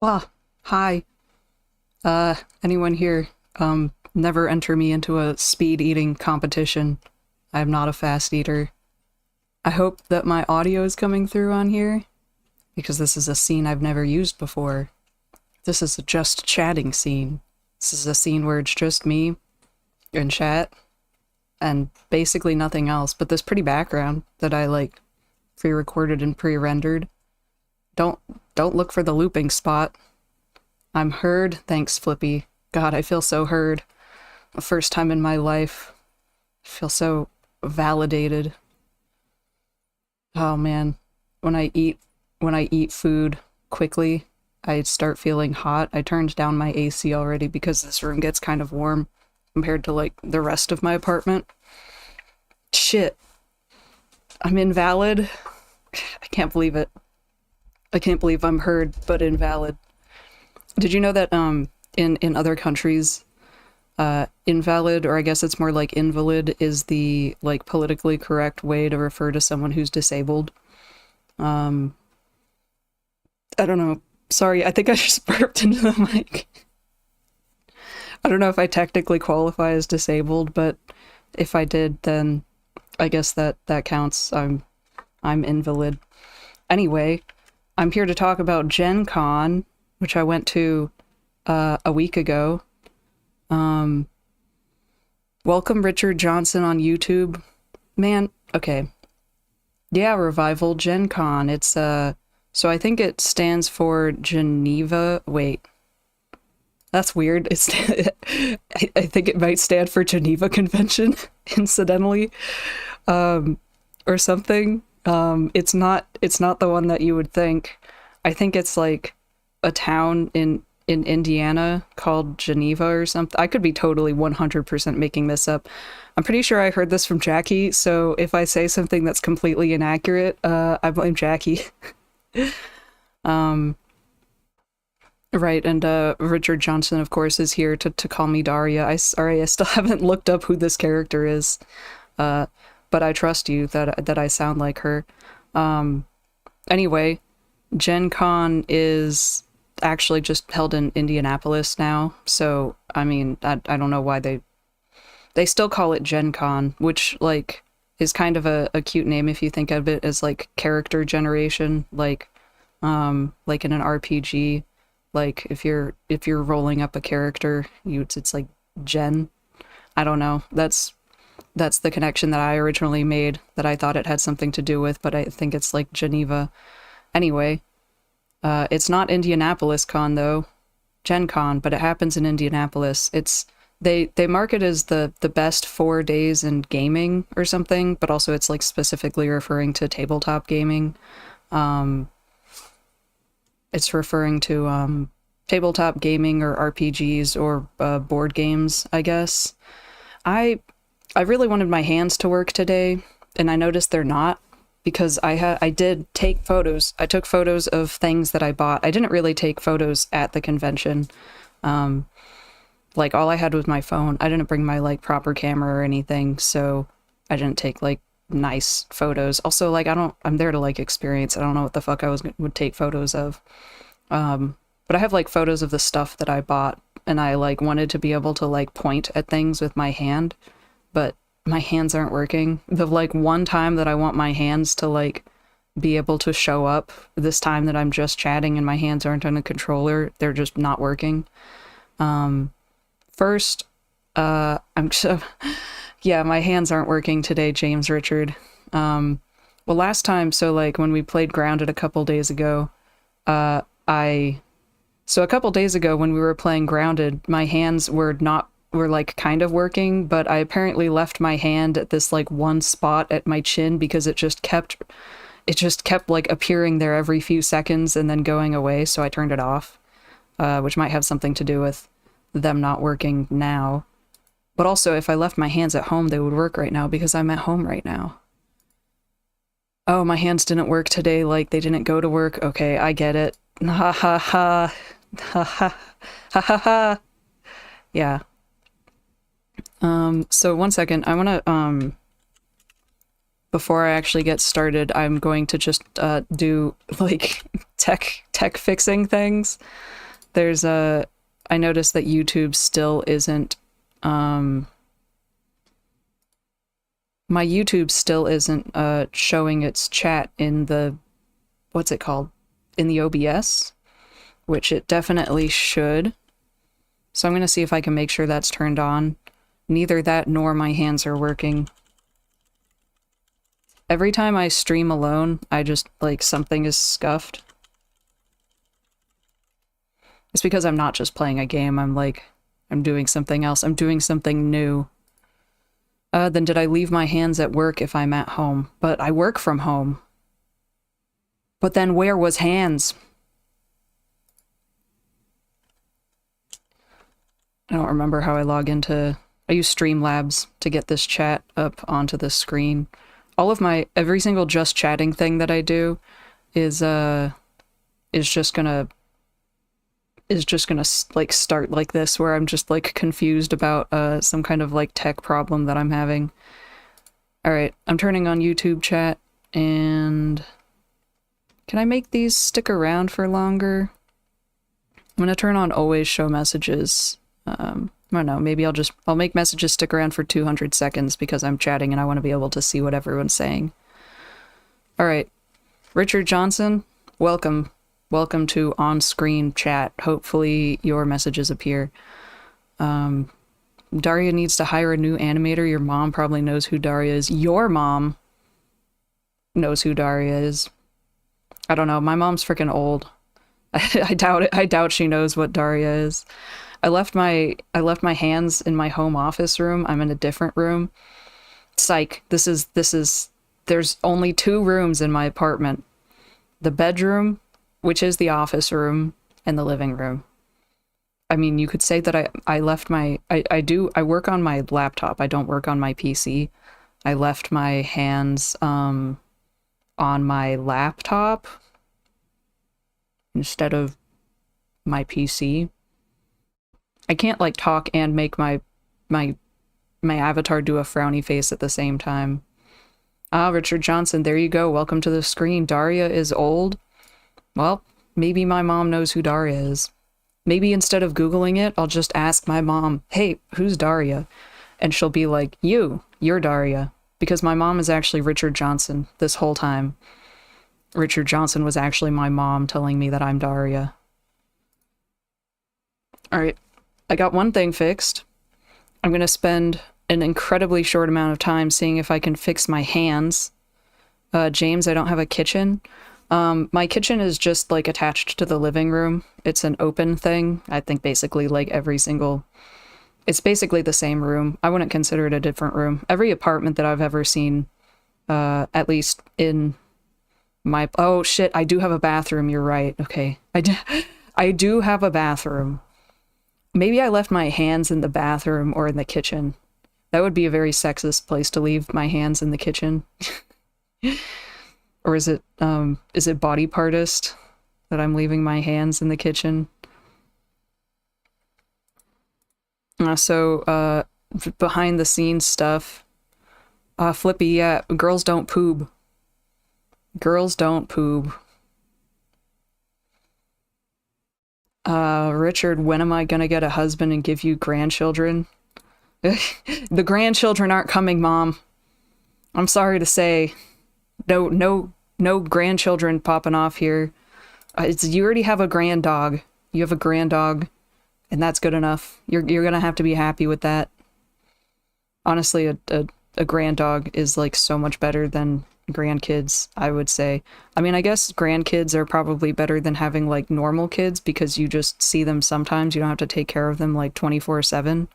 Ah, hi. Anyone here? Never enter me into a speed eating competition. I am not a fast eater. I hope that my audio is coming through on here, because this is a scene I've never used before. This is a just chatting scene. This is a scene where it's just me in chat, and basically nothing else, but this pretty background that I, like, pre-recorded and pre-rendered. Don't, don't look for the looping spot. I'm heard. Thanks, Flippy. God, I feel so heard. The first time in my life. I feel so validated. Oh man. When I eat food quickly, I start feeling hot. I turned down my AC already because this room gets kind of warm compared to like the rest of my apartment. Shit. I'm invalid. I can't believe it. I can't believe I'm heard but invalid. Did you know that in other countries, invalid, or I guess it's more like invalid, is the like politically correct way to refer to someone who's disabled? Um, I don't know. Sorry, I think I just burped into the mic. I don't know if I technically qualify as disabled, but if I did, then I guess that counts. I'm invalid. Anyway, I'm here to talk about GenCon, which I went to a week ago. Welcome Richard Johnson on YouTube. Man, okay. Yeah, Revival GenCon. It's so I think it stands for Geneva. Wait. That's weird. I think it might stand for Geneva Convention, incidentally. Or something. It's not the one that you would think. I think it's like a town in Indiana called Geneva or something. I could be totally 100% making this up. I'm pretty sure I heard this from Jackie, so if I say something that's completely inaccurate, I blame Jackie. um, right, and Richard Johnson, of course, is here to call me Daria. Sorry, I still haven't looked up who this character is, but I trust you that I sound like her. Anyway, Gen Con is actually just held in Indianapolis now, so I mean, I don't know why they still call it Gen Con, which like is kind of a cute name if you think of it as like character generation, like in an RPG, like if you're rolling up a character, it's like Gen. I don't know. That's the connection that I originally made, that I thought it had something to do with, but I think it's like Geneva. Anyway, it's not Indianapolis Con though, Gen Con, but it happens in Indianapolis. They mark it as the best 4 days in gaming or something, but also it's like specifically referring to tabletop gaming. It's referring to tabletop gaming or RPGs or board games, I guess. I I really wanted my hands to work today, and I noticed they're not, because I did take photos. I took photos of things that I bought. I didn't really take photos at the convention. Um, like all I had was my phone. I didn't bring my like proper camera or anything, so I didn't take like nice photos. Also, like I'm there to like experience. I don't know what the fuck would take photos of. But I have like photos of the stuff that I bought, and I like wanted to be able to like point at things with my hand, but my hands aren't working. The like one time that I want my hands to like be able to show up, this time that I'm just chatting and my hands aren't on a controller, they're just not working. First, I'm so, yeah, my hands aren't working today, James Richard. Well, last time, so like when we played Grounded a couple days ago, so a couple days ago when we were playing Grounded, my hands were like kind of working, but I apparently left my hand at this like one spot at my chin because it just kept like appearing there every few seconds and then going away, so I turned it off, which might have something to do with them not working now. But also, if I left my hands at home, they would work right now because I'm at home right now. Oh, my hands didn't work today, like they didn't go to work. Okay, I get it. Ha ha ha. Ha ha ha ha ha. Yeah. So one second, I wanna before I actually get started, I'm going to just do like tech fixing things. There's a I noticed that YouTube still isn't my YouTube still isn't showing its chat in the what's it called? In the OBS, which it definitely should. So I'm going to see if I can make sure that's turned on. Neither that nor my hands are working. Every time I stream alone, I just, like, something is scuffed. It's because I'm not just playing a game, I'm doing something else. I'm doing something new. Then did I leave my hands at work if I'm at home? But I work from home. But then where was hands? I don't remember how I log into... I use Streamlabs to get this chat up onto the screen. Every single just chatting thing that I do is just gonna like start like this, where I'm just like confused about some kind of like tech problem that I'm having. Alright, I'm turning on YouTube chat, and can I make these stick around for longer? I'm gonna turn on always show messages. I don't know, maybe I'll make messages stick around for 200 seconds because I'm chatting and I want to be able to see what everyone's saying. Alright, Richard Johnson, welcome. Welcome to on-screen chat. Hopefully your messages appear. Daria needs to hire a new animator. Your mom probably knows who Daria is. Your mom knows who Daria is. I don't know, my mom's freaking old. I doubt it. I doubt she knows what Daria is. I left my hands in my home office room. I'm in a different room. Psych. There's only 2 rooms in my apartment. The bedroom, which is the office room, and the living room. I mean, you could say that I left my... I work on my laptop. I don't work on my PC. I left my hands on my laptop instead of my PC. I can't, like, talk and make my avatar do a frowny face at the same time. Ah, Richard Johnson, there you go. Welcome to the screen. Daria is old. Well, maybe my mom knows who Daria is. Maybe instead of Googling it, I'll just ask my mom, hey, who's Daria? And she'll be like, you're Daria. Because my mom is actually Richard Johnson this whole time. Richard Johnson was actually my mom telling me that I'm Daria. Alright. I got one thing fixed. I'm gonna spend an incredibly short amount of time seeing if I can fix my hands. James, I don't have a kitchen. My kitchen is just, like, attached to the living room. It's an open thing. I think basically, like, it's basically the same room. I wouldn't consider it a different room. Every apartment that I've ever seen, at least in my... Oh, shit, I do have a bathroom, you're right. Okay. I do have a bathroom. Maybe I left my hands in the bathroom or in the kitchen. That would be a very sexist place to leave my hands, in the kitchen. Or is it body partist that I'm leaving my hands in the kitchen? Behind the scenes stuff. Flippy, yeah, girls don't poop. Girls don't poop. Richard, when am I gonna get a husband and give you grandchildren? The grandchildren aren't coming, Mom. I'm sorry to say. No grandchildren popping off here. You already have a grand dog. You have a grand dog, and that's good enough. You're gonna have to be happy with that. Honestly, a grand dog is, like, so much better than grandkids, I would say. I mean, I guess grandkids are probably better than having, like, normal kids, because you just see them sometimes. You don't have to take care of them, like, 24/7.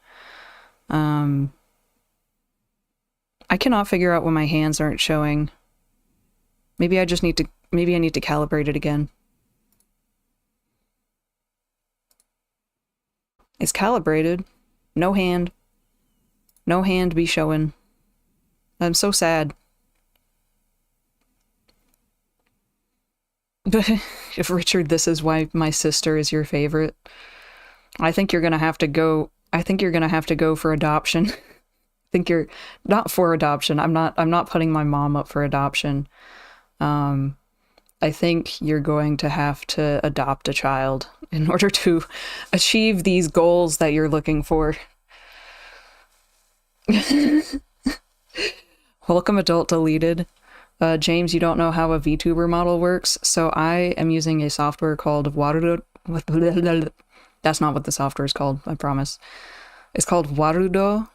I cannot figure out when my hands aren't showing. Maybe I need to calibrate it again. It's calibrated. No hand. No hand be showing. I'm so sad. If Richard, this is why my sister is your favorite. I think you're gonna have to go for adoption. think you're not for adoption. I'm not putting my mom up for adoption. I think you're going to have to adopt a child in order to achieve these goals that you're looking for. Welcome adult deleted. James, you don't know how a VTuber model works, so I am using a software called Warudo. That's not what the software is called, I promise. It's called Warudo.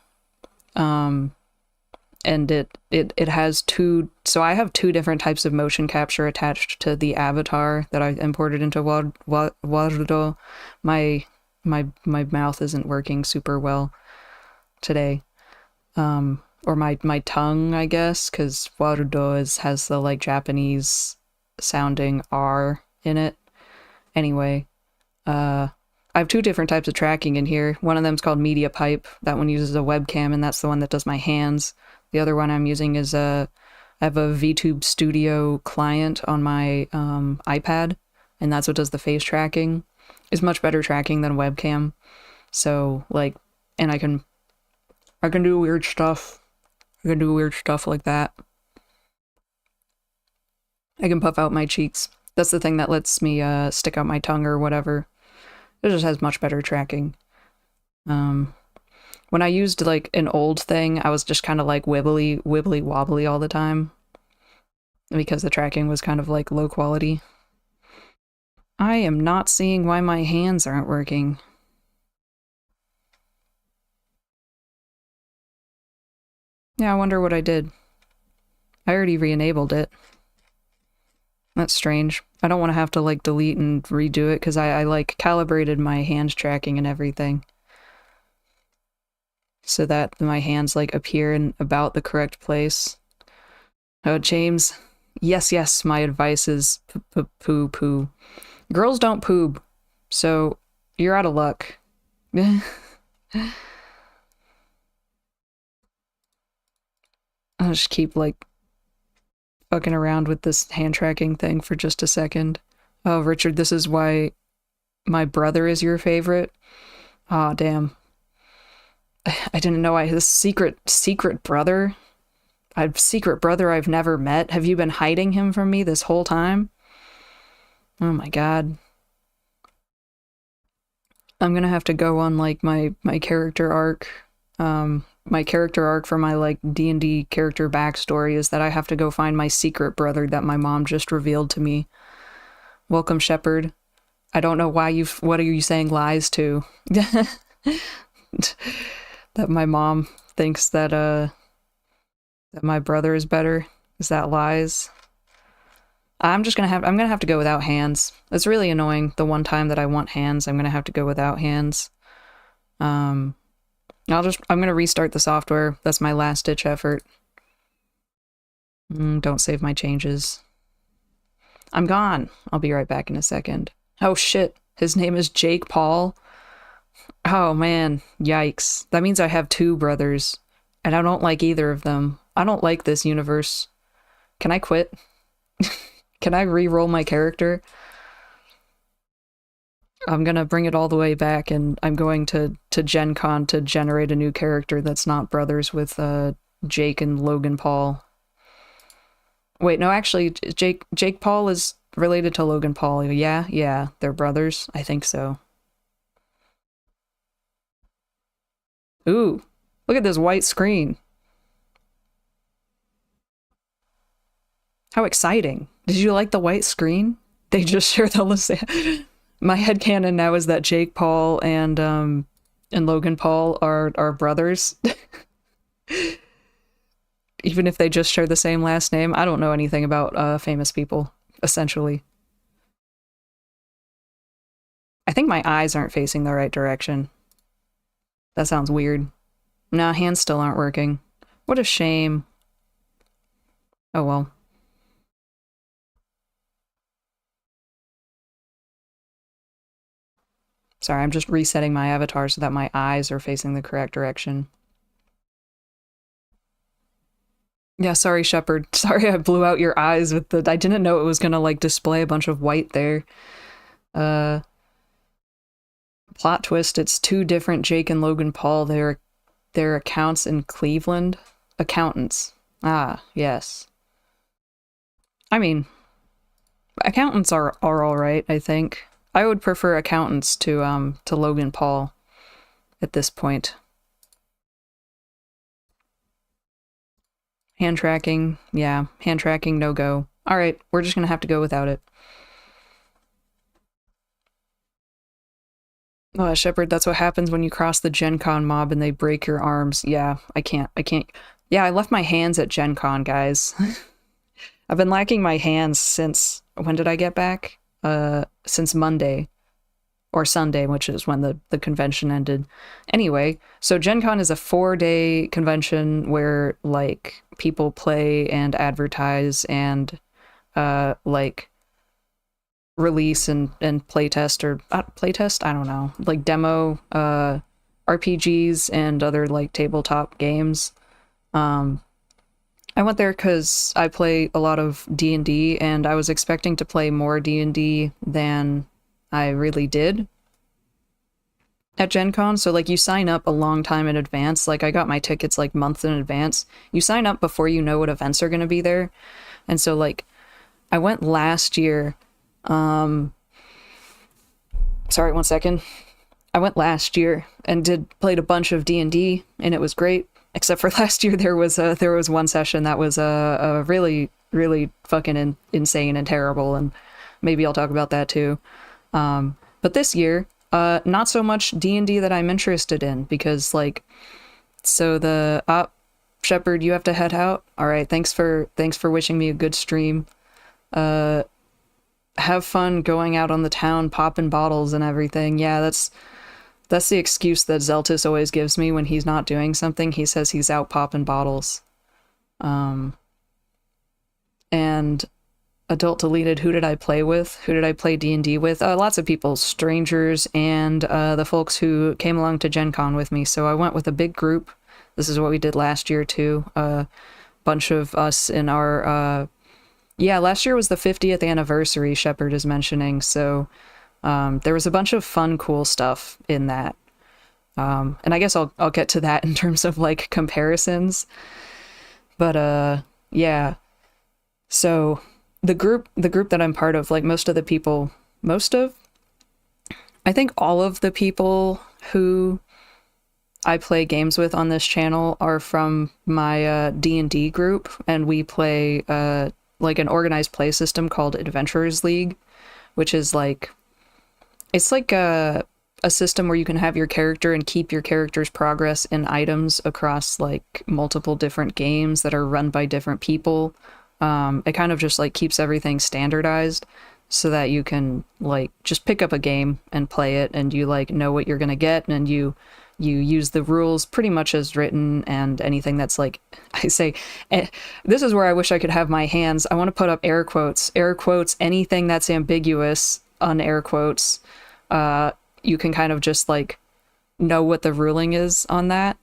And it has two, so I have two different types of motion capture attached to the avatar that I imported into Warudo. My mouth isn't working super well today. Or my tongue, I guess, because Warudo has the like Japanese sounding R in it. Anyway, I have two different types of tracking in here. One of them's called Media Pipe. That one uses a webcam, and that's the one that does my hands. The other one I'm using is I have a VTube Studio client on my iPad, and that's what does the face tracking. It's much better tracking than a webcam. So like, and I can do weird stuff. I can do weird stuff like that. I can puff out my cheeks. That's the thing that lets me stick out my tongue or whatever. It just has much better tracking. When I used like an old thing, I was just kind of like wibbly wobbly all the time because the tracking was kind of like low quality. I am not seeing why my hands aren't working. Yeah, I wonder what I did. I already re-enabled it. That's strange. I don't want to have to like delete and redo it because I like calibrated my hand tracking and everything so that my hands like appear in about the correct place. Oh, James. Yes, my advice is poo. Girls don't poop, so you're out of luck. I'll just keep like fucking around with this hand tracking thing for just a second. Oh, Richard, this is why my brother is your favorite? Aw, oh, damn. I didn't know I had this secret brother. Secret brother I've never met. Have you been hiding him from me this whole time? Oh my god. I'm gonna have to go on like my character arc. My character arc for my like D&D character backstory is that I have to go find my secret brother that my mom just revealed to me. Welcome, Shepherd. I don't know why what are you saying lies to? That my mom thinks that that my brother is better. Is that lies? I'm gonna have to go without hands. It's really annoying. The one time that I want hands, I'm gonna have to go without hands. I'm gonna restart the software. That's my last ditch effort. Don't save my changes. I'm gone. I'll be right back in a second. Oh shit, his name is Jake Paul. Oh man, yikes. That means I have two brothers, and I don't like either of them. I don't like this universe. Can I quit? Can I re-roll my character? I'm gonna bring it all the way back, and I'm going to GenCon to generate a new character that's not brothers with Jake and Logan Paul. Wait, no, actually, Jake Paul is related to Logan Paul. Yeah, they're brothers. I think so. Ooh, look at this white screen. How exciting. Did you like the white screen? They just share the list. My headcanon now is that Jake Paul and Logan Paul are brothers. Even if they just share the same last name. I don't know anything about famous people, essentially. I think my eyes aren't facing the right direction. That sounds weird. Nah, hands still aren't working. What a shame. Oh well. Sorry, I'm just resetting my avatar so that my eyes are facing the correct direction. Yeah, sorry, Shepard. Sorry I blew out your eyes with the... I didn't know it was gonna, like, display a bunch of white there. Plot twist, it's two different Jake and Logan Paul. They're their accounts in Cleveland. Accountants. Ah, yes. I mean, accountants are all right, I think. I would prefer accountants to Logan Paul at this point. Hand tracking, yeah, hand tracking no go. All right, we're just gonna have to go without it. Oh, Shepard, that's what happens when you cross the GenCon mob and they break your arms. Yeah, I can't. Yeah, I left my hands at GenCon, guys. I've been lacking my hands since, when did I get back? Since Monday. Or Sunday, which is when the convention ended. Anyway, so Gen Con is a 4-day convention where, like, people play and advertise and, like, release and playtest, or playtest? I don't know. Like, demo, RPGs and other, like, tabletop games. I went there because I play a lot of D&D, and I was expecting to play more D&D than I really did at Gen Con. So, like, you sign up a long time in advance. Like, I got my tickets, like, months in advance. You sign up before you know what events are going to be there. And so, like, I went last year. Sorry, one second. I went last year and played a bunch of D&D, and it was great. Except for last year, there was one session that was a really, really fucking insane and terrible, and maybe I'll talk about that too. But this year, not so much D&D that I'm interested in, because, like, so the Shepard, you have to head out. All right, thanks for wishing me a good stream. Have fun going out on the town, popping bottles and everything. Yeah, that's the excuse that Zeltis always gives me when he's not doing something. He says he's out popping bottles. And adult deleted, who did I play with? Who did I play D&D with? Lots of people, strangers, and the folks who came along to Gen Con with me. So I went with a big group. This is what we did last year too. A bunch of us in our... yeah, last year was the 50th anniversary, Shepard is mentioning, so... there was a bunch of fun, cool stuff in that. And I guess I'll get to that in terms of, like, comparisons. But, yeah. So, the group that I'm part of, like, I think all of the people who I play games with on this channel are from my, D&D group, and we play, like, an organized play system called Adventurers League, which is, like... It's like a system where you can have your character and keep your character's progress in items across, like, multiple different games that are run by different people. It kind of just, like, keeps everything standardized so that you can, like, just pick up a game and play it, and you, like, know what you're gonna get, and you use the rules pretty much as written, and anything that's, like, I say, this is where I wish I could have my hands. I want to put up air quotes, anything that's ambiguous, unair quotes. You can kind of just, like, know what the ruling is on that.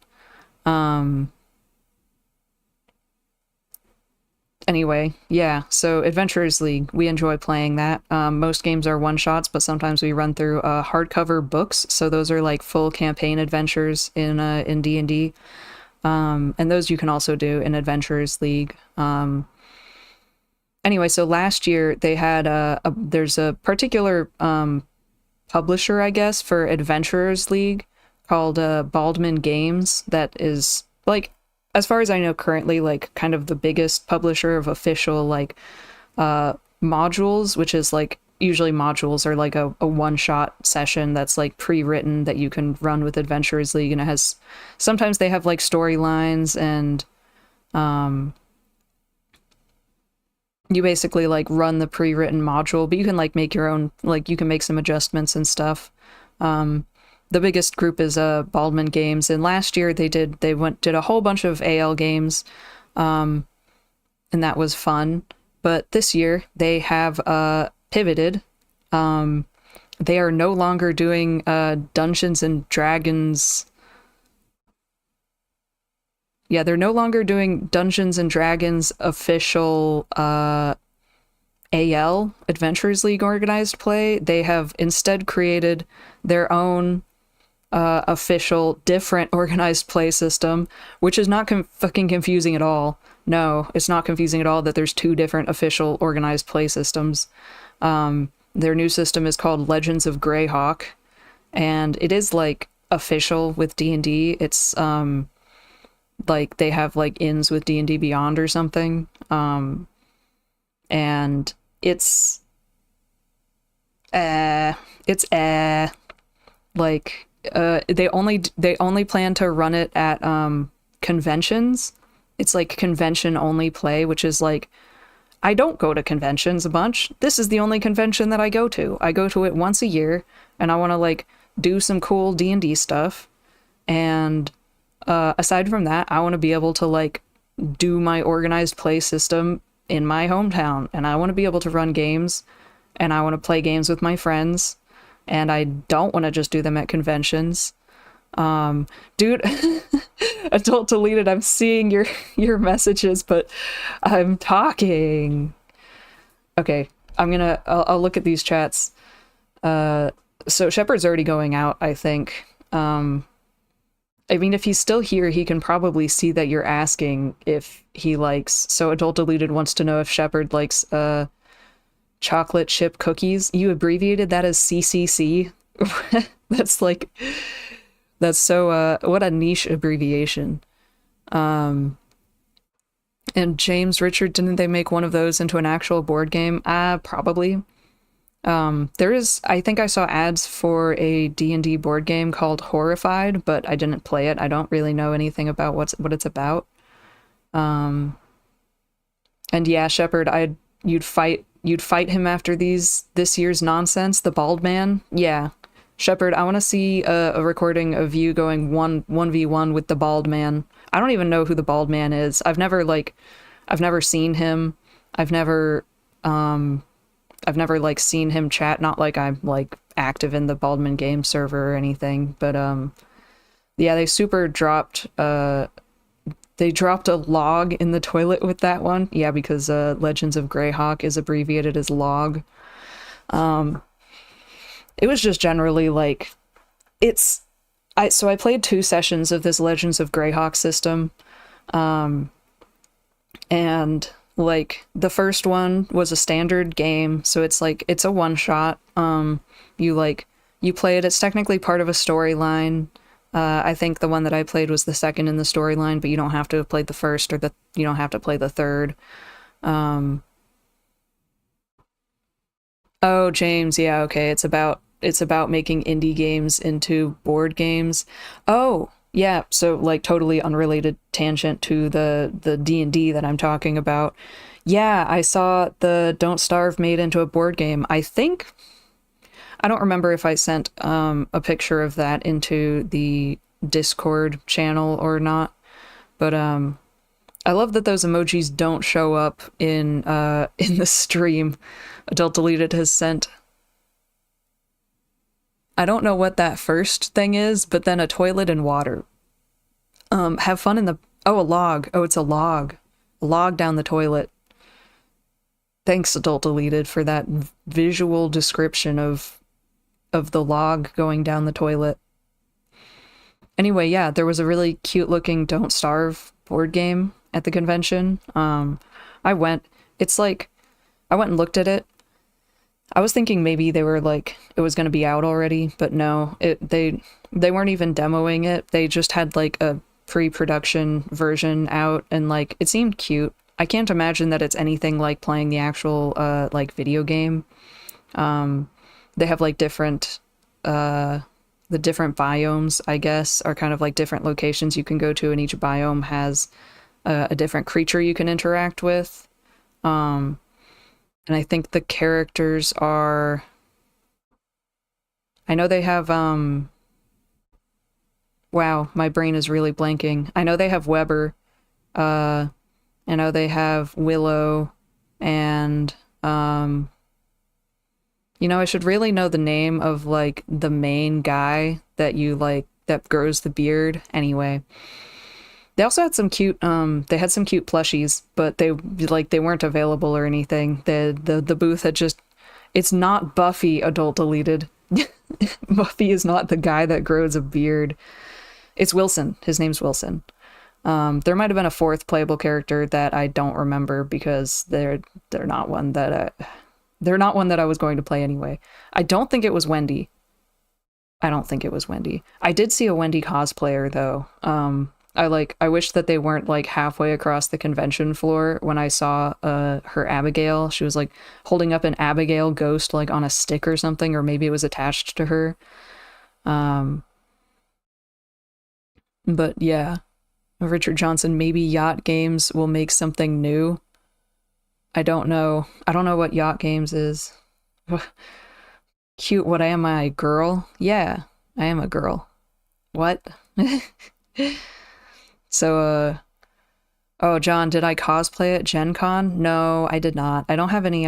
Anyway, yeah, so Adventurers League, we enjoy playing that. Most games are one-shots, but sometimes we run through hardcover books, so those are, like, full campaign adventures in D&D. And those you can also do in Adventurers League. Anyway, so last year they had there's a particular publisher, I guess, for Adventurers League called Baldman Games that is, like, as far as I know currently, like, kind of the biggest publisher of official, like, modules, which is, like, usually modules are like a one-shot session that's, like, pre-written that you can run with Adventurers League, and it has, sometimes they have, like, storylines, and you basically, like, run the pre-written module, but you can, like, make your own, like, you can make some adjustments and stuff. The biggest group is Baldman Games, and last year they did a whole bunch of AL games, and that was fun. But this year they have pivoted. They are no longer doing Dungeons and Dragons. Yeah, they're no longer doing Dungeons and Dragons official AL, Adventurers League organized play. They have instead created their own official different organized play system, which is not fucking confusing at all. No, it's not confusing at all that there's two different official organized play systems. Their new system is called Legends of Greyhawk, and it is like official with D&D. It's like they have like ins with D&D Beyond or something. And it's like they only plan to run it at conventions. It's like convention only play, which is like, I don't go to conventions a bunch. This is the only convention that I go to. I go to it once a year, and I want to like do some cool D&D stuff. And aside from that, I want to be able to like do my organized play system in my hometown, and I want to be able to run games, and I want to play games with my friends, and I don't want to just do them at conventions. Dude, Adult Deleted, I'm seeing your messages, but I'm talking. Okay, I'll look at these chats. So Shepard's already going out, I think. I mean, if he's still here, he can probably see that you're asking if he likes. So Adult Deleted wants to know if Shepard likes chocolate chip cookies. You abbreviated that as CCC. That's so what a niche abbreviation. And James Richard, didn't they make one of those into an actual board game? Probably. I think I saw ads for a D&D board game called Horrified, but I didn't play it. I don't really know anything about what it's about. And yeah, Shepard, you'd fight him after this year's nonsense, the bald man. Yeah. Shepard, I want to see a recording of you going 1v1 with the bald man. I don't even know who the bald man is. I've never seen him. I've never like seen him chat, not like I'm like active in the Baldman game server or anything, but yeah, they super dropped a log in the toilet with that one. Yeah, because Legends of Greyhawk is abbreviated as log. It was just generally like so I played 2 sessions of this Legends of Greyhawk system. And like the first one was a standard game, so it's like it's a one shot. You play it, it's technically part of a storyline. I think the one that I played was the second in the storyline, but you don't have to have played the first, or you don't have to play the third. Oh, James, yeah, okay, it's about making indie games into board games. Oh, yeah, so like totally unrelated tangent to the D&D that I'm talking about. Yeah, I saw the Don't Starve made into a board game. I don't remember if I sent a picture of that into the Discord channel or not, but I love that those emojis don't show up in the stream. Adult Deleted has sent. I don't know what that first thing is, but then a toilet and water. Have fun in the... Oh, a log. Oh, it's a log. A log down the toilet. Thanks, Adult Deleted, for that visual description of the log going down the toilet. Anyway, yeah, there was a really cute-looking Don't Starve board game at the convention. I went and looked at it. I was thinking maybe they were like, it was going to be out already, but no, they weren't even demoing it. They just had like a pre-production version out, and like it seemed cute. I can't imagine that it's anything like playing the actual like video game. They have like different the different biomes, I guess, are kind of like different locations you can go to, and each biome has a different creature you can interact with. And I think the characters are... I know they have, wow, my brain is really blanking. I know they have Weber. I know they have Willow, and, I should really know the name of, like, the main guy that that grows the beard. Anyway. They also had some cute plushies, but they weren't available or anything. The booth had just... It's not Buffy, Adult Deleted. Buffy is not the guy that grows a beard. It's Wilson. His name's Wilson. There might have been a fourth playable character that I don't remember because they're not one that they're not one that I was going to play anyway. I don't think it was Wendy. I don't think it was Wendy. I did see a Wendy cosplayer though. I wish that they weren't like halfway across the convention floor when I saw her Abigail. She was like holding up an Abigail ghost like on a stick or something, or maybe it was attached to her. But yeah, Richard Johnson, maybe Yacht Games will make something new. I don't know. I don't know what Yacht Games is. Cute, what am I, a girl? Yeah, I am a girl. What? So, oh, John, did I cosplay at Gen Con? No, I did not. I don't have any,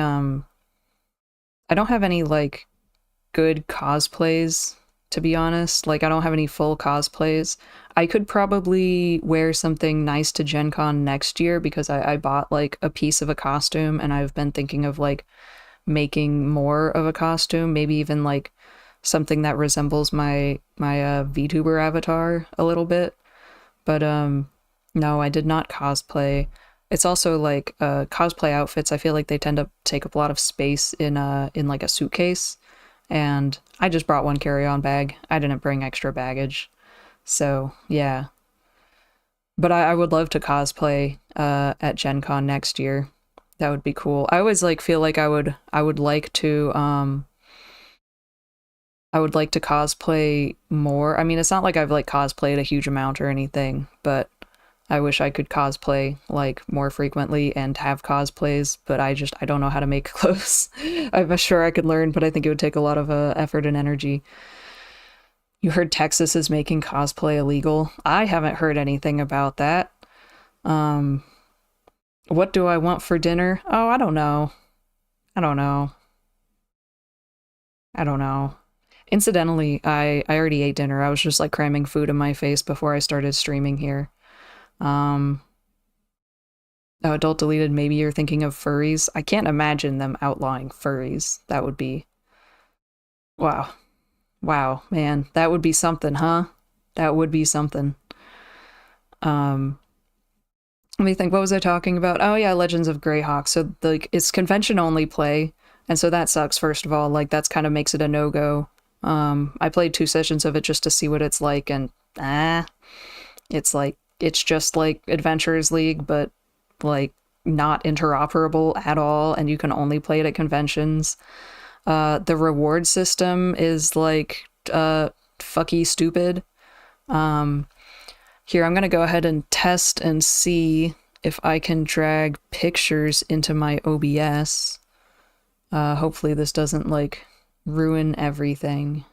like, good cosplays, to be honest. Like, I don't have any full cosplays. I could probably wear something nice to Gen Con next year because I bought, like, a piece of a costume and I've been thinking of, like, making more of a costume, maybe even, like, something that resembles my VTuber avatar a little bit. But no, I did not cosplay. It's also like cosplay outfits, I feel like they tend to take up a lot of space in like a suitcase, and I just brought one carry-on bag. I didn't bring extra baggage. So, yeah. But I would love to cosplay at Gen Con next year. That would be cool. I always like feel like I would like to cosplay more. I mean, it's not like I've like cosplayed a huge amount or anything, but I wish I could cosplay like more frequently and have cosplays, but I don't know how to make clothes. I'm sure I could learn, but I think it would take a lot of effort and energy. You heard Texas is making cosplay illegal? I haven't heard anything about that. What do I want for dinner? Oh, I don't know. I don't know. I don't know. Incidentally, I already ate dinner. I was just like cramming food in my face before I started streaming here. Oh, adult deleted, maybe you're thinking of furries. I can't imagine them outlawing furries. That would be... Wow. Wow, man. That would be something, huh? That would be something. Let me think, what was I talking about? Oh yeah, Legends of Greyhawk. So it's convention only play, and so that sucks, first of all. Like, that's kind of makes it a no-go. I played 2 sessions of it just to see what it's like, and it's like, it's just like Adventurers League, but like not interoperable at all, and you can only play it at conventions. The reward system is like fucky stupid. Here, I'm gonna go ahead and test and see if I can drag pictures into my OBS. Hopefully this doesn't like ruin everything.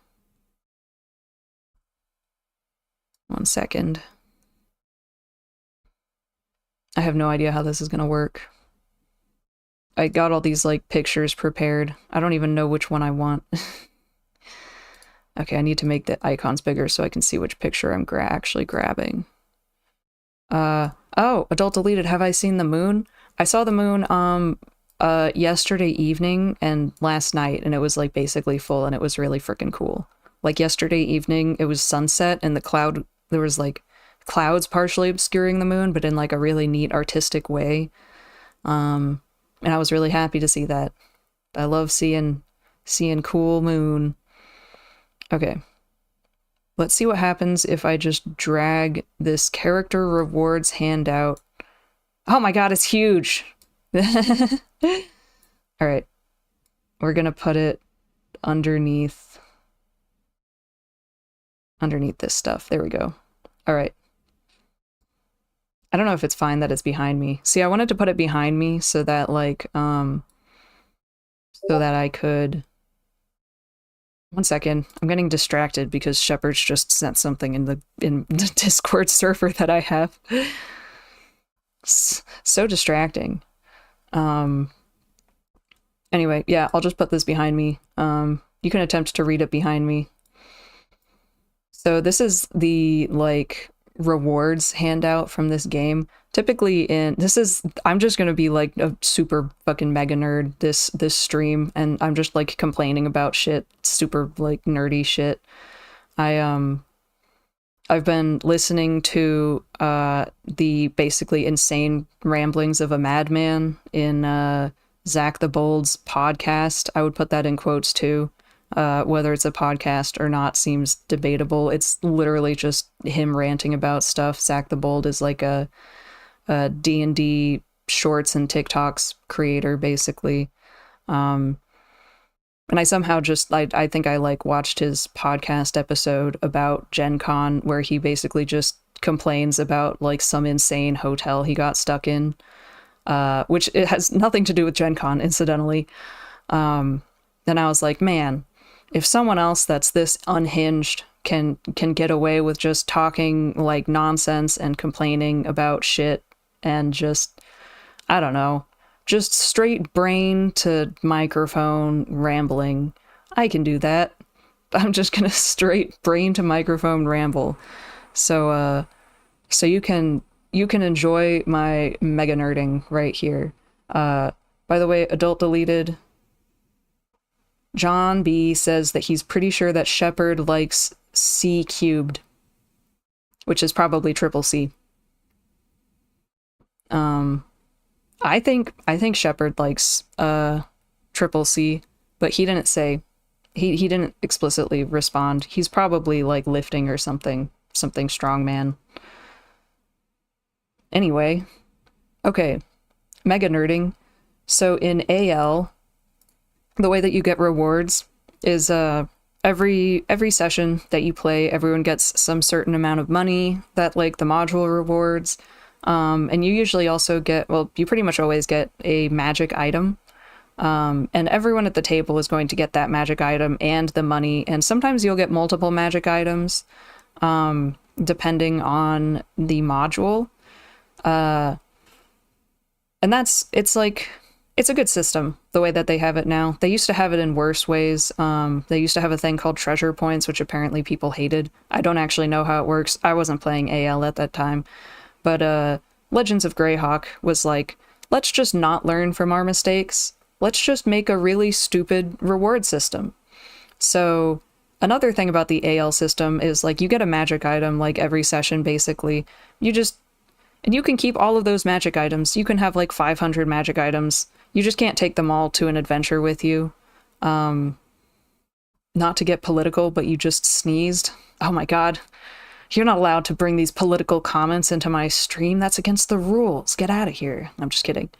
1 second. I have no idea how this is gonna work. I got all these like pictures prepared. I don't even know which one I want. Okay, I need to make the icons bigger so I can see which picture I'm actually grabbing. Oh, adult deleted, have I seen the moon? I saw the moon, yesterday evening and last night, and it was like basically full, and it was really freaking cool. Like yesterday evening, it was sunset, and there was like clouds partially obscuring the moon, but in like a really neat artistic way. And I was really happy to see that. I love seeing cool moon. Okay. Let's see what happens if I just drag this character rewards handout. Oh my god, it's huge! Alright. We're gonna put it underneath this stuff. There we go. Alright. I don't know if it's fine that it's behind me. See, I wanted to put it behind me so that, like, so that I could... 1 second. I'm getting distracted because Shepard's just sent something in the Discord server that I have. So distracting. Anyway, yeah, I'll just put this behind me. You can attempt to read it behind me. So this is the, like, rewards handout from this game. Typically I'm just gonna be like a super fucking mega nerd this stream, and I'm just like complaining about shit, super like nerdy shit. I've been listening to the basically insane ramblings of a madman in Zach the Bold's podcast. I would put that in quotes too. Whether it's a podcast or not seems debatable. It's literally just him ranting about stuff. Zach the Bold is like a D&D shorts and TikToks creator, basically. And I somehow just, I think I like watched his podcast episode about GenCon, where he basically just complains about like some insane hotel he got stuck in, which it has nothing to do with GenCon, incidentally. Then I was like, man, if someone else that's this unhinged can get away with just talking like nonsense and complaining about shit and just, I don't know, just straight brain to microphone rambling, I can do that. I'm just gonna straight brain to microphone ramble. So you can enjoy my mega nerding right here. By the way, adult deleted. John B says that he's pretty sure that Shepard likes C cubed, which is probably triple C. I think Shepard likes triple C, but he didn't say. He didn't explicitly respond. He's probably like lifting or something strongman. Anyway, okay, mega nerding. So in AL, the way that you get rewards is every session that you play, everyone gets some certain amount of money that like the module rewards. And you usually also get, well, you pretty much always get a magic item. And everyone at the table is going to get that magic item and the money. And sometimes you'll get multiple magic items, depending on the module. And it's a good system, the way that they have it now. They used to have it in worse ways. They used to have a thing called treasure points, which apparently people hated. I don't actually know how it works. I wasn't playing AL at that time. But Legends of Greyhawk was like, let's just not learn from our mistakes. Let's just make a really stupid reward system. So another thing about the AL system is like you get a magic item like every session, basically. And you can keep all of those magic items. You can have like 500 magic items. You just can't take them all to an adventure with you. Not to get political, but you just sneezed. Oh my god. You're not allowed to bring these political comments into my stream. That's against the rules. Get out of here. I'm just kidding.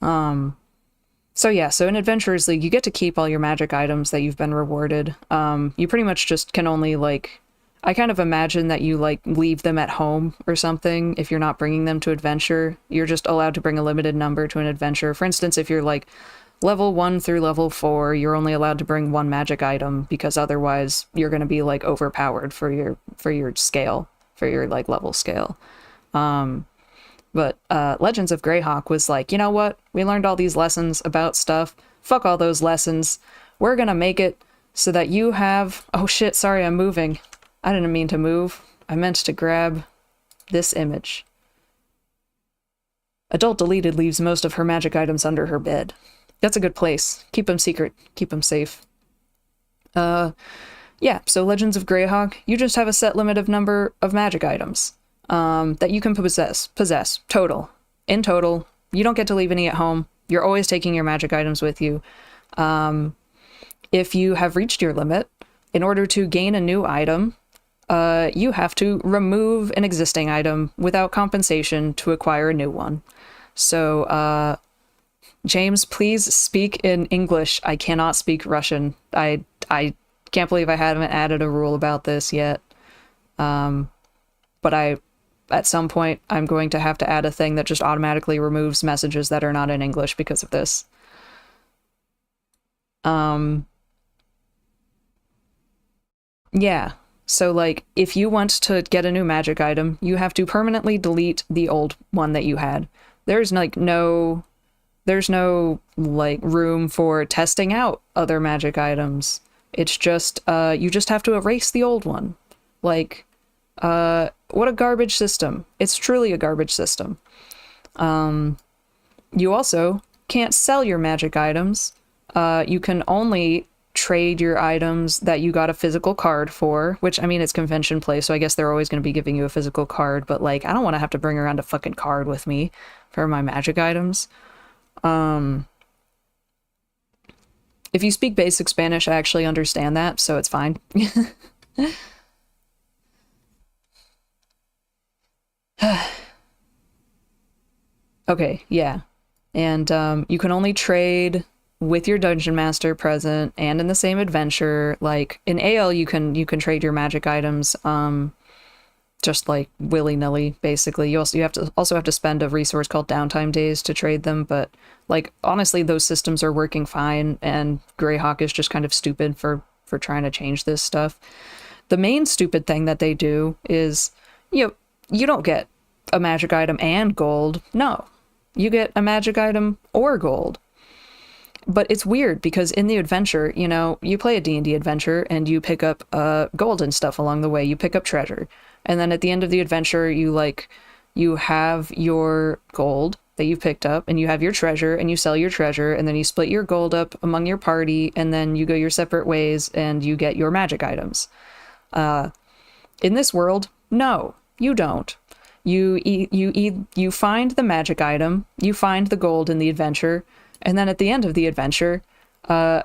So yeah, so in Adventurers League, you get to keep all your magic items that you've been rewarded. You pretty much just can only like, I kind of imagine that you like leave them at home or something if you're not bringing them to adventure. You're just allowed to bring a limited number to an adventure. For instance, if you're like level 1 through level 4, you're only allowed to bring one magic item because otherwise you're going to be like overpowered for your scale, for your like level scale. But Legends of Greyhawk was like, you know what? We learned all these lessons about stuff. Fuck all those lessons. We're going to make it so that you have... Oh shit, sorry, I'm moving. I didn't mean to move. I meant to grab this image. Adult deleted leaves most of her magic items under her bed. That's a good place. Keep them secret. Keep them safe. Yeah, so Legends of Greyhawk, you just have a set limit of number of magic items that you can possess. Total. In total. You don't get to leave any at home. You're always taking your magic items with you. If you have reached your limit, in order to gain a new item, you have to remove an existing item without compensation to acquire a new one. So, James, please speak in English. I cannot speak Russian. I can't believe I haven't added a rule about this yet. But at some point, I'm going to have to add a thing that just automatically removes messages that are not in English because of this. Yeah. So, like, if you want to get a new magic item, you have to permanently delete the old one that you had. There's no like room for testing out other magic items. It's just you just have to erase the old one. Like, What a garbage system. It's truly a garbage system. You also can't sell your magic items. You can only trade your items that you got a physical card for, which, I mean, it's convention play, so I guess they're always going to be giving you a physical card, but, like, I don't want to have to bring around a fucking card with me for my magic items. If you speak basic Spanish, I actually understand that, so it's fine. Okay, yeah. And you can only trade with your dungeon master present and in the same adventure. Like in AL, you can trade your magic items just like willy-nilly, basically. You have to spend a resource called downtime days to trade them, but like honestly those systems are working fine, and Greyhawk is just kind of stupid for trying to change this stuff. The main stupid thing that they do is you don't get a magic item and gold. No. You get a magic item or gold. But it's weird because in the adventure, you play a D&D adventure and you pick up gold and stuff along the way. You pick up treasure. And then at the end of the adventure, you have your gold that you've picked up, and you have your treasure, and you sell your treasure, and then you split your gold up among your party, and then you go your separate ways and you get your magic items. In this world, no, you don't. You find the magic item, you find the gold in the adventure, and then at the end of the adventure,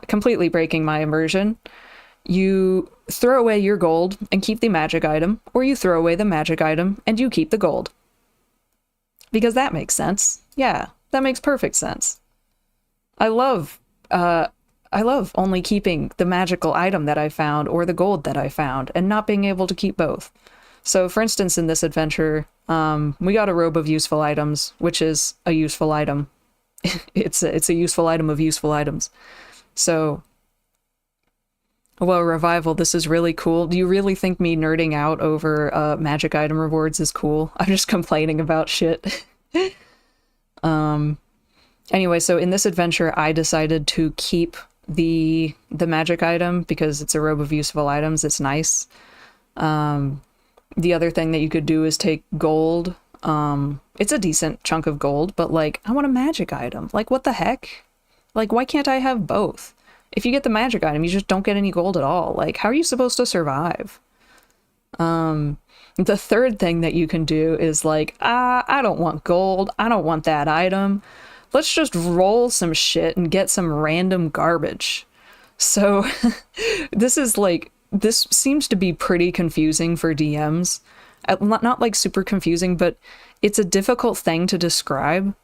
completely breaking my immersion, you throw away your gold and keep the magic item, or you throw away the magic item and you keep the gold. Because that makes sense. Yeah, that makes perfect sense. I love only keeping the magical item that I found or the gold that I found and not being able to keep both. So for instance, in this adventure, we got a robe of useful items, which is a useful item. It's a useful item of useful items. So, well, Revival, this is really cool. Do you really think me nerding out over magic item rewards is cool? I'm just complaining about shit. Anyway, so in this adventure, I decided to keep the magic item because it's a robe of useful items. It's nice. The other thing that you could do is take gold. It's a decent chunk of gold, but like, I want a magic item. Like, what the heck? Like, why can't I have both? If you get the magic item, you just don't get any gold at all. Like, how are you supposed to survive? The third thing that you can do is like, I don't want gold. I don't want that item. Let's just roll some shit and get some random garbage. So this seems to be pretty confusing for DMs. Not like super confusing, but it's a difficult thing to describe.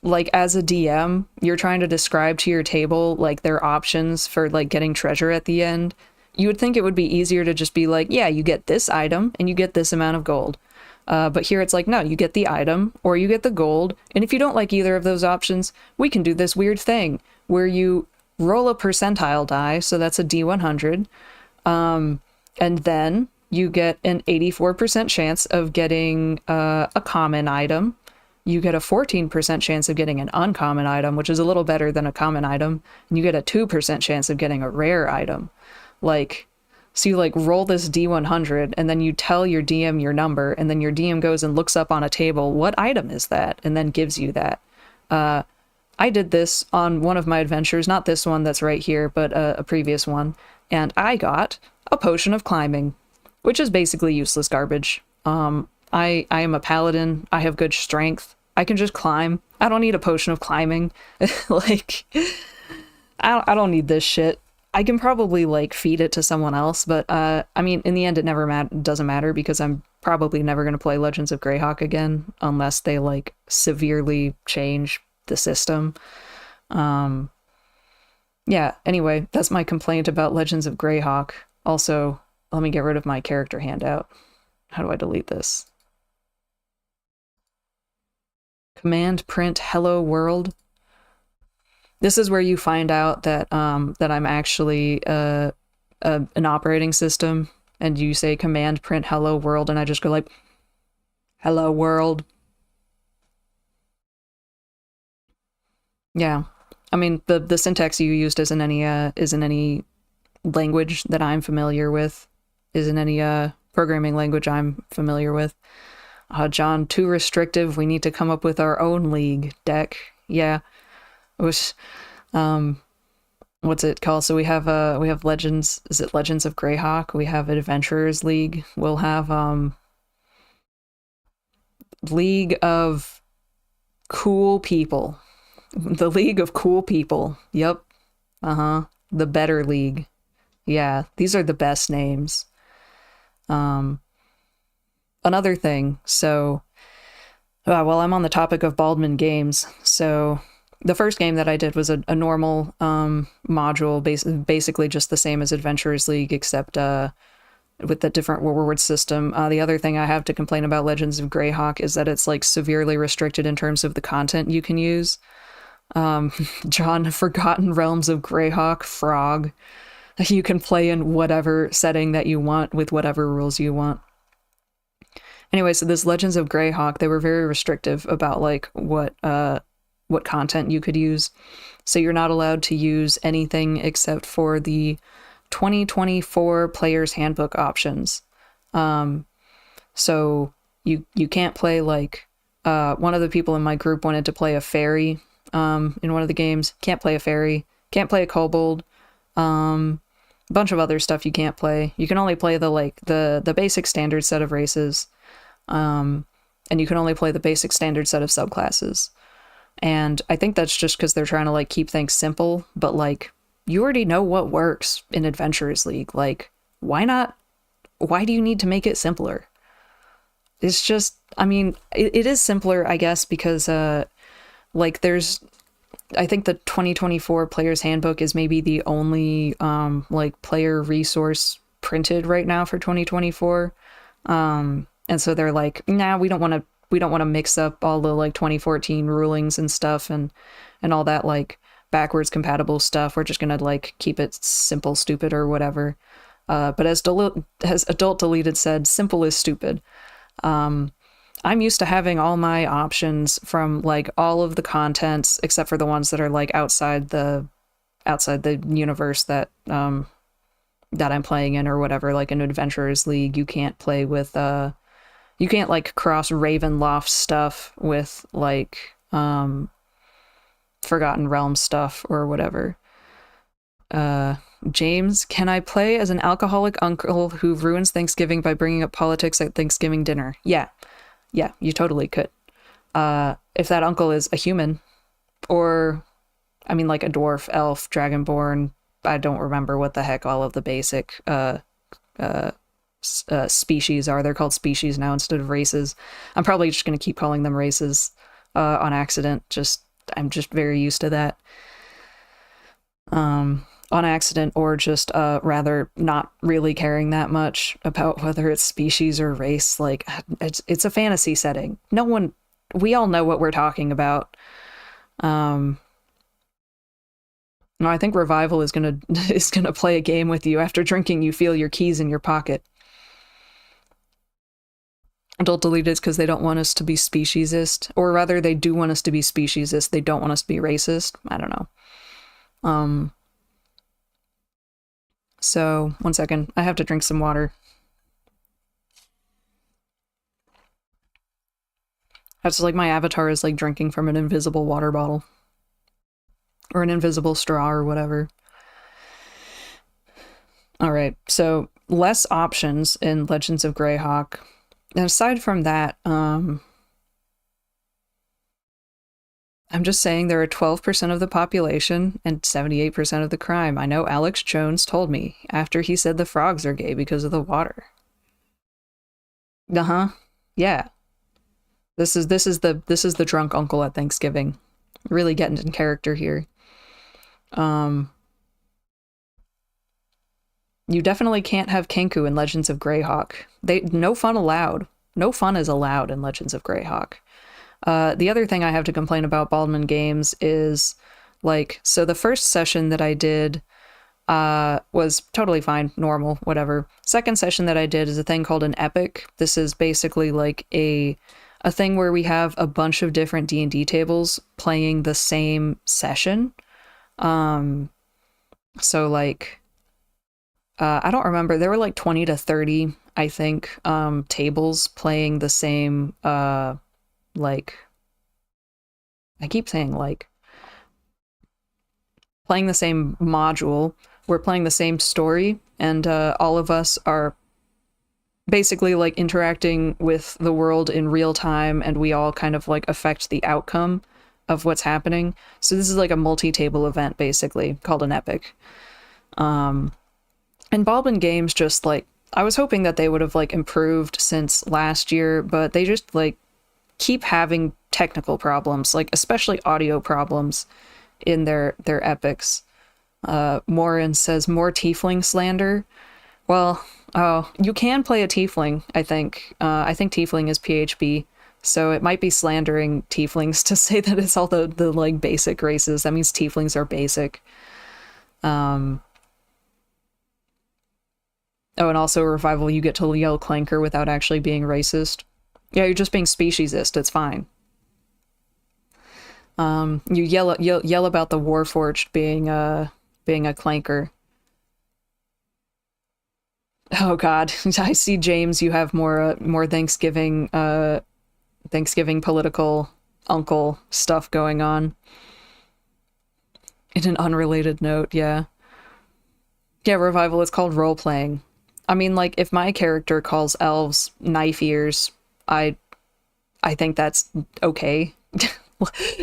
Like as a DM, you're trying to describe to your table like their options for like getting treasure at the end. You would think it would be easier to just be like, yeah, you get this item and you get this amount of gold. But here it's like, no, you get the item or you get the gold. And if you don't like either of those options, we can do this weird thing where you roll a percentile die. So that's a D100. And then you get an 84% chance of getting a common item. You get a 14% chance of getting an uncommon item, which is a little better than a common item. And you get a 2% chance of getting a rare item. So you like roll this D100 and then you tell your DM your number, and then your DM goes and looks up on a table, what item is that? And then gives you that. I did this on one of my adventures, not this one that's right here, but a previous one. And I got a potion of climbing, which is basically useless garbage. I am a paladin. I have good strength. I can just climb. I don't need a potion of climbing. Like, I don't need this shit. I can probably like feed it to someone else, but I mean, in the end, it never doesn't matter because I'm probably never going to play Legends of Greyhawk again unless they like severely change the system. Yeah, anyway, that's my complaint about Legends of Greyhawk. Also, let me get rid of my character handout. How do I delete this? Command print hello world. This is where you find out that that I'm actually an operating system, and you say command print hello world, and I just go like, hello world. Yeah, I mean the syntax you used isn't any language that I'm familiar with. Isn't any programming language I'm familiar with. John, too restrictive. We need to come up with our own league deck. Yeah. It was what's it called? So we have Legends, is it Legends of Greyhawk? We have Adventurers League. We'll have League of Cool People. The League of Cool People. Yep. Uh-huh. The Better League. Yeah, these are the best names. Another thing, so while I'm on the topic of Baldman games, so the first game that I did was a normal module, basically just the same as Adventurers League, except with the different reward system. The other thing I have to complain about Legends of Greyhawk is that it's like severely restricted in terms of the content you can use. John, Forgotten Realms of Greyhawk, Frog. You can play in whatever setting that you want with whatever rules you want. Anyway, so this Legends of Greyhawk, they were very restrictive about like what content you could use. So you're not allowed to use anything except for the 2024 Player's Handbook options. So you can't play like one of the people in my group wanted to play a fairy in one of the games. Can't play a fairy. Can't play a kobold. Bunch of other stuff you can't play. You can only play the basic standard set of races. And you can only play the basic standard set of subclasses. And I think that's just because they're trying to like keep things simple, but like you already know what works in Adventurers League. Like, why not? Why do you need to make it simpler? It's just, I mean, it is simpler, I guess, because like there's, I think the 2024 Player's Handbook is maybe the only like player resource printed right now for 2024. And so they're like, nah, we don't want to mix up all the like 2014 rulings and stuff and all that like backwards compatible stuff. We're just gonna like keep it simple, stupid, or whatever. But as Adult Deleted said, simple is stupid. I'm used to having all my options from like all of the contents except for the ones that are like outside the universe that that I'm playing in or whatever. Like in Adventurers League, you can't play with you can't like cross Ravenloft stuff with like Forgotten Realms stuff or whatever. James, can I play as an alcoholic uncle who ruins Thanksgiving by bringing up politics at Thanksgiving dinner? Yeah, you totally could. If that uncle is a human, or I mean like a dwarf, elf, dragonborn, I don't remember what the heck all of the basic species are. They're called species now instead of races. I'm probably just going to keep calling them races on accident. I'm just very used to that. On accident, or just rather not really caring that much about whether it's species or race. Like it's a fantasy setting. We all know what we're talking about. No, I think Revival is gonna play a game with you. After drinking, you feel your keys in your pocket. Adult Deleted because they don't want us to be speciesist, or rather, they do want us to be speciesist. They don't want us to be racist. I don't know. So one second, I have to drink some water. That's like my avatar is like drinking from an invisible water bottle. Or an invisible straw or whatever. Alright, so less options in Legends of Greyhawk. And aside from that, I'm just saying there are 12% of the population and 78% of the crime. I know Alex Jones told me after he said the frogs are gay because of the water. Uh-huh. Yeah. This is the drunk uncle at Thanksgiving. Really getting in character here. You definitely can't have Kenku in Legends of Greyhawk. No fun allowed. No fun is allowed in Legends of Greyhawk. The other thing I have to complain about Baldman games is, like, so the first session that I did was totally fine, normal, whatever. Second session that I did is a thing called an epic. This is basically like a thing where we have a bunch of different D&D tables playing the same session. So like I don't remember. There were like 20 to 30, I think, tables playing the same, like, I keep saying like, playing the same module. We're playing the same story, and all of us are basically like interacting with the world in real time, and we all kind of like affect the outcome of what's happening. So this is like a multi-table event, basically, called an epic. And Baldwin Games just like, I was hoping that they would have like improved since last year, but they just like keep having technical problems, like especially audio problems in their epics. Morin says more tiefling slander. Well, oh, you can play a tiefling, I think. I think tiefling is PHB, so it might be slandering tieflings to say that it's all the like basic races. That means tieflings are basic. Oh, and also Revival, you get to yell clanker without actually being racist. Yeah, you're just being speciesist. It's fine. You yell about the Warforged being a clanker. Oh God, I see, James. You have more Thanksgiving political uncle stuff going on. In an unrelated note, yeah. Yeah, Revival. It's called role playing. I mean, like, if my character calls elves knife ears, I think that's okay.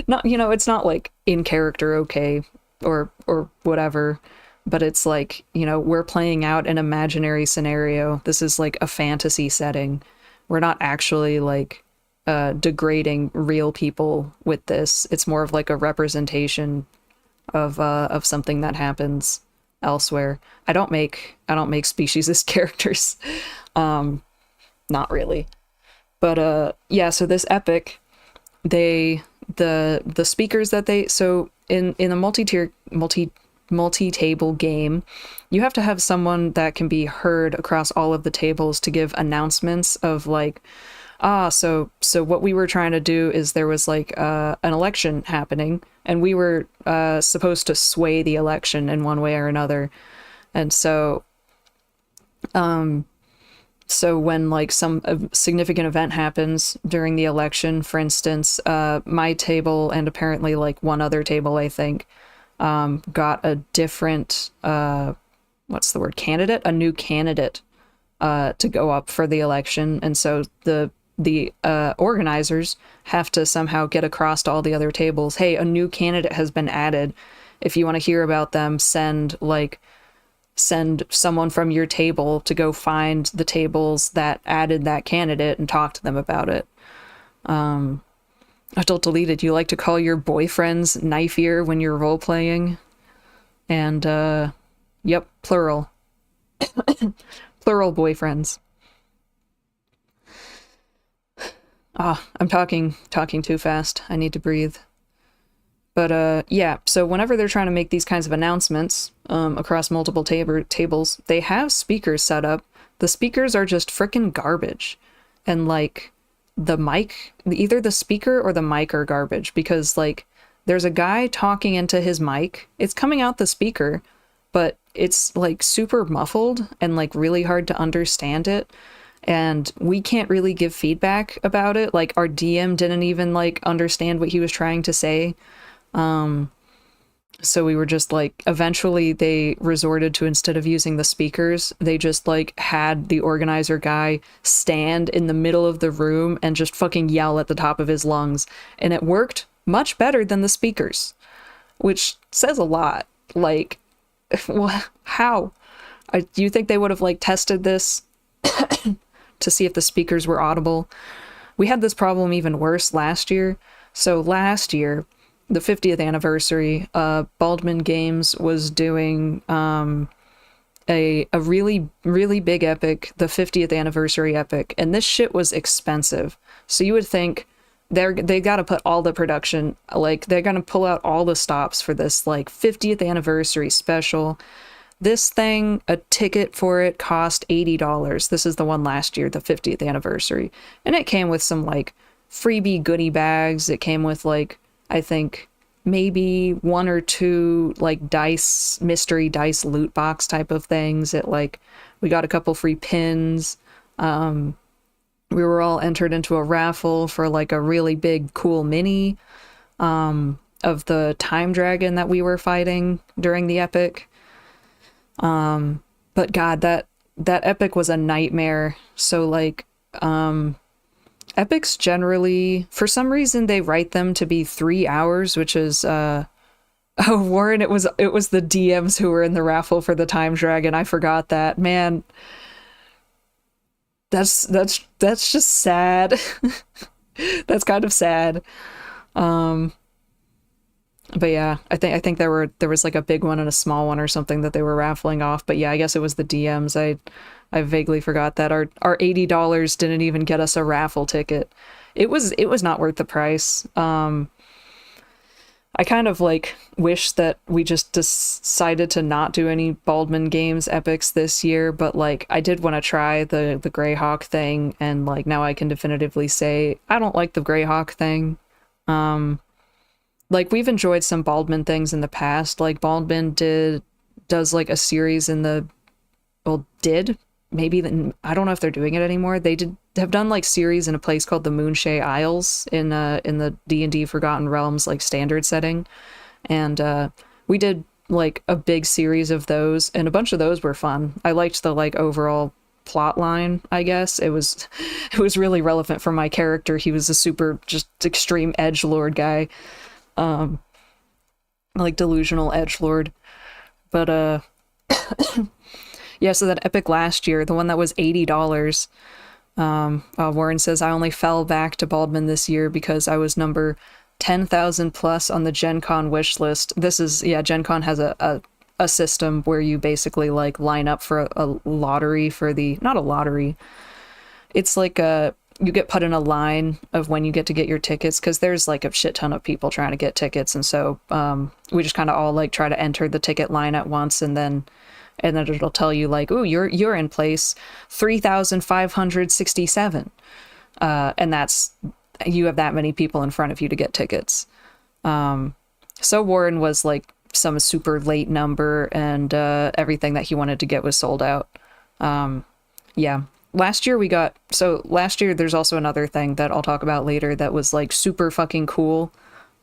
Not, it's not like in character okay or whatever, but it's like, we're playing out an imaginary scenario. This is like a fantasy setting. We're not actually like degrading real people with this. It's more of like a representation of something that happens elsewhere. I don't make speciesist characters. Not really. But yeah, so this epic, the speakers that so in a multi-table game, you have to have someone that can be heard across all of the tables to give announcements of like, so what we were trying to do is there was like an election happening, and we were supposed to sway the election in one way or another. And so when like some significant event happens during the election, for instance, my table and apparently like one other table, I think, got a different, what's the word, candidate? A new candidate to go up for the election. And so the organizers have to somehow get across to all the other tables, hey, a new candidate has been added. If you want to hear about them, send someone from your table to go find the tables that added that candidate and talk to them about it. Adult deleted, you like to call your boyfriends knife ear when you're role-playing? And, yep, plural. Plural boyfriends. I'm talking too fast. I need to breathe. But yeah, so whenever they're trying to make these kinds of announcements across multiple tables, they have speakers set up. The speakers are just frickin' garbage. And like the mic, either the speaker or the mic are garbage, because like there's a guy talking into his mic. It's coming out the speaker, but it's like super muffled and like really hard to understand it. And we can't really give feedback about it. Like our DM didn't even like understand what he was trying to say. So we were just like, eventually they resorted to, instead of using the speakers, they just like had the organizer guy stand in the middle of the room and just fucking yell at the top of his lungs. And it worked much better than the speakers, which says a lot. Like, how? Do you think they would have like tested this to see if the speakers were audible? We had this problem even worse last year. So last year, the 50th anniversary, Baldwin Games was doing a really, really big epic, the 50th anniversary epic, and this shit was expensive. So you would think they got to put all the production, like they're going to pull out all the stops for this like 50th anniversary special. This thing, a ticket for it cost $80. This is the one last year, the 50th anniversary. And it came with some like freebie goodie bags. It came with like, I think maybe one or two like dice, mystery dice loot box type of things. It like we got a couple free pins. We were all entered into a raffle for like a really big cool mini of the time dragon that we were fighting during the epic. But God, that epic was a nightmare. So like epics generally, for some reason, they write them to be 3 hours, which is oh, Warren, it was the DMs who were in the raffle for the time dragon. I forgot that. Man, that's just sad. That's kind of sad. But yeah, I think there was like a big one and a small one or something that they were raffling off. But yeah, I guess it was the DMs. I vaguely forgot that our $80 didn't even get us a raffle ticket. It was not worth the price. I kind of like wish that we just decided to not do any Baldman Games epics this year, but like I did want to try the Greyhawk thing, and like now I can definitively say I don't like the Greyhawk thing. Like we've enjoyed some Baldman things in the past. Like Baldman does like a series in the did maybe I don't know if they're doing it anymore. They have done like series in a place called the Moonshae Isles in the D&D Forgotten Realms like standard setting, and we did like a big series of those, and a bunch of those were fun. I liked the like overall plot line. I guess it was really relevant for my character. He was a super just extreme edgelord guy, like delusional edgelord. But yeah, so that epic last year, the one that was $80. Warren says, I only fell back to Baldman this year because I was number 10,000 plus on the GenCon wish list. This is, yeah, GenCon has a system where you basically like line up for a lottery for the, not a lottery. It's like you get put in a line of when you get to get your tickets, because there's like a shit ton of people trying to get tickets. And so we just kind of all like try to enter the ticket line at once, and then it'll tell you like, oh, you're in place 3,567, and that's, you have that many people in front of you to get tickets. So Warren was like some super late number, and everything that he wanted to get was sold out. Yeah. Last year there's also another thing that I'll talk about later that was like super fucking cool.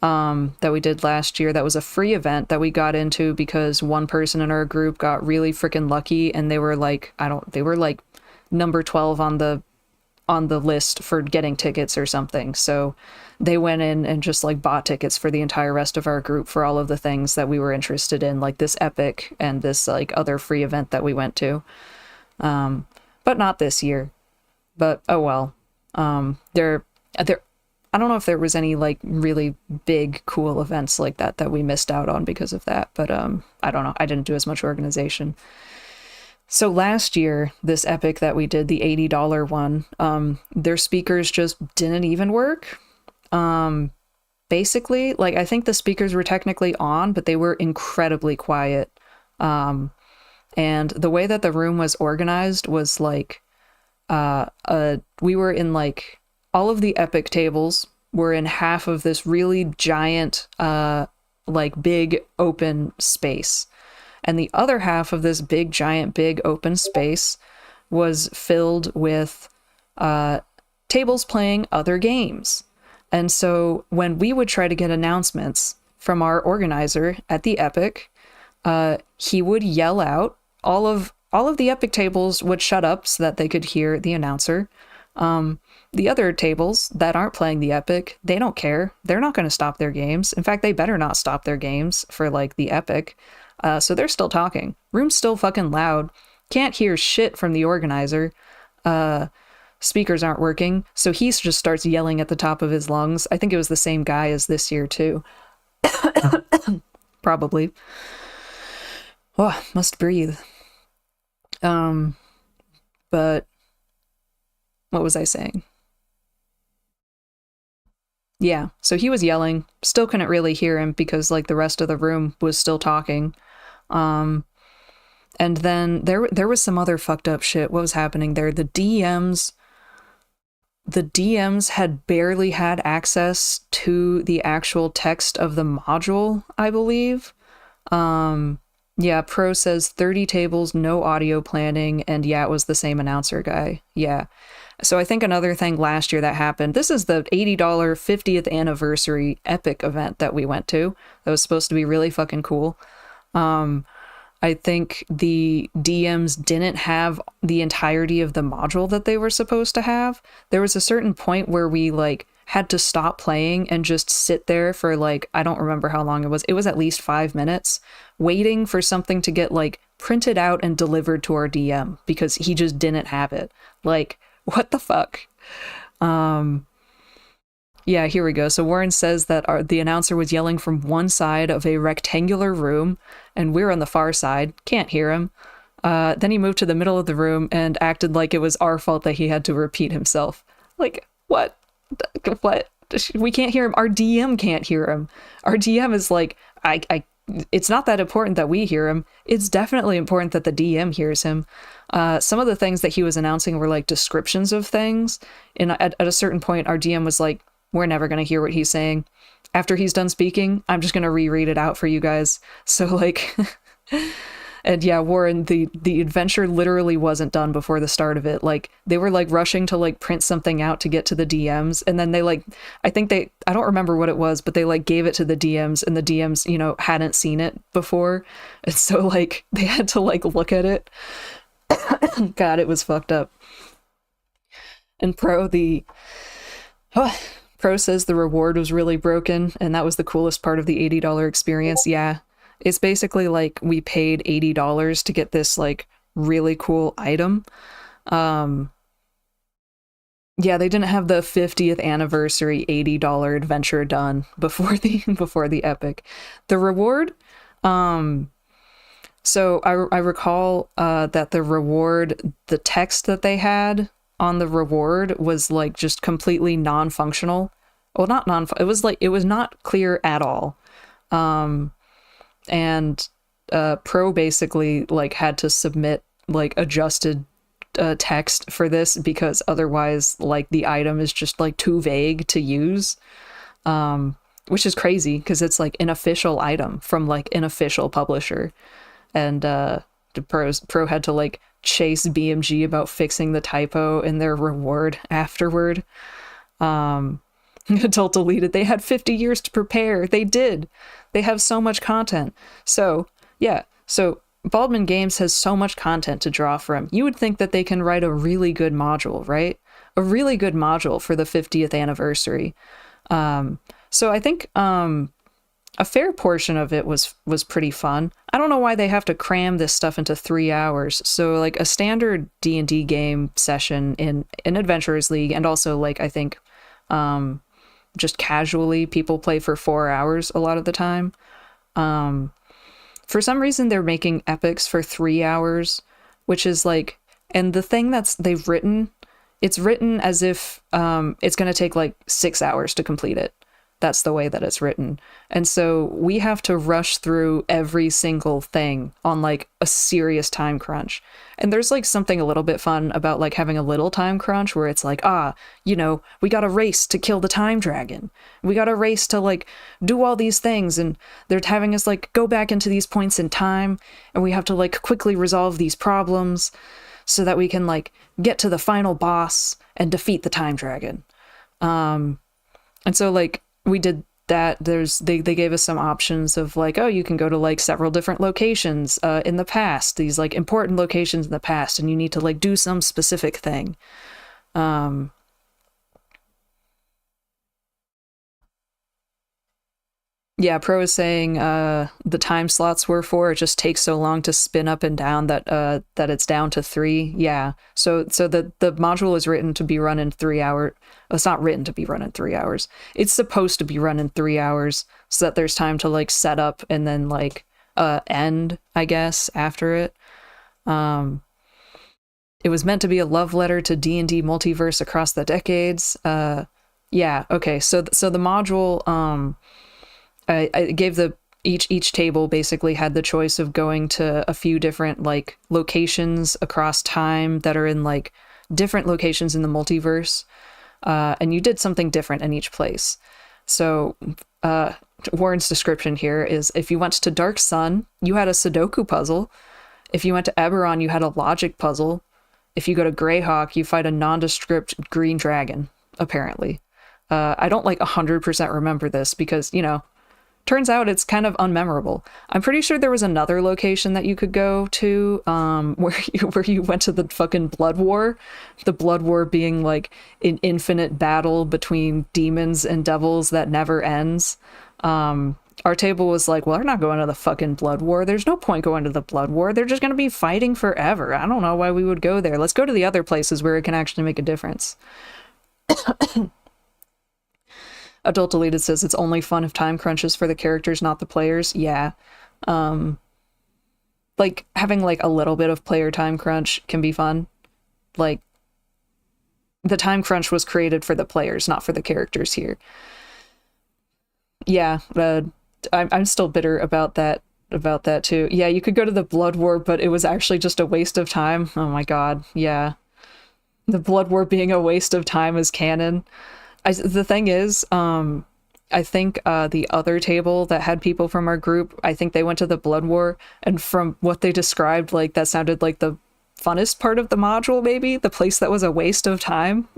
That we did last year. That was a free event that we got into because one person in our group got really freaking lucky, and they were like, they were like number 12 on the list for getting tickets or something. So they went in and just like bought tickets for the entire rest of our group for all of the things that we were interested in, like this epic and this like other free event that we went to. But not this year. But oh well. There I don't know if there was any like really big cool events like that we missed out on because of that, but I don't know. I didn't do as much organization. So last year, this epic that we did, the $80 one, their speakers just didn't even work. Basically, like I think the speakers were technically on, but they were incredibly quiet. And the way that the room was organized was like we were in like, all of the epic tables were in half of this really giant, like big open space. And the other half of this big, giant, big open space was filled with tables playing other games. And so when we would try to get announcements from our organizer at the epic, he would yell out. All of the epic tables would shut up so that they could hear the announcer. The other tables that aren't playing the epic, they don't care. They're not going to stop their games. In fact, they better not stop their games for like the epic. So they're still talking. Room's still fucking loud. Can't hear shit from the organizer. Speakers aren't working. So he just starts yelling at the top of his lungs. I think it was the same guy as this year too. Probably. Oh, must breathe. But what was I saying? Yeah, so he was yelling, still couldn't really hear him because like the rest of the room was still talking. And then there was some other fucked up shit. What was happening there? The DMs the DMs had barely had access to the actual text of the module, I believe. Yeah, Pro says 30 tables, no audio planning, and yeah, it was the same announcer guy. Yeah. So I think another thing last year that happened, this is the $80 50th anniversary epic event that we went to. That was supposed to be really fucking cool. I think the DMs didn't have the entirety of the module that they were supposed to have. There was a certain point where we like had to stop playing and just sit there for like, I don't remember how long it was. It was at least 5 minutes waiting for something to get like printed out and delivered to our DM because he just didn't have it. Like, what the fuck? Yeah, here we go. So Warren says that the announcer was yelling from one side of a rectangular room, and we're on the far side, can't hear him. Then he moved to the middle of the room and acted like it was our fault that he had to repeat himself. Like, what? What? We can't hear him. Our DM can't hear him. Our DM is like, it's not that important that we hear him. It's definitely important that the DM hears him. Some of the things that he was announcing were like descriptions of things. And at a certain point, our DM was like, we're never going to hear what he's saying. After he's done speaking, I'm just going to reread it out for you guys. So like, and yeah, Warren, the adventure literally wasn't done before the start of it. Like they were like rushing to like print something out to get to the DMs. And then they like, I don't remember what it was, but they like gave it to the DMs and the DMs, you know, hadn't seen it before. And so like they had to like look at it. God, it was fucked up. And Pro says the reward was really broken, and that was the coolest part of the $80 experience. Yeah, it's basically like we paid $80 to get this like really cool item. Yeah, they didn't have the 50th anniversary $80 adventure done before the epic. The reward, so I recall that the reward, the text that they had on the reward was like just completely non-functional. Well, not it was like it was not clear at all. And Pro basically like had to submit like adjusted text for this because otherwise like the item is just like too vague to use. Which is crazy because it's like an official item from like an official publisher. And Pro had to like chase BMG about fixing the typo in their reward afterward. Adult deleted. They had 50 years to prepare. They did. They have so much content. So yeah. So Baldman Games has so much content to draw from. You would think that they can write a really good module, right? A really good module for the 50th anniversary. So I think a fair portion of it was pretty fun. I don't know why they have to cram this stuff into 3 hours. So like a standard D&D game session in an Adventurers League, and also like I think just casually people play for 4 hours a lot of the time. For some reason they're making epics for 3 hours, which is like, and the thing they've written, it's written as if it's going to take like 6 hours to complete it. That's the way that it's written. And so we have to rush through every single thing on like a serious time crunch. And there's like something a little bit fun about like having a little time crunch where it's like, you know, we got to race to kill the time dragon. We got to race to like do all these things. And they're having us like go back into these points in time. And we have to like quickly resolve these problems so that we can like get to the final boss and defeat the time dragon. And so like, we did that. They gave us some options of like, oh, you can go to like several different locations in the past, these like important locations in the past, and you need to like do some specific thing. Yeah, Pro is saying the time slots were 4. It just takes so long to spin up and down that it's down to 3. Yeah, so the module is written to be run in 3 hours. It's not written to be run in 3 hours. It's supposed to be run in 3 hours so that there's time to like set up and then like end, I guess, after it. It was meant to be a love letter to D&D multiverse across the decades. Yeah, okay. So the module I gave each table basically had the choice of going to a few different like locations across time that are in like different locations in the multiverse. and you did something different in each place. So Warren's description here is, if you went to Dark Sun, you had a Sudoku puzzle. If you went to Eberron, you had a logic puzzle. If you go to Greyhawk, you fight a nondescript green dragon, apparently. I don't 100% remember this because, turns out it's kind of unmemorable. I'm pretty sure there was another location that you could go to where you went to the fucking Blood War. The Blood War being like an infinite battle between demons and devils that never ends. Our table was like, well, we're not going to the fucking Blood War. There's no point going to the Blood War. They're just going to be fighting forever. I don't know why we would go there. Let's go to the other places where it can actually make a difference. Adult Deleted says it's only fun if time crunches for the characters, not the players. Yeah. Having a little bit of player time crunch can be fun. The time crunch was created for the players, not for the characters here. Yeah, I'm still bitter about that too. Yeah, you could go to the Blood War, but it was actually just a waste of time. Oh my god, yeah. The Blood War being a waste of time is canon. The thing is, I think the other table that had people from our group, I think they went to the Blood War, and from what they described, that sounded like the funnest part of the module, maybe? The place that was a waste of time?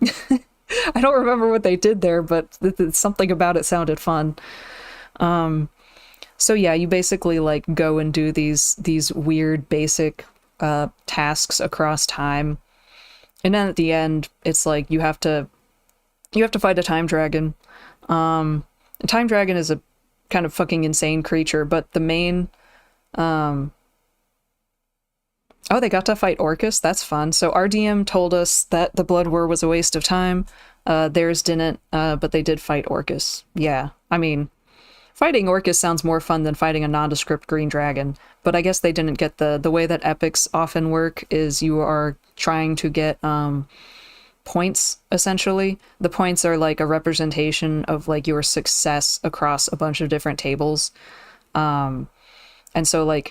I don't remember what they did there, but something about it sounded fun. So yeah, you basically go and do these weird basic tasks across time. And then at the end, it's you have to fight a time dragon. A time dragon is a kind of fucking insane creature, but the main oh, they got to fight Orcus? That's fun. So our DM told us that the Blood War was a waste of time. Theirs didn't, but they did fight Orcus. Yeah, I mean, fighting Orcus sounds more fun than fighting a nondescript green dragon, but I guess they didn't get the way that epics often work is you are trying to get points, essentially. The points are a representation of your success across a bunch of different tables. And so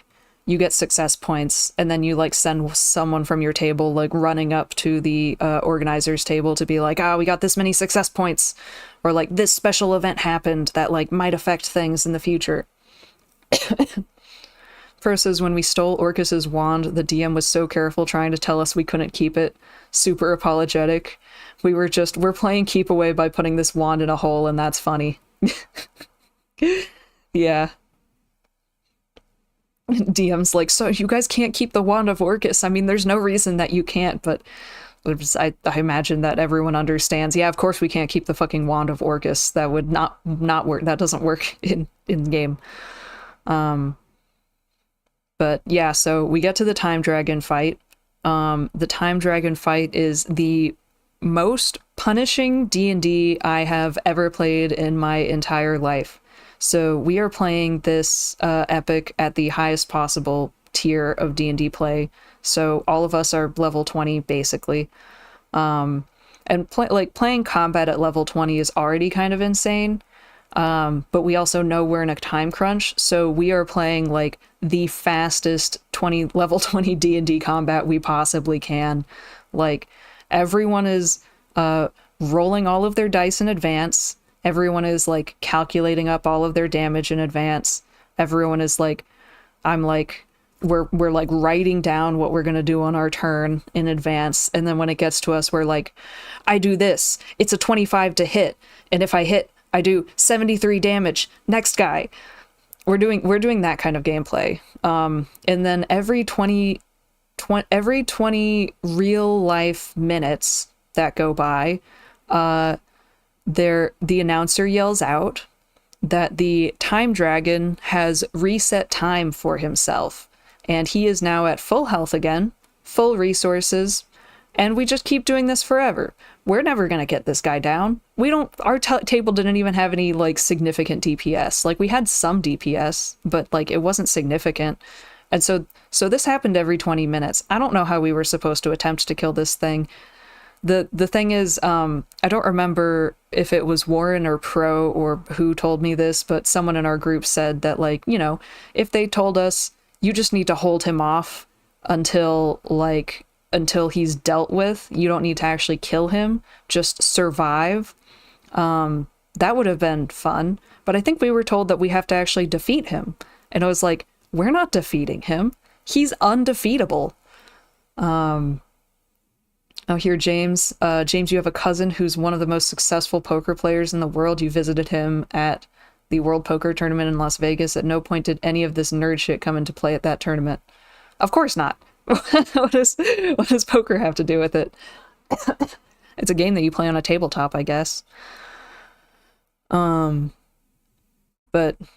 you get success points, and then you send someone from your table running up to the organizer's table to be we got this many success points, or this special event happened that might affect things in the future. Pro says, when we stole Orcus's wand, the DM was so careful trying to tell us we couldn't keep it. Super apologetic. We're playing keep away by putting this wand in a hole, and that's funny. Yeah. DM's so you guys can't keep the wand of Orcus. I mean, there's no reason that you can't, but I imagine that everyone understands. Yeah, of course we can't keep the fucking wand of Orcus. That would not work. That doesn't work in game. But yeah, so we get to the time dragon fight. The time dragon fight is the most punishing D&D I have ever played in my entire life. So we are playing this epic at the highest possible tier of D&D play. So all of us are level 20 basically. And playing combat at level 20 is already kind of insane. But we also know we're in a time crunch, so we are playing the fastest level 20 D&D combat we possibly can. Everyone is rolling all of their dice in advance. Everyone is calculating up all of their damage in advance. Everyone is we're writing down what we're going to do on our turn in advance. And then when it gets to us, we're I do this. It's a 25 to hit. And if I hit, I do 73 damage. Next guy. We're doing that kind of gameplay. And then every 20 real life minutes that go by, the announcer yells out that the time dragon has reset time for himself, and he is now at full health again, full resources, and we just keep doing this forever. We're never gonna get this guy down. Our table didn't even have any significant DPS. We had some DPS, but it wasn't significant. And so this happened every 20 minutes. I don't know how we were supposed to attempt to kill this thing. The thing is, I don't remember if it was Warren or Pro or who told me this, but someone in our group said that if they told us you just need to hold him off until until he's dealt with. You don't need to actually kill him, just survive. That would have been fun. But I think we were told that we have to actually defeat him. And I was like, we're not defeating him. He's undefeatable. Oh, here, James. James, you have a cousin who's one of the most successful poker players in the world. You visited him at the World Poker Tournament in Las Vegas. At no point did any of this nerd shit come into play at that tournament. Of course not. what does poker have to do with it? It's a game that you play on a tabletop, I guess. But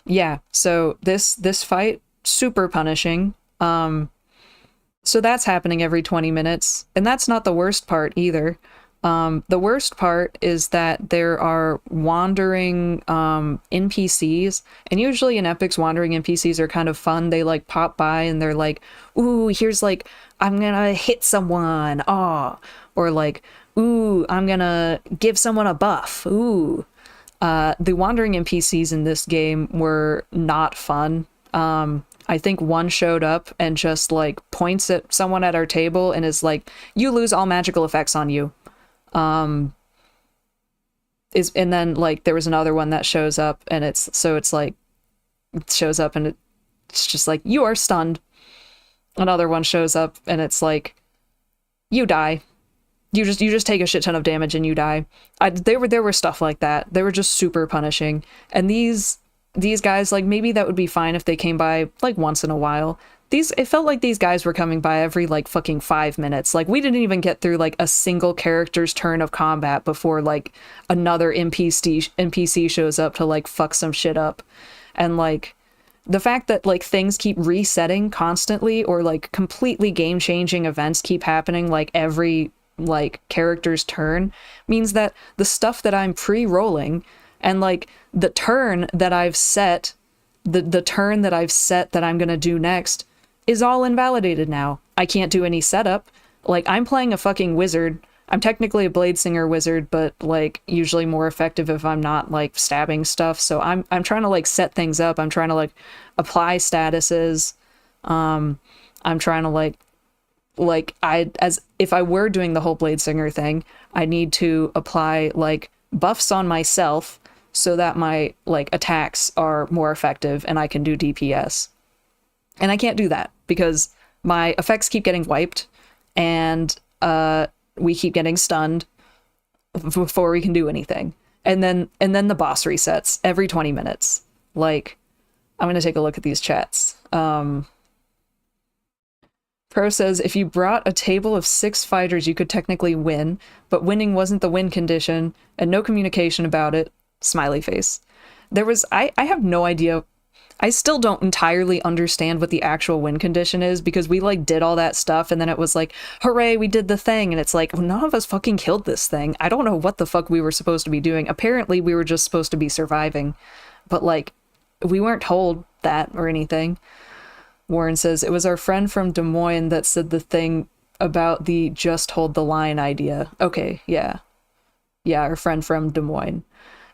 yeah, so this fight, super punishing. So that's happening every 20 minutes, and that's not the worst part either. The worst part is that there are wandering NPCs, and usually in Epics, wandering NPCs are kind of fun. They like pop by and they're like, ooh, here's like, I'm gonna hit someone, or like, ooh, I'm gonna give someone a buff, ooh. The wandering NPCs in this game were not fun. I think one showed up and just like points at someone at our table and is like, you lose all magical effects on you. And then like there was another one that shows up and it's like it shows up and it's just like, you are stunned. Another one shows up and it's like, you die. You just take a shit ton of damage and you die. There were stuff like that. They were just super punishing. And these guys, like, maybe that would be fine if they came by like once in a while. It felt like these guys were coming by every like fucking 5 minutes. Like, we didn't even get through like a single character's turn of combat before like another NPC shows up to like fuck some shit up. And like the fact that like things keep resetting constantly, or like completely game-changing events keep happening like every like character's turn, means that the stuff that I'm pre-rolling and like the turn that I've set, the turn that I've set that I'm gonna do next is all invalidated now. I can't do any setup. Like, I'm playing a fucking wizard. I'm technically a Bladesinger wizard, but like usually more effective if I'm not like stabbing stuff. So I'm trying to like set things up. I'm trying to like apply statuses. I'm trying to as if I were doing the whole Bladesinger thing, I need to apply like buffs on myself so that my like attacks are more effective and I can do DPS. And I can't do that because my effects keep getting wiped and we keep getting stunned before we can do anything. And then the boss resets every 20 minutes. Like, I'm gonna take a look at these chats. Pro says, if you brought a table of 6 fighters, you could technically win, but winning wasn't the win condition, and no communication about it. Smiley face. I have no idea. I still don't entirely understand what the actual win condition is, because we like did all that stuff and then it was like, hooray, we did the thing. And it's like, none of us fucking killed this thing. I don't know what the fuck we were supposed to be doing. Apparently we were just supposed to be surviving, but like, we weren't told that or anything. Warren says, it was our friend from Des Moines that said the thing about the just hold the line idea. Okay, yeah. Yeah, our friend from Des Moines.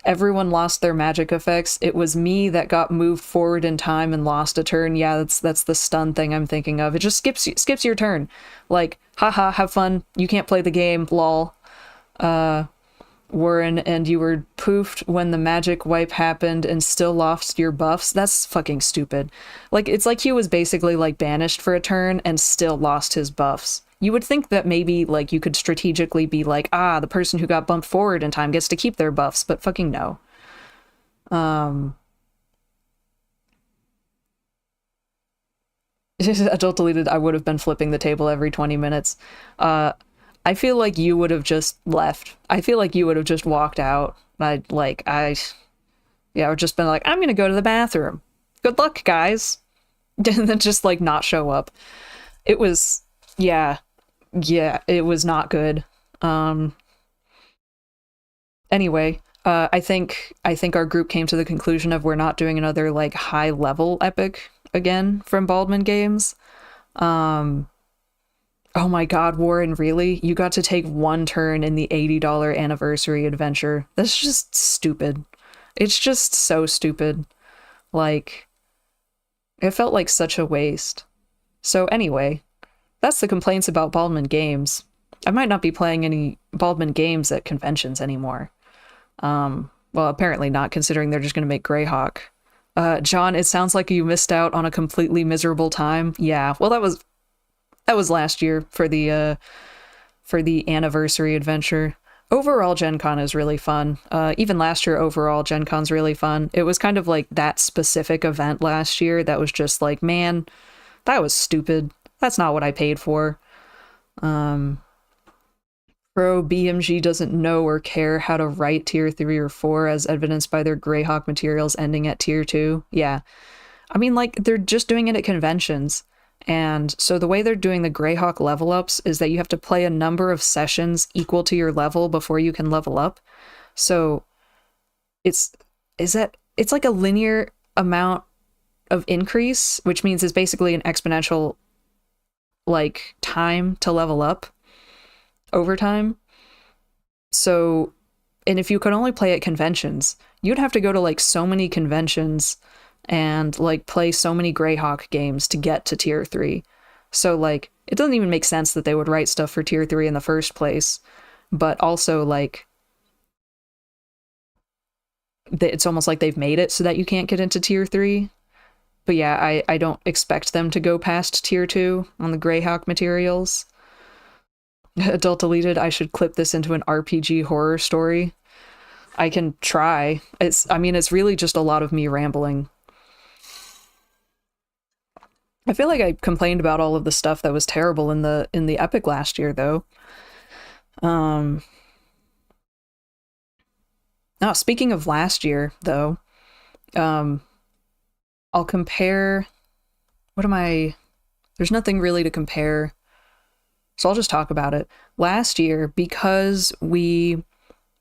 Everyone lost their magic effects. It was me that got moved forward in time and lost a turn. Yeah, that's the stun thing I'm thinking of. It just skips your turn. Like, haha, have fun. You can't play the game, lol. Warren, and you were poofed when the magic wipe happened and still lost your buffs. That's fucking stupid. Like, it's like he was basically like banished for a turn and still lost his buffs. You would think that maybe like you could strategically be like, the person who got bumped forward in time gets to keep their buffs, but fucking no. Adult deleted, I would have been flipping the table every 20 minutes. I feel like you would have just left. I feel like you would have just walked out. Or just been like, I'm gonna go to the bathroom. Good luck, guys. And then just like not show up. It was, yeah, it was not good. Anyway, I think our group came to the conclusion of we're not doing another like high level epic again from Baldwin Games. Oh my god, Warren, really? You got to take one turn in the $80 anniversary adventure. That's just stupid. It's just so stupid. Like, it felt like such a waste. So anyway, That's the complaints about Baldwin games. I might not be playing any Baldwin games at conventions anymore. Well, apparently not, considering they're just going to make Greyhawk. John, it sounds like you missed out on a completely miserable time. Yeah, well, that was last year for the anniversary adventure. Overall, Gen Con is really fun. Even last year, overall, Gen Con's really fun. It was kind of like that specific event last year that was just like, man, that was stupid. That's not what I paid for. Pro BMG doesn't know or care how to write tier 3 or 4 as evidenced by their Greyhawk materials ending at tier 2. Yeah. I mean, like, they're just doing it at conventions. And so the way they're doing the Greyhawk level ups is that you have to play a number of sessions equal to your level before you can level up. So it's like a linear amount of increase, which means it's basically an exponential like time to level up over time. So, and if you could only play at conventions, you'd have to go to like so many conventions and like play so many Greyhawk games to get to tier 3. So like it doesn't even make sense that they would write stuff for tier 3 in the first place. But also like it's almost like they've made it so that you can't get into tier 3. But yeah, I don't expect them to go past tier 2 on the Greyhawk materials. Adult deleted, I should clip this into an RPG horror story. I can try. It's really just a lot of me rambling. I feel like I complained about all of the stuff that was terrible in the Epic last year, though. Speaking of last year, though, I'll compare... There's nothing really to compare, so I'll just talk about it. Last year, because we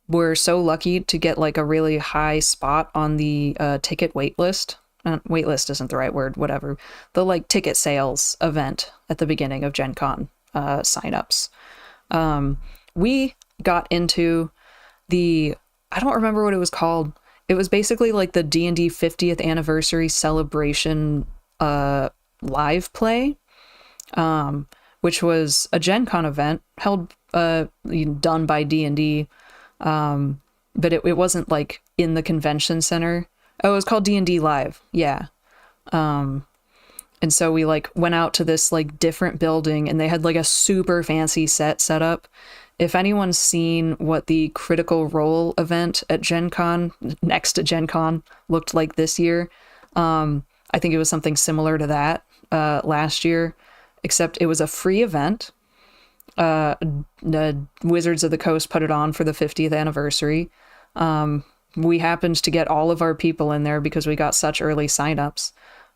were so lucky to get like a really high spot on the ticket waitlist. Waitlist isn't the right word, whatever. The like ticket sales event at the beginning of Gen Con signups. We got into I don't remember what it was called. It was basically like the D&D 50th anniversary celebration live play, which was a Gen Con event held done by D&D, but it wasn't like in the convention center. Oh, it was called D&D Live. Yeah. And so we like went out to this like different building and they had like a super fancy set up. If anyone's seen what the Critical Role event at Gen Con, next to Gen Con, looked like this year, I think it was something similar to that last year, except it was a free event. The Wizards of the Coast put it on for the 50th anniversary. We happened to get all of our people in there because we got such early signups.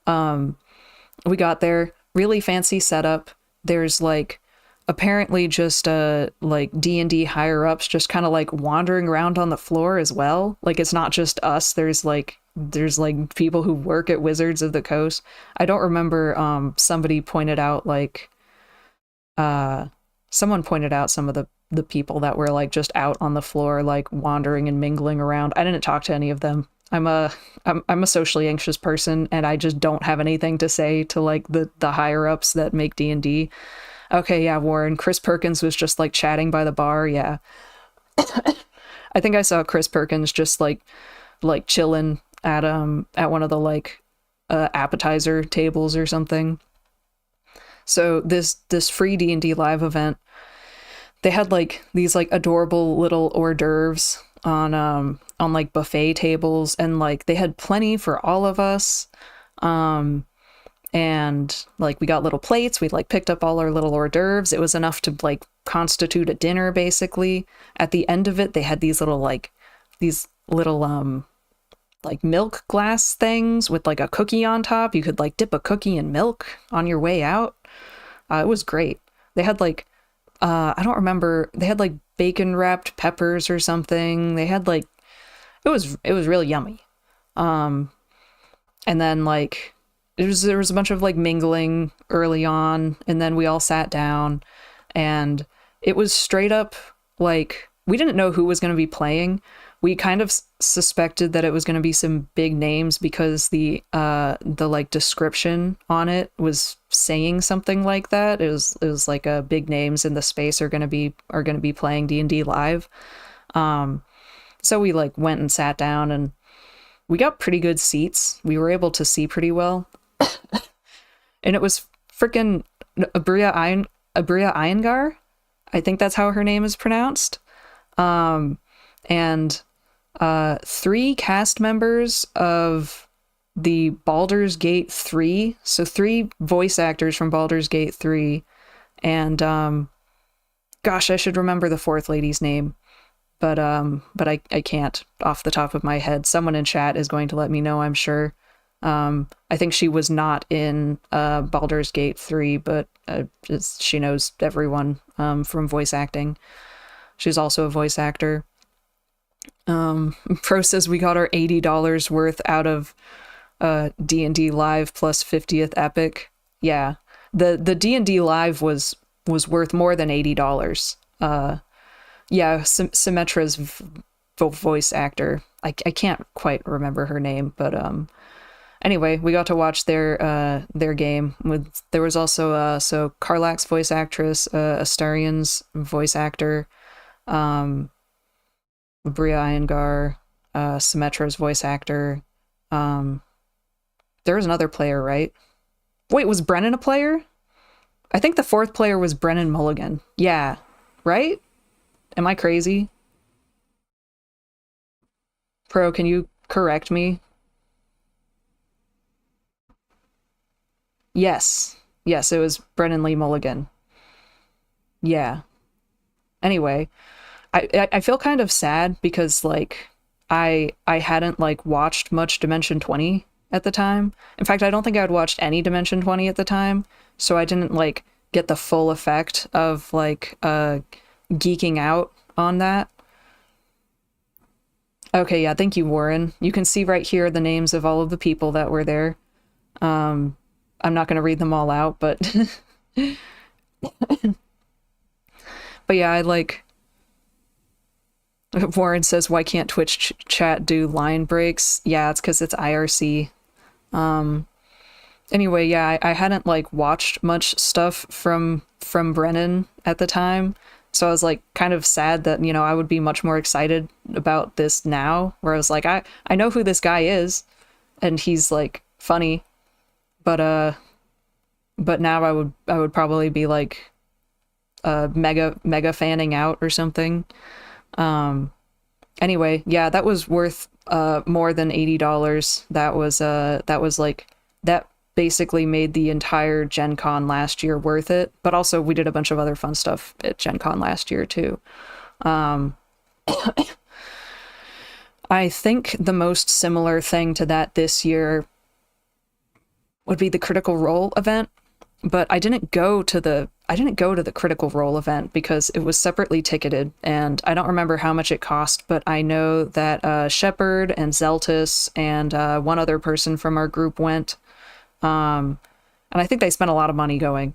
We got there, really fancy setup. There's like apparently just like D&D higher ups just kind of like wandering around on the floor as well. Like it's not just us. There's like people who work at Wizards of the Coast. I don't remember. Somebody pointed out like someone pointed out some of the people that were like just out on the floor, like wandering and mingling around. I didn't talk to any of them. I'm a socially anxious person and I just don't have anything to say to like the higher ups that make D&D. Okay, yeah, Warren. Chris Perkins was just like chatting by the bar. Yeah. I think I saw Chris Perkins just like chilling at one of the like appetizer tables or something. So this free D&D live event, they had like these like adorable little hors d'oeuvres on like buffet tables, and like they had plenty for all of us. And like we got little plates, we like picked up all our little hors d'oeuvres. It was enough to like constitute a dinner basically. At the end of it, they had these little like milk glass things with like a cookie on top. You could like dip a cookie in milk on your way out. It was great. They had like I don't remember, they had like bacon wrapped peppers or something. They had like it was really yummy. And then like there was a bunch of like mingling early on, and then we all sat down, and it was straight up like we didn't know who was going to be playing, we kind of suspected that it was going to be some big names because the like description on it was saying something like that. It was like big names in the space are going to be playing D&D live. So we like went and sat down and we got pretty good seats. We were able to see pretty well. And it was freaking Abria Iyengar. I think that's how her name is pronounced. And three cast members of the Baldur's Gate 3. So three voice actors from Baldur's Gate 3. And gosh, I should remember the fourth lady's name. But I can't off the top of my head. Someone in chat is going to let me know, I'm sure. I think she was not in Baldur's Gate 3, but she knows everyone from voice acting. She's also a voice actor. Pro says we got our $80 worth out of D&D Live plus 50th Epic. Yeah, the D&D Live was worth more than $80. Yeah, Symmetra's voice actor. I can't quite remember her name, but anyway, we got to watch their game. There was also so Karlak's voice actress, Astarion's voice actor, Bria Iyengar, Symmetra's voice actor. There was another player, right? Wait, was Brennan a player? I think the fourth player was Brennan Mulligan. Yeah, right? Am I crazy? Pro, can you correct me? Yes. Yes, it was Brennan Lee Mulligan. Yeah. Anyway, I feel kind of sad because like I hadn't like watched much Dimension 20 at the time. In fact, I don't think I had watched any Dimension 20 at the time, so I didn't like get the full effect of like geeking out on that. Okay, yeah, thank you, Warren. You can see right here the names of all of the people that were there. I'm not going to read them all out, but but yeah, I like Warren says, why can't Twitch chat do line breaks? Yeah, it's because it's IRC. Anyway, yeah, I hadn't like watched much stuff from Brennan at the time, so I was like kind of sad that, you know, I would be much more excited about this now, where I was like, I know who this guy is, and he's like funny, but now I would probably be like mega fanning out or something. Anyway, yeah, that was worth more than $80. That was like that basically made the entire GenCon last year worth it. But also we did a bunch of other fun stuff at GenCon last year too. I think the most similar thing to that this year would be the Critical Role event, but I didn't go to the Critical Role event because it was separately ticketed, and I don't remember how much it cost, but I know that Shepard and Zeltis and one other person from our group went, and I think they spent a lot of money going,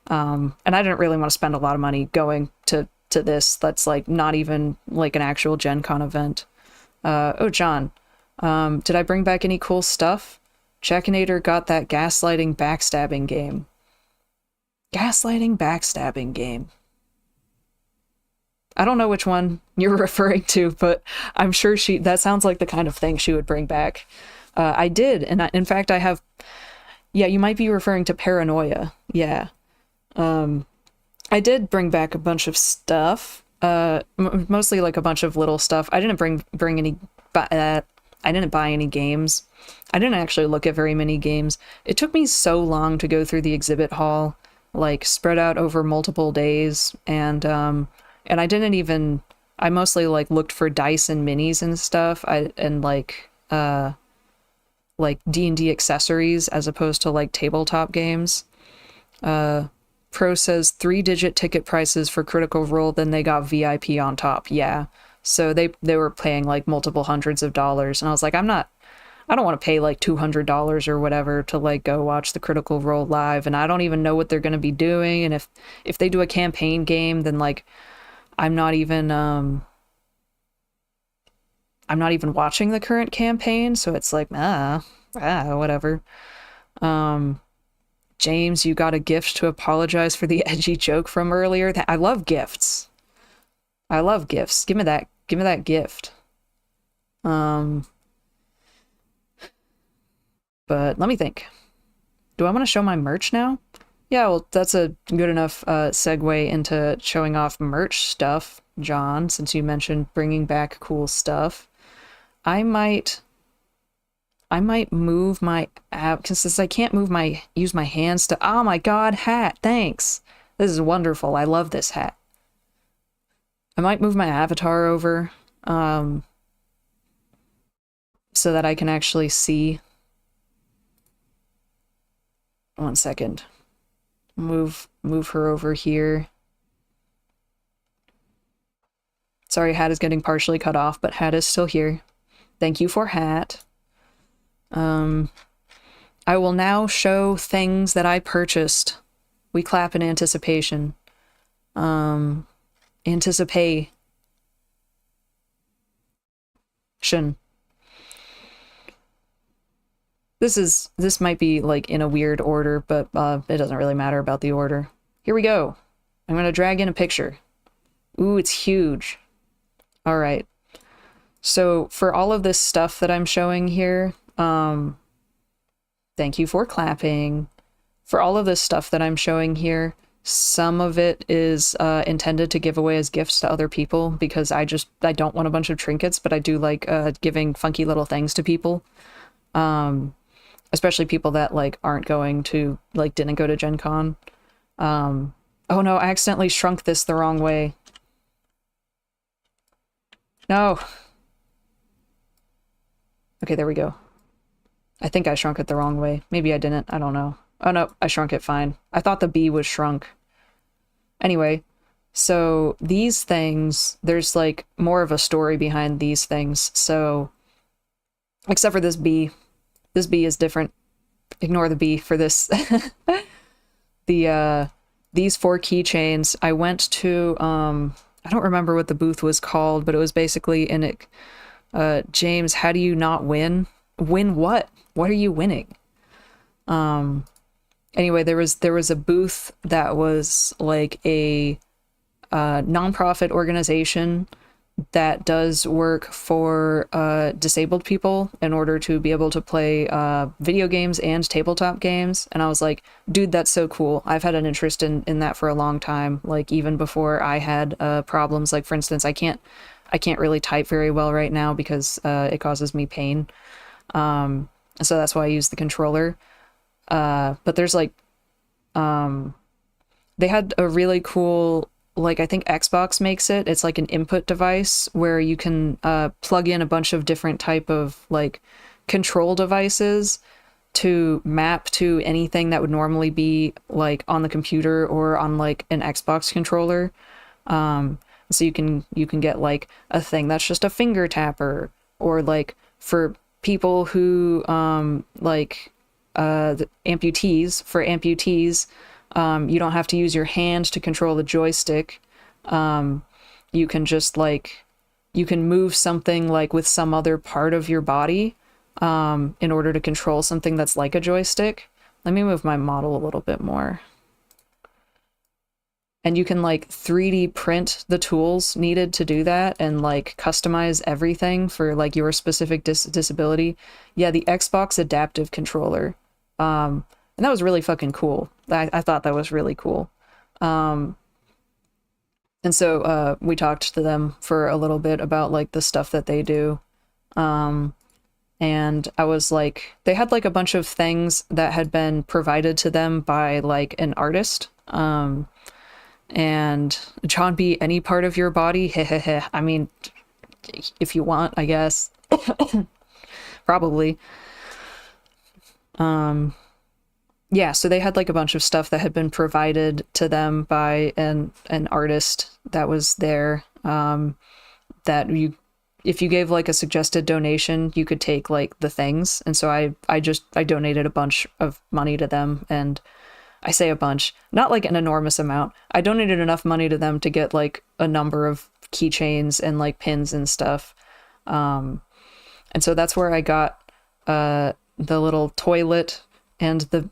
and I didn't really want to spend a lot of money going to this that's like not even like an actual Gen Con event. Oh, John, did I bring back any cool stuff? Jackinator got that gaslighting backstabbing game. Gaslighting backstabbing game. I don't know which one you're referring to, but I'm sure that sounds like the kind of thing she would bring back. I did, and in fact I have, yeah, you might be referring to Paranoia. Yeah. I did bring back a bunch of stuff, mostly like a bunch of little stuff. I didn't bring any, I didn't buy any games. I didn't actually look at very many games. It took me so long to go through the exhibit hall, like spread out over multiple days, and I didn't even, I mostly like looked for dice and minis and stuff, and like D&D accessories as opposed to like tabletop games. Pro says 3-digit ticket prices for Critical Role, then they got VIP on top. Yeah, so they were paying like multiple hundreds of dollars, and I was like, I don't want to pay like $200 or whatever to like go watch the Critical Role live, and I don't even know what they're going to be doing, and if they do a campaign game, then like I'm not even I'm not even watching the current campaign, so it's like, whatever. James, you got a gift to apologize for the edgy joke from earlier. I love gifts. I love gifts. Give me that gift. But let me think. Do I want to show my merch now? Yeah, well, that's a good enough segue into showing off merch stuff, John, since you mentioned bringing back cool stuff. I might move my app, because since I can't use my hands to, oh my god, hat, thanks. This is wonderful. I love this hat. I might move my avatar over, so that I can actually see. One second. Move her over here. Sorry, hat is getting partially cut off, but hat is still here. Thank you for hat. I will now show things that I purchased. We clap in anticipation. Anticipation. This might be like in a weird order, but it doesn't really matter about the order. Here we go. I'm gonna drag in a picture. Ooh, it's huge. All right. So for all of this stuff that I'm showing here, thank you for clapping. For all of this stuff that I'm showing here, some of it is intended to give away as gifts to other people, because I don't want a bunch of trinkets, but I do like giving funky little things to people. Especially people that like aren't going to, like, didn't go to Gen Con. Oh no, I accidentally shrunk this the wrong way. No. Okay, there we go. I think I shrunk it the wrong way. Maybe I didn't. I don't know. Oh no, I shrunk it fine. I thought the B was shrunk. Anyway, so these things, there's like more of a story behind these things. So, except for this B. This B is different. Ignore the B for this. These 4 keychains, I went to, I don't remember what the booth was called, but it was basically in it, James, how do you not win? Win what? What are you winning? Anyway, there was a booth that was like a nonprofit organization that does work for disabled people in order to be able to play video games and tabletop games. And I was like, dude, that's so cool. I've had an interest in that for a long time, like even before I had problems. Like, for instance, I can't really type very well right now because it causes me pain. So that's why I use the controller. But there's like, they had a really cool, like, I think Xbox makes it. It's like an input device where you can plug in a bunch of different type of like control devices to map to anything that would normally be like on the computer or on like an Xbox controller. So you can get like a thing that's just a finger tapper, or like for people who like the amputees, you don't have to use your hand to control the joystick. You can just like, you can move something like with some other part of your body in order to control something that's like a joystick. Let me move my model a little bit more. And you can like 3D print the tools needed to do that and like customize everything for like your specific disability. Yeah, the Xbox adaptive controller. And that was really fucking cool. I thought that was really cool. And so we talked to them for a little bit about like the stuff that they do. And I was like, they had like a bunch of things that had been provided to them by like an artist. And John B, any part of your body? Hehehe. I mean, if you want, I guess. Probably. Yeah, so they had like a bunch of stuff that had been provided to them by an artist that was there, that you, if you gave like a suggested donation, you could take like the things. And so I donated a bunch of money to them, and I say a bunch, not like an enormous amount. I donated enough money to them to get like a number of keychains and like pins and stuff. And so that's where I got the little toilet and the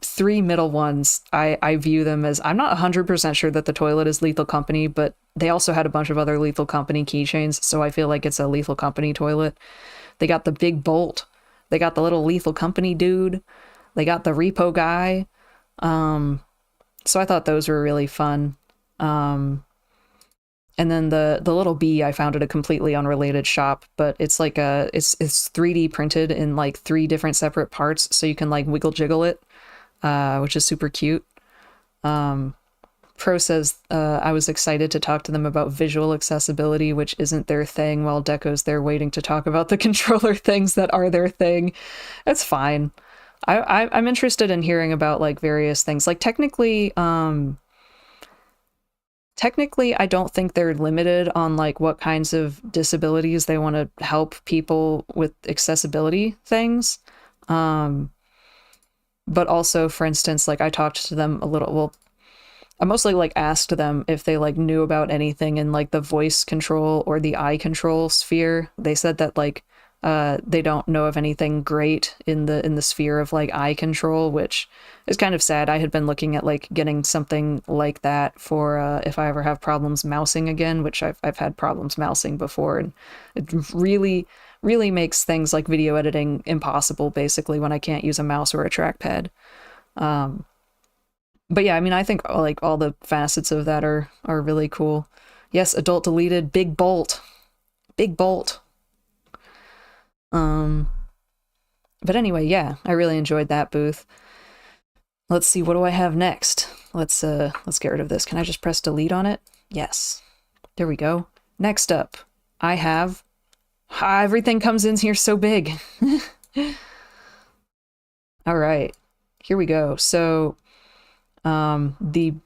three middle ones. I view them as, I'm not 100% sure that the toilet is Lethal Company, but they also had a bunch of other Lethal Company keychains, so I feel like it's a Lethal Company toilet. They got the big bolt. They got the little Lethal Company dude. They got the repo guy. So I thought those were really fun. And then the little bee I found at a completely unrelated shop, but it's like it's 3D printed in like 3 different separate parts, so you can like wiggle jiggle it, which is super cute. Pro says I was excited to talk to them about visual accessibility, which isn't their thing, while Deco's there waiting to talk about the controller things that are their thing. It's fine. I'm interested in hearing about like various things. Like technically, I don't think they're limited on like what kinds of disabilities they want to help people with accessibility things. But also, for instance, like I talked to them a little, well, I mostly like asked them if they like knew about anything in like the voice control or the eye control sphere. They said that like they don't know of anything great in the sphere of like eye control, which is kind of sad. I had been looking at like getting something like that for if I ever have problems mousing again, which I've had problems mousing before, and it really makes things like video editing impossible basically when I can't use a mouse or a trackpad. But yeah, I mean, I think like all the facets of that are really cool. Yes, adult deleted, big bolt. Big bolt. But anyway, yeah, I really enjoyed that booth. Let's see, what do I have next? Let's get rid of this. Can I just press delete on it? Yes. There we go. Next up, I have everything comes in here so big. All right. Here we go. So when you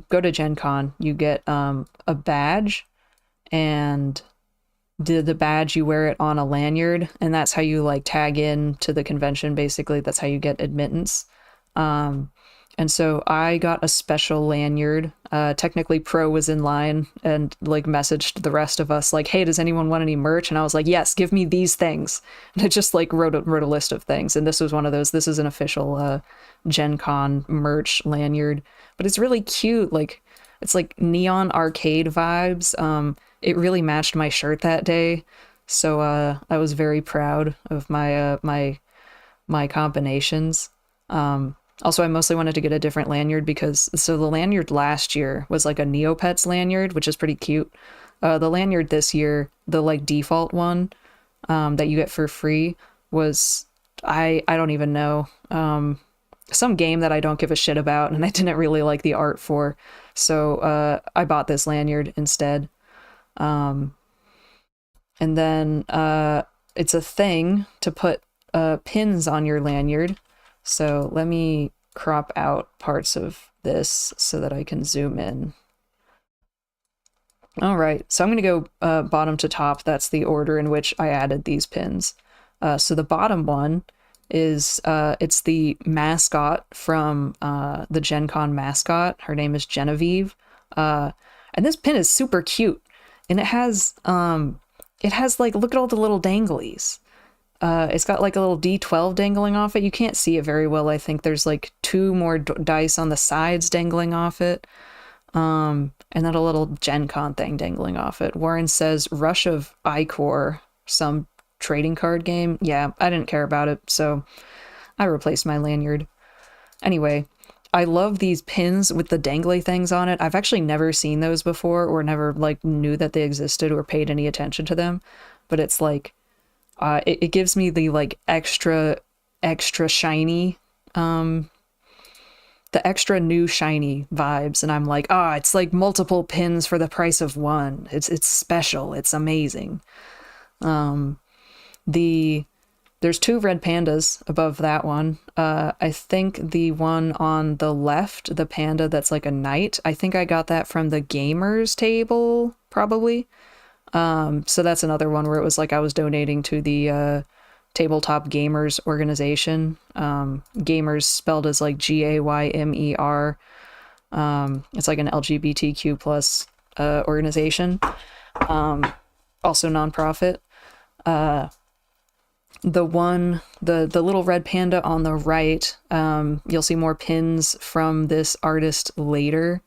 go to GenCon, you get a badge, and the badge, you wear it on a lanyard, and that's how you like tag in to the convention. Basically, that's how you get admittance. And so I got a special lanyard. Technically Pro was in line and like messaged the rest of us like, hey, does anyone want any merch? And I was like, yes, give me these things. And I just like wrote a list of things. And this was one of those. This is an official Gen Con merch lanyard, but it's really cute. Like it's like neon arcade vibes. It really matched my shirt that day. So I was very proud of my my combinations. Also, I mostly wanted to get a different lanyard because, so the lanyard last year was like a Neopets lanyard, which is pretty cute. The lanyard this year, the like default one that you get for free was, I don't even know, some game that I don't give a shit about and I didn't really like the art for. So I bought this lanyard instead. And then it's a thing to put pins on your lanyard. So let me crop out parts of this so that I can zoom in. All right, so I'm going to go bottom to top. That's the order in which I added these pins. So the bottom one is, it's the mascot from the Gen Con mascot. Her name is Genevieve. And this pin is super cute. And it has like, look at all the little danglies. It's got like a little D12 dangling off it. You can't see it very well. I think there's like 2 more dice on the sides dangling off it. And then a little Gen Con thing dangling off it. Warren says Rush of Icor, some trading card game. Yeah, I didn't care about it, so I replaced my lanyard. Anyway, I love these pins with the dangly things on it. I've actually never seen those before, or never like knew that they existed or paid any attention to them. But it's like, it gives me the like extra shiny, the extra new shiny vibes, and I'm like, it's like multiple pins for the price of one. It's special. It's amazing. There's 2 red pandas above that one. I think the one on the left, the panda that's like a knight, I think I got that from the gamers table, probably. So that's another one where it was like I was donating to the tabletop gamers organization. Gamers spelled as like GAYMER. It's like an LGBTQ plus organization. also nonprofit. Uh, the little red panda on the right, you'll see more pins from this artist later.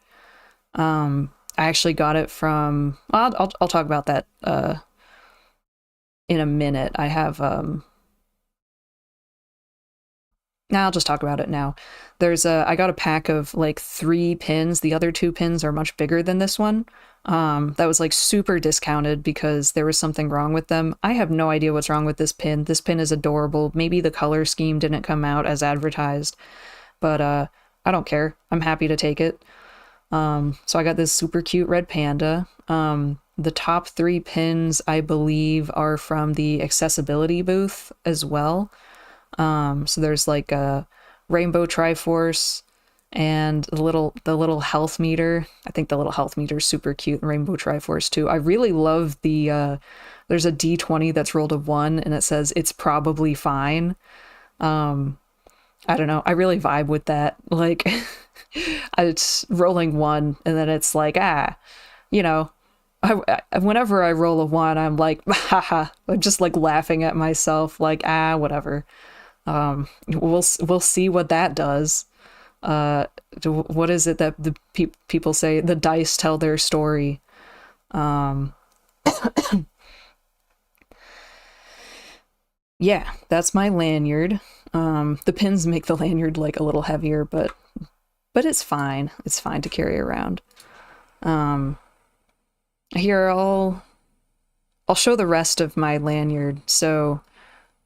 I actually got it from, I'll talk about that in a minute. I have I'll just talk about it now. I got a pack of like 3 pins. The other 2 pins are much bigger than this one. That was like super discounted because there was something wrong with them. I have no idea what's wrong with this pin. This pin is adorable. Maybe the color scheme didn't come out as advertised, but I don't care. I'm happy to take it. So I got this super cute red panda. The top 3 pins, I believe, are from the accessibility booth as well. So there's like a rainbow triforce and the little health meter. I think the little health meter is super cute. Rainbow triforce too. I really love there's a D20 that's rolled a 1 and it says it's probably fine. I don't know. I really vibe with that. Like it's rolling 1 and then it's like, you know, whenever I roll a 1, I'm like, haha, I'm just like laughing at myself, like, whatever. We'll see what that does. What is it that the people say? The dice tell their story. Yeah, that's my lanyard. The pins make the lanyard like a little heavier, but it's fine. It's fine to carry around. Here I'll show the rest of my lanyard. So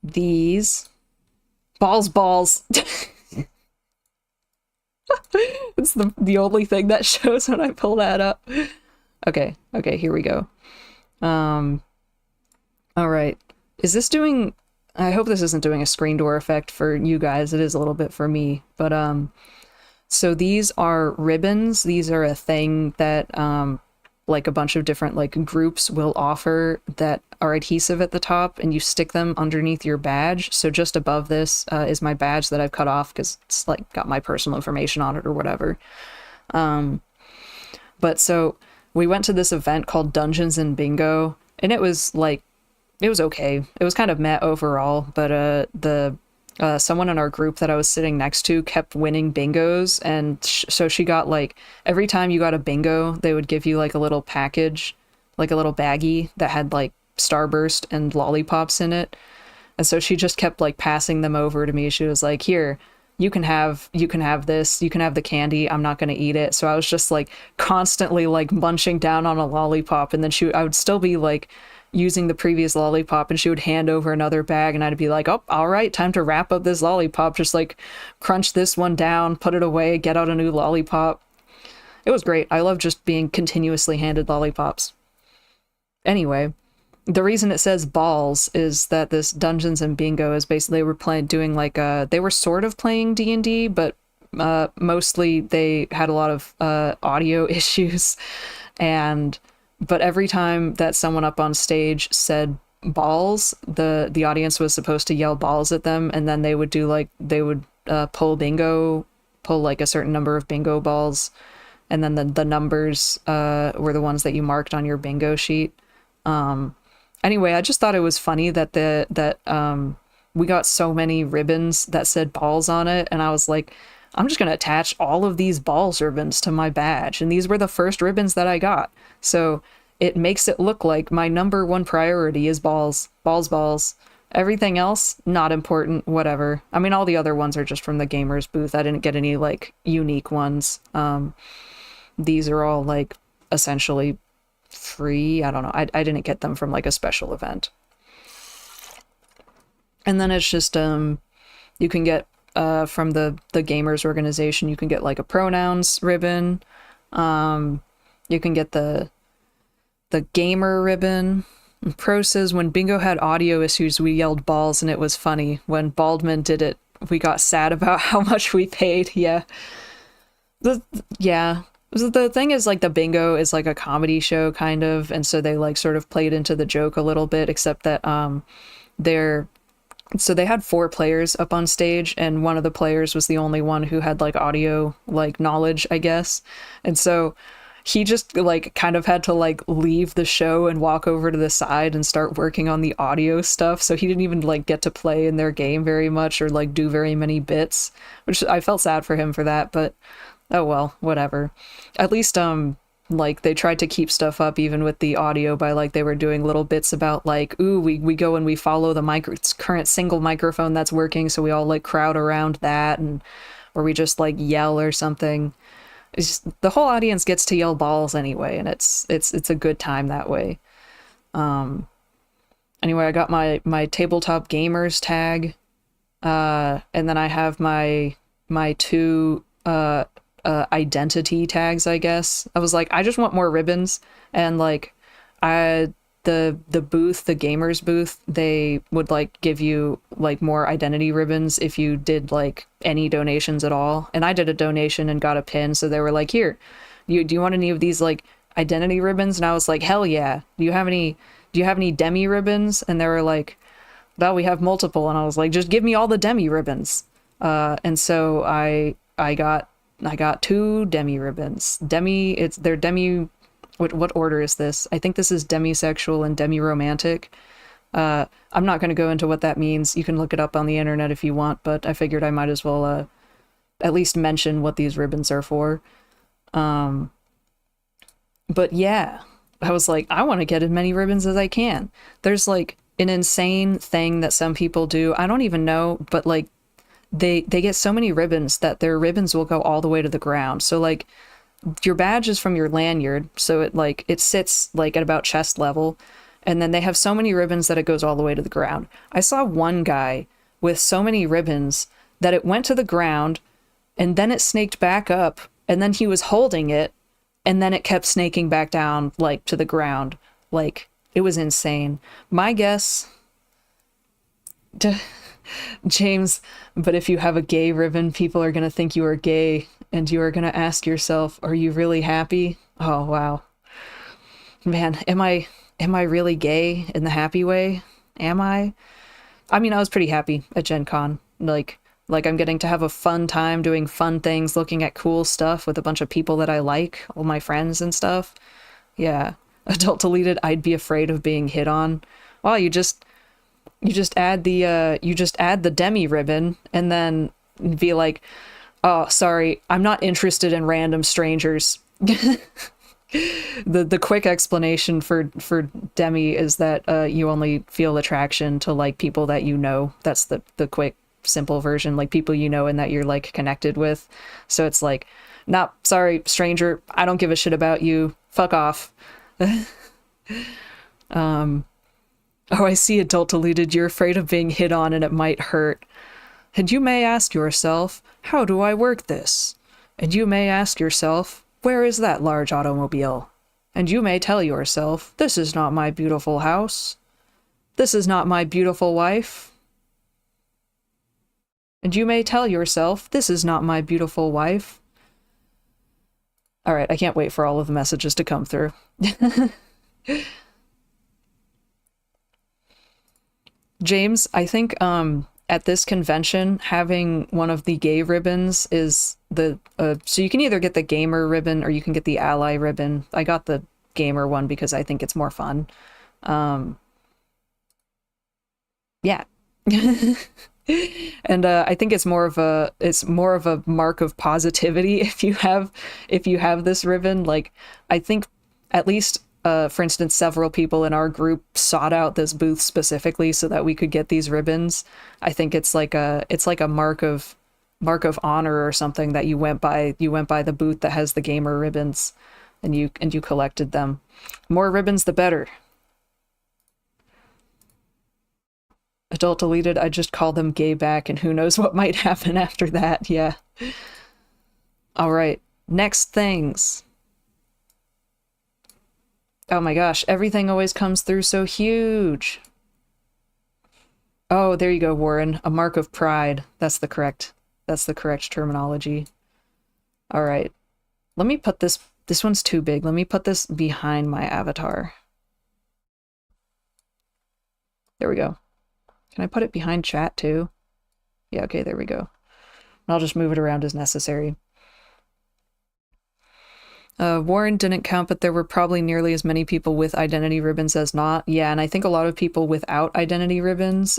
these balls. It's the only thing that shows when I pull that up. Okay, here we go. All right. Is this doing... I hope this isn't doing a screen door effect for you guys. It is a little bit for me. But, so these are ribbons. These are a thing that, like a bunch of different, like, groups will offer that are adhesive at the top, and you stick them underneath your badge. So just above this is my badge that I've cut off because it's, like, got my personal information on it or whatever. But so we went to this event called Dungeons and Bingo, and it was, like, it was okay. It was kind of meh overall, but someone in our group that I was sitting next to kept winning bingos, and so she got like every time you got a bingo, they would give you like a little package, like a little baggie that had like Starburst and lollipops in it. And so she just kept like passing them over to me. She was like, "Here, you can have this, you can have the candy. I'm not going to eat it." So I was just like constantly like munching down on a lollipop, and then I would still be like using the previous lollipop, and she would hand over another bag, and I'd be like, "Oh, all right, time to wrap up this lollipop." Just like crunch this one down, put it away, get out a new lollipop. It was great. I love just being continuously handed lollipops. Anyway, the reason it says balls is that this Dungeons and Bingo is basically, they were they were sort of playing D&D, but mostly they had a lot of audio issues, but every time that someone up on stage said balls, the audience was supposed to yell balls at them, and then they would pull like a certain number of bingo balls, and then the numbers were the ones that you marked on your bingo sheet. Anyway, I just thought it was funny that we got so many ribbons that said balls on it, and I was like, I'm just going to attach all of these balls ribbons to my badge. And these were the first ribbons that I got. So it makes it look like my number 1 priority is balls. Balls. Everything else, not important, whatever. I mean, all the other ones are just from the gamers booth. I didn't get any, like, unique ones. These are all, like, essentially free. I don't know. I didn't get them from, like, a special event. And then it's just, you can get from the gamers organization, you can get like a pronouns ribbon. You can get the gamer ribbon. Pro says, when Bingo had audio issues, we yelled balls, and it was funny. When Baldman did it, we got sad about how much we paid. Yeah. The thing is, like, the Bingo is like a comedy show kind of, and so they like sort of played into the joke a little bit, except that so they had 4 players up on stage, and one of the players was the only one who had like audio like knowledge, I guess. And so he just like kind of had to like leave the show and walk over to the side and start working on the audio stuff, so he didn't even like get to play in their game very much or like do very many bits, which I felt sad for him for that, but oh well, whatever. At least like they tried to keep stuff up even with the audio by like they were doing little bits about like, ooh, we go and we follow the current single microphone that's working, so we all like crowd around that, and or we just like yell or something. It's just, the whole audience gets to yell balls anyway, and it's a good time that way. Anyway, I got my tabletop gamers tag, and then I have my two identity tags, I guess. I was like, I just want more ribbons, and like the booth, the gamers booth, they would like give you like more identity ribbons if you did like any donations at all. And I did a donation and got a pin, so they were like, here, do you want any of these like identity ribbons? And I was like, hell yeah. Do you have any demi ribbons? And they were like, well, we have multiple. And I was like, just give me all the demi ribbons. And so I got two demi ribbons. They're demi. What order is this? I think this is demisexual and demi-romantic. I'm not going to go into what that means. You can look it up on the internet if you want, but I figured I might as well at least mention what these ribbons are for. But yeah, I was like, I want to get as many ribbons as I can. There's like an insane thing that some people do. I don't even know, but like they get so many ribbons that their ribbons will go all the way to the ground. So like your badge is from your lanyard, so it sits like at about chest level, and then they have so many ribbons that it goes all the way to the ground. I saw one guy with so many ribbons that it went to the ground, and then it snaked back up, and then he was holding it, and then it kept snaking back down like to the ground. Like, it was insane. My guess, James, but if you have a gay ribbon, people are gonna think you are gay, and you are gonna ask yourself, are you really happy? Oh wow. Man, am I really gay in the happy way? Am I? I mean, I was pretty happy at GenCon. Like I'm getting to have a fun time doing fun things, looking at cool stuff with a bunch of people that I like, all my friends and stuff. Yeah. Adult deleted, I'd be afraid of being hit on. Well, you just add the demi ribbon and then be like, oh, sorry, I'm not interested in random strangers. The quick explanation for demi is that you only feel attraction to like people that you know. That's the quick simple version, like people you know and that you're like connected with. So it's like, not sorry, stranger, I don't give a shit about you. Fuck off. Oh, I see, adult deleted. You're afraid of being hit on and it might hurt. And you may ask yourself, how do I work this? And you may ask yourself, where is that large automobile? And you may tell yourself, this is not my beautiful house. This is not my beautiful wife. And you may tell yourself, this is not my beautiful wife. All right, I can't wait for all of the messages to come through. James, I think at this convention, having one of the gay ribbons is the so you can either get the gamer ribbon or you can get the ally ribbon. I got the gamer one because I think it's more fun. Yeah. And I think it's more of a mark of positivity if you have this ribbon. Like, I think at least for instance, several people in our group sought out this booth specifically so that we could get these ribbons. I think it's like a mark of honor or something that you went by the booth that has the gamer ribbons and you collected them. More ribbons the better. Adult deleted, I just call them gay back and who knows what might happen after that. Yeah. All right. Next things. Oh my gosh, everything always comes through so huge. Oh, there you go, Warren. A mark of pride. That's the correct terminology. All right. Let me put this one's too big. Let me put this behind my avatar. There we go. Can I put it behind chat too? Yeah, okay, there we go. I'll just move it around as necessary. Warren didn't count, but there were probably nearly as many people with identity ribbons as not. Yeah, and I think a lot of people without identity ribbons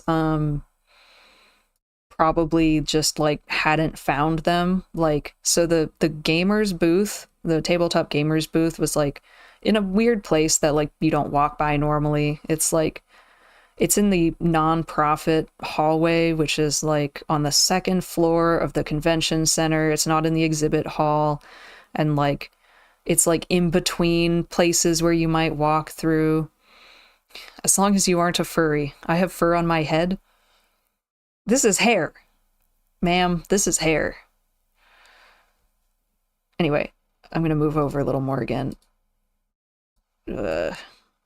probably just like hadn't found them. Like, so the gamers booth, the tabletop gamers booth was like in a weird place that like you don't walk by normally. It's like it's in the non-profit hallway, which is like on the second floor of the convention center. It's not in the exhibit hall, and like it's like in between places where you might walk through. As long as you aren't a furry. I have fur on my head. This is hair. Ma'am, this is hair. Anyway, I'm gonna move over a little more again.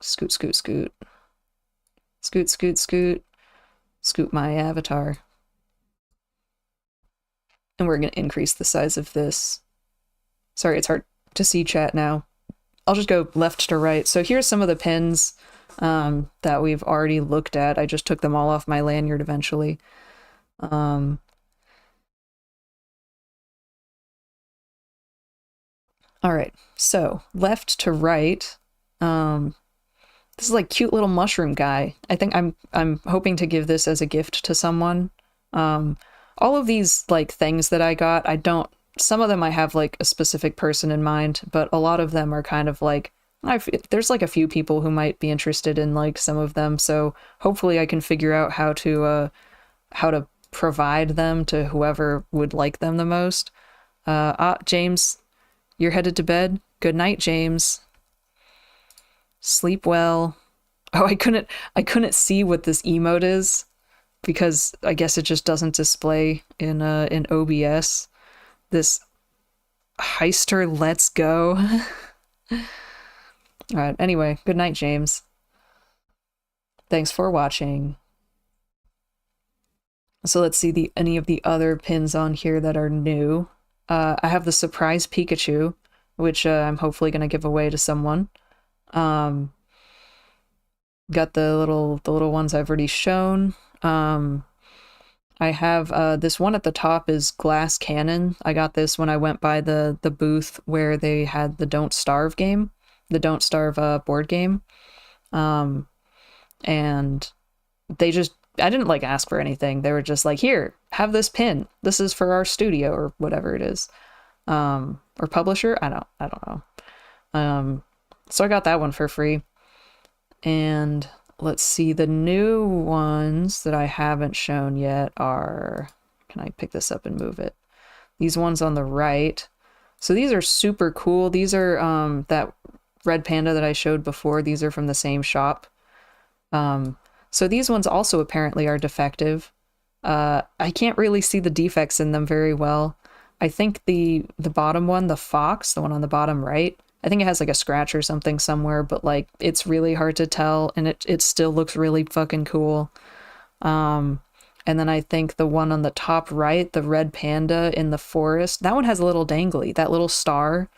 Scoot, scoot, scoot. Scoot, scoot, scoot. Scoot my avatar. And we're gonna increase the size of this. Sorry, it's hard to see chat now. I'll just go left to right. So here's some of the pins that we've already looked at. I just took them all off my lanyard eventually. All right, so left to right. This is like cute little mushroom guy. I think I'm hoping to give this as a gift to someone. All of these like things that I got, some of them I have like a specific person in mind, but a lot of them are kind of like there's like a few people who might be interested in like some of them, so hopefully I can figure out how to provide them to whoever would like them the most. James, you're headed to bed. Good night, James. Sleep well. Oh, I couldn't see what this emote is because I guess it just doesn't display in OBS. This heister, let's go. All right, anyway, good night, James. Thanks for watching. So let's see any of the other pins on here that are new. I have the surprise Pikachu, which I'm hopefully going to give away to someone. Got the little ones I've already shown. I have this one at the top is Glass Cannon. I got this when I went by the booth where they had the Don't Starve game, the Don't Starve board game. And I didn't like ask for anything. They were just like, here, have this pin. This is for our studio or whatever it is. Or publisher. I don't know. So I got that one for free. And let's see, the new ones that I haven't shown yet are, can I pick this up and move it? These ones on the right. So these are super cool. These are that red panda that I showed before. These are from the same shop. So these ones also apparently are defective. I can't really see the defects in them very well. I think the bottom one, the fox, the one on the bottom right, I think it has like a scratch or something somewhere, but like it's really hard to tell, and it still looks really fucking cool. And then I think the one on the top right, the red panda in the forest, that one has a little dangly, that little star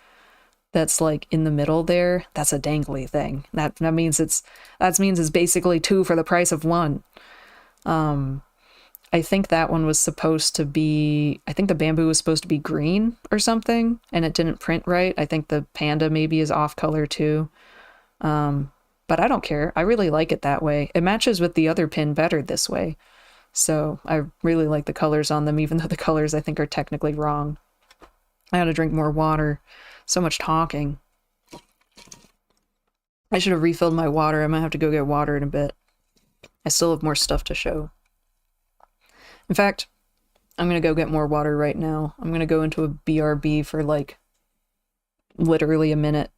that's like in the middle there, that's a dangly thing. That means it's basically 2 for the price of 1. I think that one was supposed to be, I think the bamboo was supposed to be green or something, and it didn't print right. I think the panda maybe is off color too. But I don't care. I really like it that way. It matches with the other pin better this way. So I really like the colors on them, even though the colors I think are technically wrong. I gotta drink more water. So much talking. I should have refilled my water. I might have to go get water in a bit. I still have more stuff to show. In fact, I'm gonna go get more water right now. I'm gonna go into a BRB for like literally a minute.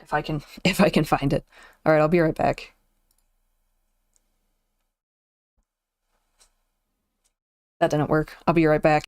If I can find it. All right, I'll be right back. That didn't work. I'll be right back.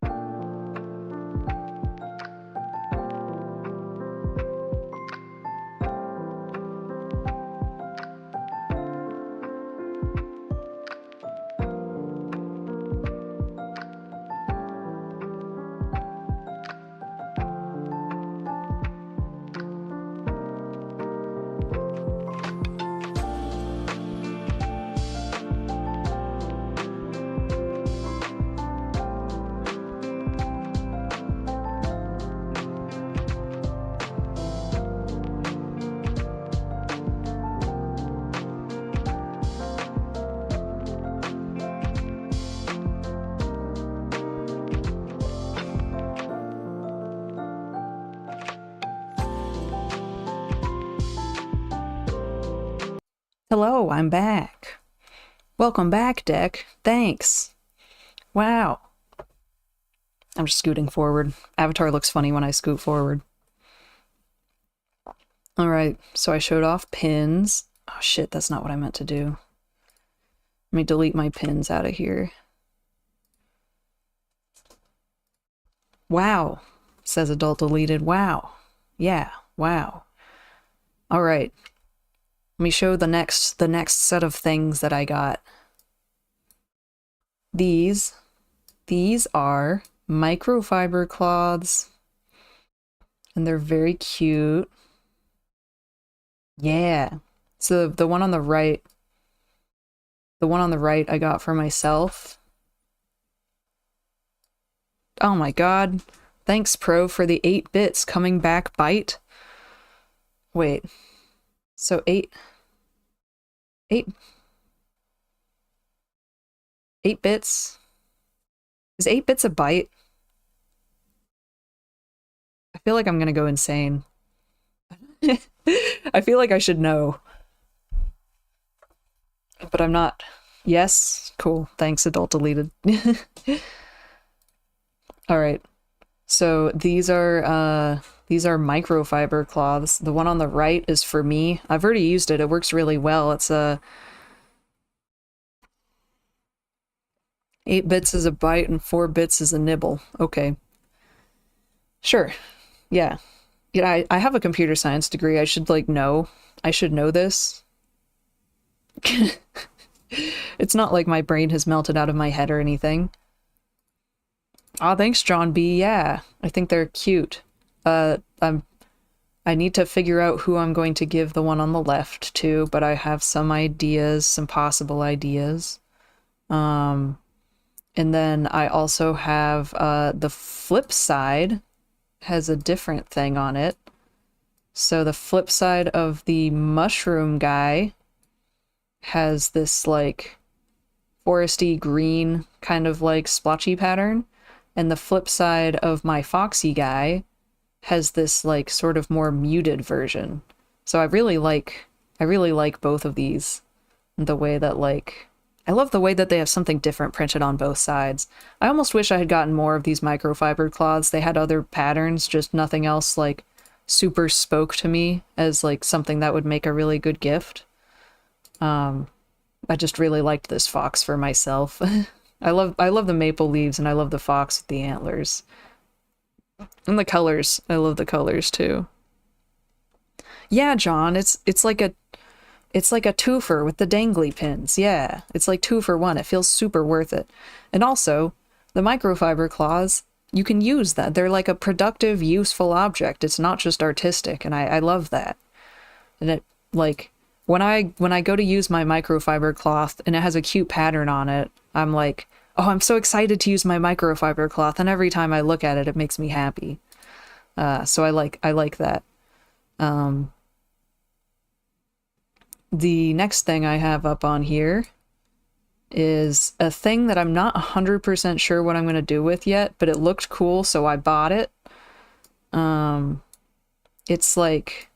Hello, I'm back. Welcome back, Deck. Thanks. Wow. I'm just scooting forward. Avatar looks funny when I scoot forward. Alright, so I showed off pins. Oh shit, that's not what I meant to do. Let me delete my pins out of here. Wow, says adult deleted. Wow. Yeah, wow. Alright. Let me show the next set of things that I got. These are microfiber cloths. And they're very cute. Yeah. So the one on the right I got for myself. Oh my god. Thanks, Pro, for the 8 bits coming back bite. Wait. So 8 bits? Is 8 bits a byte? I feel like I'm gonna go insane. I feel like I should know. But I'm not. Yes? Cool. Thanks, adult deleted. Alright. So these are microfiber cloths. The one on the right is for me. I've already used it. It works really well. It's a 8 bits is a byte and 4 bits is a nibble. Okay. Sure. Yeah. Yeah, I have a computer science degree. I should, like, know. I should know this. It's not like my brain has melted out of my head or anything. Aw, thanks, John B. Yeah, I think they're cute. I need to figure out who I'm going to give the one on the left to, but I have some ideas, some possible ideas. And then I also have, the flip side has a different thing on it. So the flip side of the mushroom guy has this, like, foresty green kind of, like, splotchy pattern. And the flip side of my foxy guy has this, like, sort of more muted version. So I really like both of these. The way that, like, I love the way that they have something different printed on both sides. I almost wish I had gotten more of these microfiber cloths. They had other patterns, just nothing else, like, super spoke to me as, like, something that would make a really good gift. I just really liked this fox for myself. I love the maple leaves, and I love the fox with the antlers. And the colors. I love the colors too. Yeah, John, it's like a twofer with the dangly pins. Yeah, it's like 2 for 1. It feels super worth it. And also, the microfiber cloths, you can use that. They're like a productive, useful object. It's not just artistic, and I love that. And it, like, when I go to use my microfiber cloth and it has a cute pattern on it, I'm like, oh, I'm so excited to use my microfiber cloth, and every time I look at it, it makes me happy. So I like that. The next thing I have up on here is a thing that I'm not 100% sure what I'm going to do with yet, but it looked cool, so I bought it. It's like...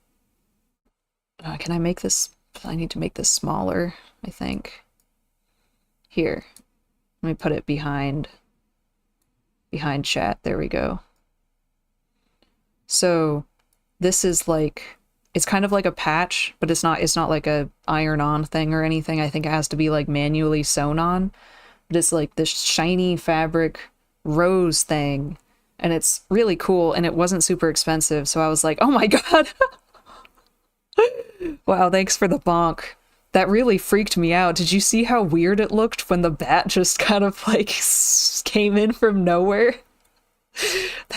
can I make this... I need to make this smaller, I think. Here. Let me put it behind chat. There we go. So, this is like... It's kind of like a patch, but it's not like a iron-on thing or anything. I think it has to be, like, manually sewn on. But it's like this shiny fabric rose thing. And it's really cool, and it wasn't super expensive, so I was like, oh my god! Wow, thanks for the bonk. That really freaked me out. Did you see how weird it looked when the bat just kind of, like, came in from nowhere?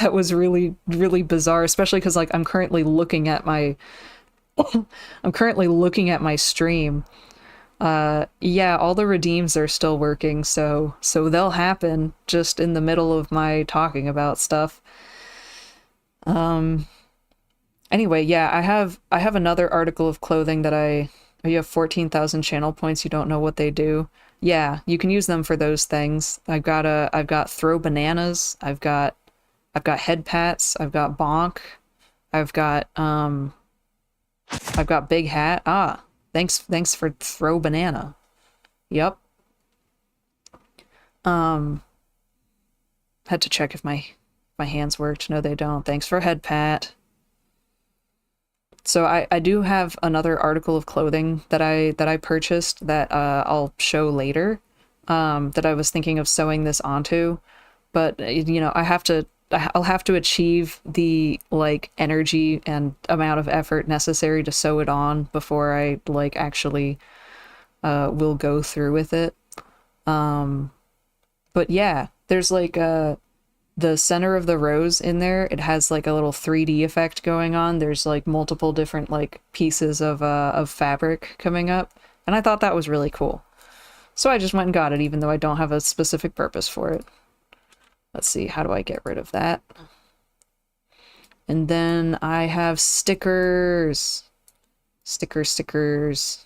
That was really, really bizarre, especially because, like, I'm currently looking at my stream. Yeah, all the redeems are still working, so they'll happen just in the middle of my talking about stuff. Anyway, yeah, I have another article of clothing that you have 14,000 channel points, you don't know what they do. Yeah, you can use them for those things. I've got throw bananas, I've got head pats, I've got bonk, I've got big hat. Ah, Thanks for throw banana. Yep. Had to check if my hands worked. No, they don't. Thanks for head pat. So I do have another article of clothing that I purchased that I'll show later. That I was thinking of sewing this onto, but you know, I'll have to achieve the like energy and amount of effort necessary to sew it on before I like actually will go through with it. But yeah, there's like the center of the rose in there, it has like a little 3D effect going on. There's like multiple different like pieces of fabric coming up, and I thought that was really cool. So I just went and got it, even though I don't have a specific purpose for it. Let's see, how do I get rid of that? And then I have stickers. Stickers.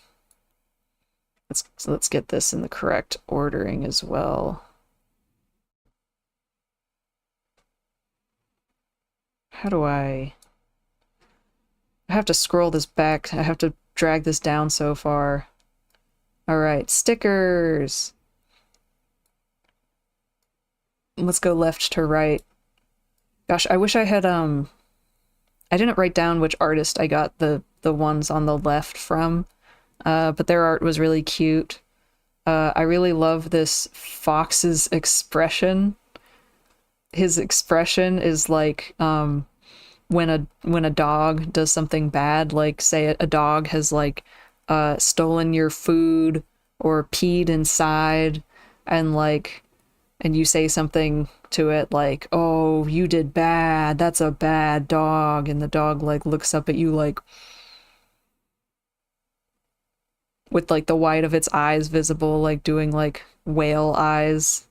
Let's get this in the correct ordering as well. How do I have to scroll this back. I have to drag this down so far. All right, stickers. Let's go left to right. Gosh, I wish I had I didn't write down which artist I got the ones on the left from. But their art was really cute. I really love this fox's expression. His expression is like when a dog does something bad, like say a dog has like stolen your food or peed inside, and like and you say something to it like, "Oh, you did bad. That's a bad dog." And the dog like looks up at you like with like the white of its eyes visible, like doing like whale eyes.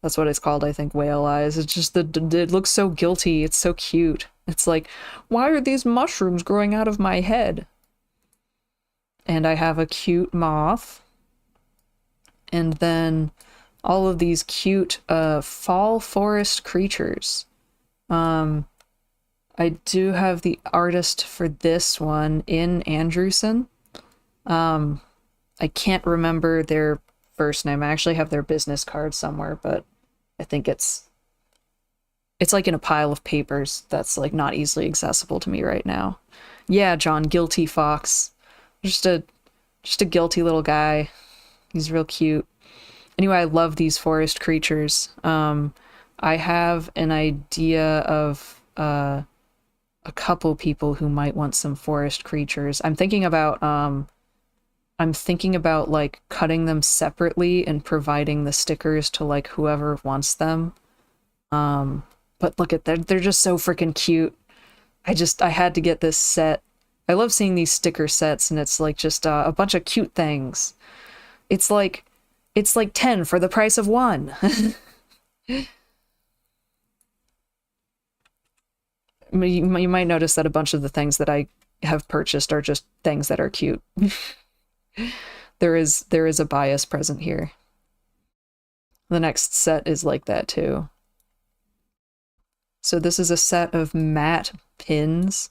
That's what it's called, I think, whale eyes. It's just it looks so guilty. It's so cute. It's like, why are these mushrooms growing out of my head? And I have a cute moth. And then all of these cute fall forest creatures. I do have the artist for this one in Andrewson. I can't remember their first name. I actually have their business card somewhere, but I think it's like in a pile of papers that's like not easily accessible to me right now. Yeah, John, guilty fox. Just a guilty little guy. He's real cute. Anyway, I love these forest creatures. I have an idea of a couple people who might want some forest creatures. I'm thinking about like cutting them separately and providing the stickers to like whoever wants them. But look at they're just so freaking cute. I had to get this set. I love seeing these sticker sets, and it's like just a bunch of cute things. It's like 10 for the price of one. You might notice that a bunch of the things that I have purchased are just things that are cute. There is a bias present here. The next set is like that too. So this is a set of matte pins.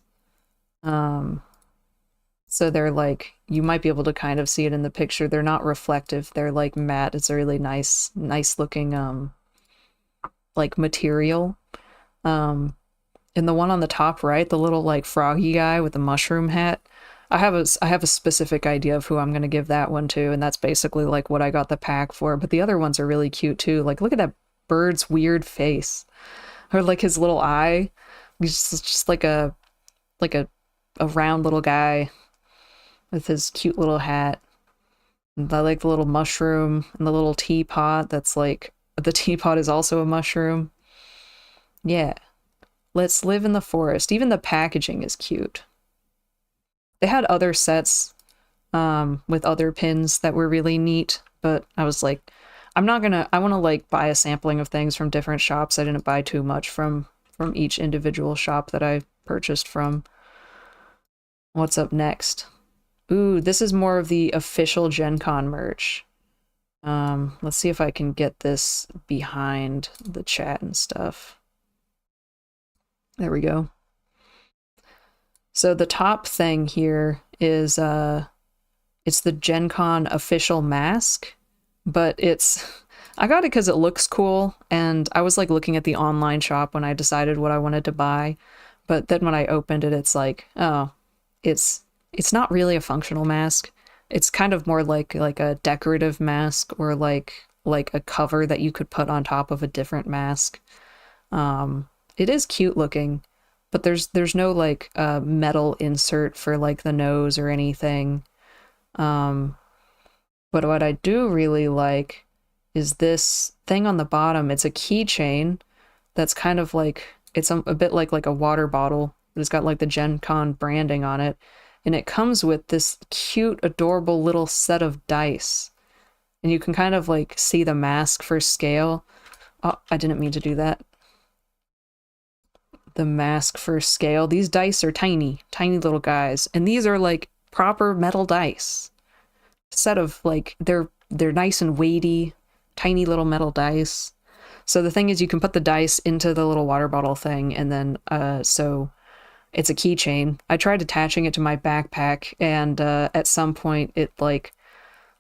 So they're like, you might be able to kind of see it in the picture. They're not reflective. They're like matte. It's a really nice looking like material. And the one on the top right, the little like froggy guy with the mushroom hat, I have a specific idea of who I'm going to give that one to, and that's basically like what I got the pack for. But the other ones are really cute too. Like, look at that bird's weird face, or like his little eye. He's just like a round little guy with his cute little hat. And I like the little mushroom and the little teapot. That's like the teapot is also a mushroom. Yeah, let's live in the forest. Even the packaging is cute. They had other sets with other pins that were really neat, but I was like, I want to like buy a sampling of things from different shops. I didn't buy too much from each individual shop that I purchased from. What's up next? Ooh, this is more of the official GenCon merch. Let's see if I can get this behind the chat and stuff. There we go. So the top thing here is It's the GenCon official mask, but it's I got it because it looks cool, and I was like looking at the online shop when I decided what I wanted to buy. But then when I opened it, it's like, oh, it's it's not really a functional mask. It's kind of more like a decorative mask or like a cover that you could put on top of a different mask. It is cute looking, but there's no like metal insert for like the nose or anything. Um, but what I do really like is this thing on the bottom. It's a keychain that's kind of like it's a bit like a water bottle, but it's got like the Gen Con branding on it, and it comes with this cute, adorable little set of dice, and you can kind of like see the mask for scale. Oh, I didn't mean to do that. The mask for scale. These dice are tiny, tiny little guys, and these are like proper metal dice. Set of like they're nice and weighty, tiny little metal dice. So the thing is you can put the dice into the little water bottle thing and then so it's a keychain. I tried attaching it to my backpack and at some point it like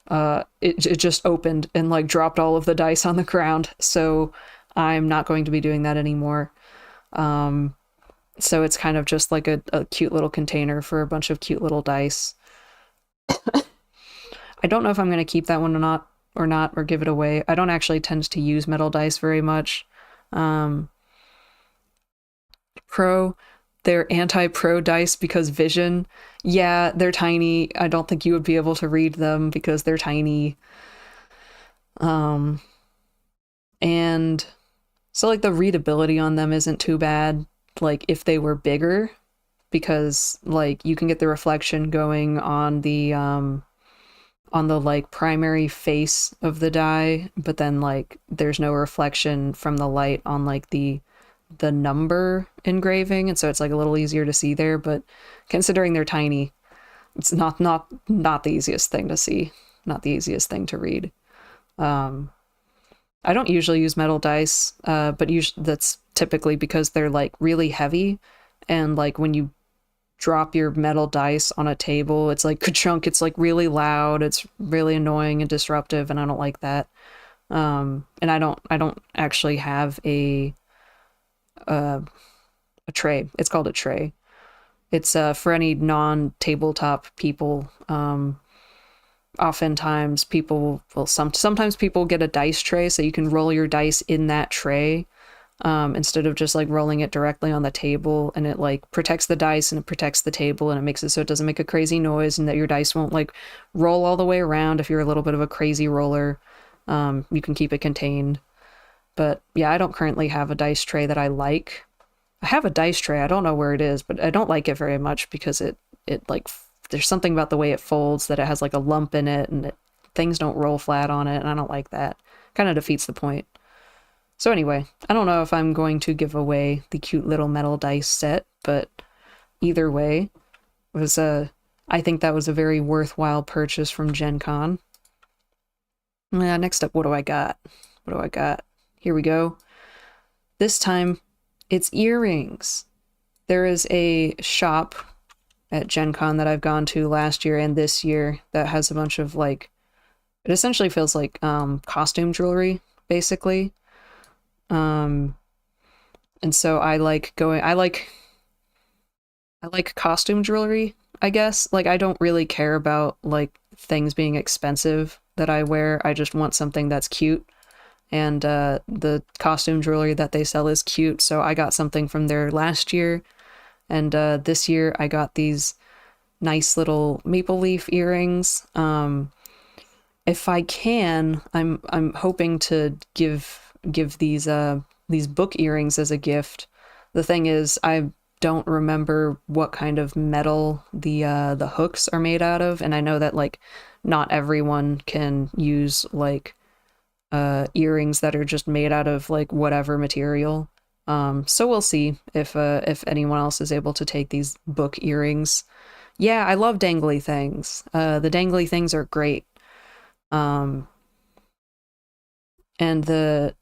it just opened and like dropped all of the dice on the ground. So I'm not going to be doing that anymore. So it's kind of just like a cute little container for a bunch of cute little dice. I don't know if I'm going to keep that one or give it away. I don't actually tend to use metal dice very much. Um, Pro, they're anti-pro dice because vision. Yeah, they're tiny. I don't think you would be able to read them because they're tiny. Um, and so like the readability on them isn't too bad. Like if they were bigger, because like you can get the reflection going on the like primary face of the die, but then like there's no reflection from the light on like the number engraving, and so it's like a little easier to see there, but considering they're tiny, it's not the easiest thing to see, not the easiest thing to read. I don't usually use metal dice, but usually that's typically because they're like really heavy, and like when you drop your metal dice on a table, it's like ka-chunk, it's like really loud, it's really annoying and disruptive, and I don't like that. And I don't actually have a tray. It's called a tray. It's for any non-tabletop people. Oftentimes people will sometimes people get a dice tray so you can roll your dice in that tray, instead of just like rolling it directly on the table, and it like protects the dice and it protects the table and it makes it so it doesn't make a crazy noise and that your dice won't like roll all the way around if you're a little bit of a crazy roller. You can keep it contained. But yeah, I don't currently have a dice tray that I like. I have a dice tray, I don't know where it is, but I don't like it very much because it like there's something about the way it folds that it has like a lump in it, and things don't roll flat on it, and I don't like that. Kind of defeats the point. So anyway, I don't know if I'm going to give away the cute little metal dice set, but either way, it was I think that was a very worthwhile purchase from Gen Con. Next up, what do I got? What do I got? Here we go. This time, it's earrings. There is a shop at Gen Con that I've gone to last year and this year that has a bunch of like, it essentially feels like costume jewelry, basically. And so I like costume jewelry, I guess. Like I don't really care about like things being expensive that I wear. I just want something that's cute. And the costume jewelry that they sell is cute, so I got something from there last year. And this year I got these nice little maple leaf earrings. If I can, I'm hoping to give these book earrings as a gift. The thing is, I don't remember what kind of metal the hooks are made out of, and I know that like not everyone can use like earrings that are just made out of like whatever material. So we'll see if anyone else is able to take these book earrings. Yeah, I love dangly things. The dangly things are great. Um, and the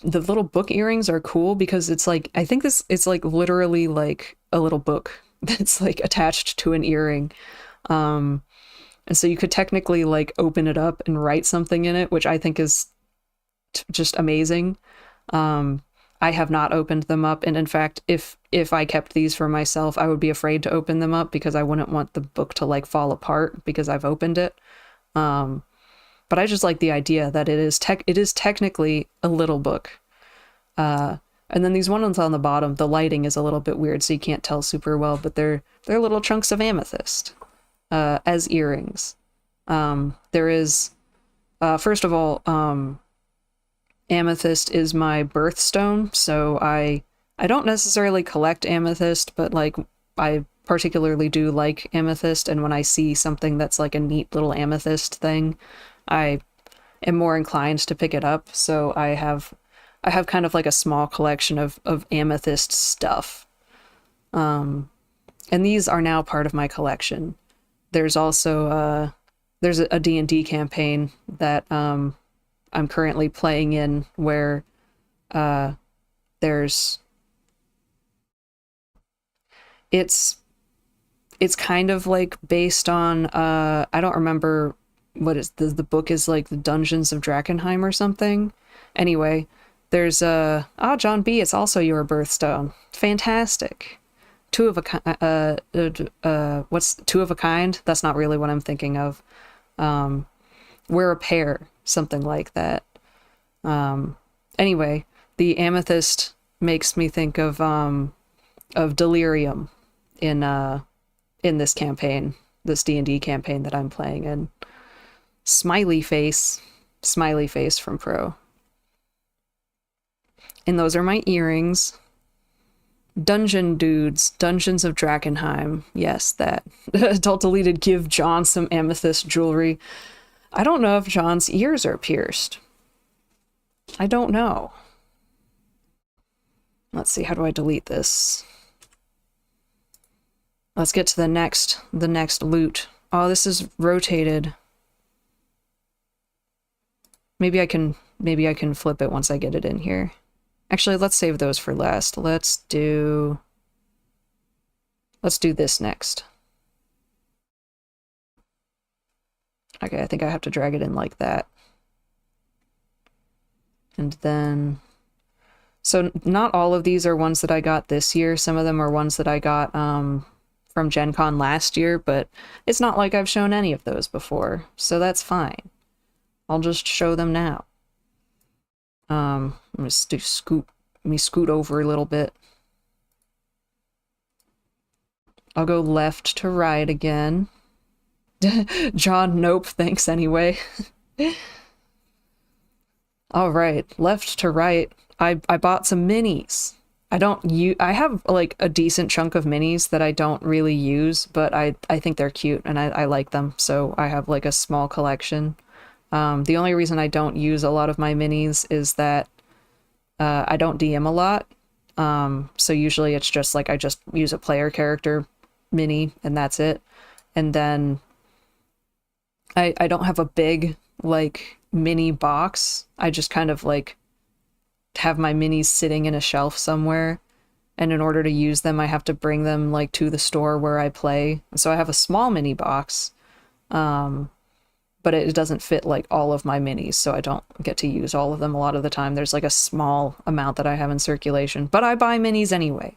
little book earrings are cool because it's like I think this it's like literally like a little book that's like attached to an earring. Um, And so you could technically like open it up and write something in it, which I think is just amazing. I have not opened them up, and in fact, if I kept these for myself, I would be afraid to open them up because I wouldn't want the book to like fall apart because I've opened it. But I just like the idea that it is technically a little book. And then these ones on the bottom, the lighting is a little bit weird, so you can't tell super well, but they're little chunks of amethyst as earrings. There is, first of all, amethyst is my birthstone, so I don't necessarily collect amethyst, but like I particularly do like amethyst, and when I see something that's like a neat little amethyst thing, I am more inclined to pick it up. So I have kind of like a small collection of amethyst stuff. And these are now part of my collection. There's also there's a D&D campaign that I'm currently playing in where there's it's kind of like based on I don't remember what is the book is, like the Dungeons of Drakkenheim or something. Anyway, there's John B, it's also your birthstone. Fantastic. Two of a what's two of a kind? That's not really what I'm thinking of. We're a pair, something like that. Anyway, the amethyst makes me think of delirium in this campaign, this D&D campaign that I'm playing in. Smiley face from Pro. And those are my earrings. Dungeon dudes, Dungeons of Drakkenheim. Yes, that. Adult deleted, give John some amethyst jewelry. I don't know if John's ears are pierced. I don't know. Let's see, how do I delete this? Let's get to the next loot. Oh, this is rotated. Maybe I can flip it once I get it in here. Actually, let's save those for last. Let's do this next. Okay, I think I have to drag it in like that. And then, so not all of these are ones that I got this year. Some of them are ones that I got from GenCon last year, but it's not like I've shown any of those before, so that's fine. I'll just show them now. Let me scoot over a little bit. I'll go left to right again. John, nope, thanks anyway. All right, left to right. I bought some minis. I have like a decent chunk of minis that I don't really use, but I think they're cute and I like them, so I have like a small collection. The only reason I don't use a lot of my minis is that I don't DM a lot. So usually it's just like I just use a player character mini and that's it. And then I don't have a big like mini box. I just kind of like have my minis sitting in a shelf somewhere. And in order to use them, I have to bring them like to the store where I play. So I have a small mini box. But it doesn't fit like all of my minis, so I don't get to use all of them a lot of the time. There's like a small amount that I have in circulation, but I buy minis anyway.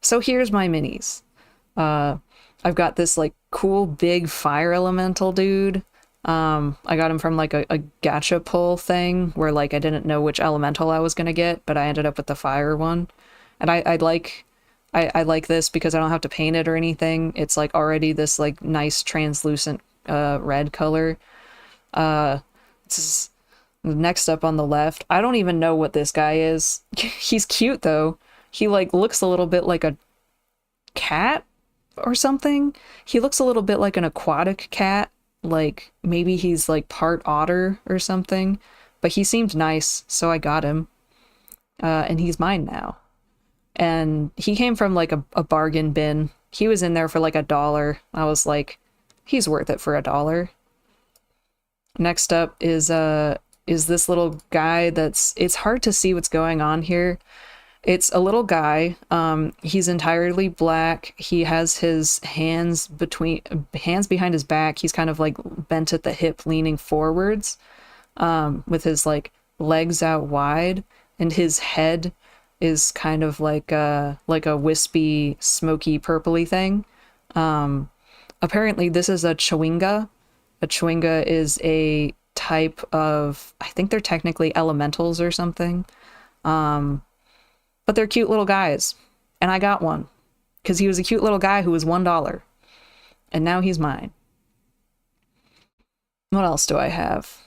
So here's my minis. I've got this like cool big fire elemental dude. I got him from like a gacha pull thing where like I didn't know which elemental I was gonna get, but I ended up with the fire one. And I like this because I don't have to paint it or anything. It's like already this like nice translucent red color. Next up on the left, I don't even know what this guy is. He's cute though. He like looks a little bit like a cat or something. He looks a little bit like an aquatic cat, like maybe he's like part otter or something, but he seemed nice, so I got him. And he's mine now. And he came from like a bargain bin. He was in there for like $1. I was like, he's worth it for $1. Next up is this little guy it's hard to see what's going on here. It's a little guy. He's entirely black. He has his hands behind his back. He's kind of like bent at the hip, leaning forwards, with his like legs out wide, and his head is kind of like a wispy, smoky, purpley thing. Apparently, this is a chewinga. A chewinga is a type of, I think they're technically elementals or something. But they're cute little guys. And I got one. Because he was a cute little guy who was $1. And now he's mine. What else do I have?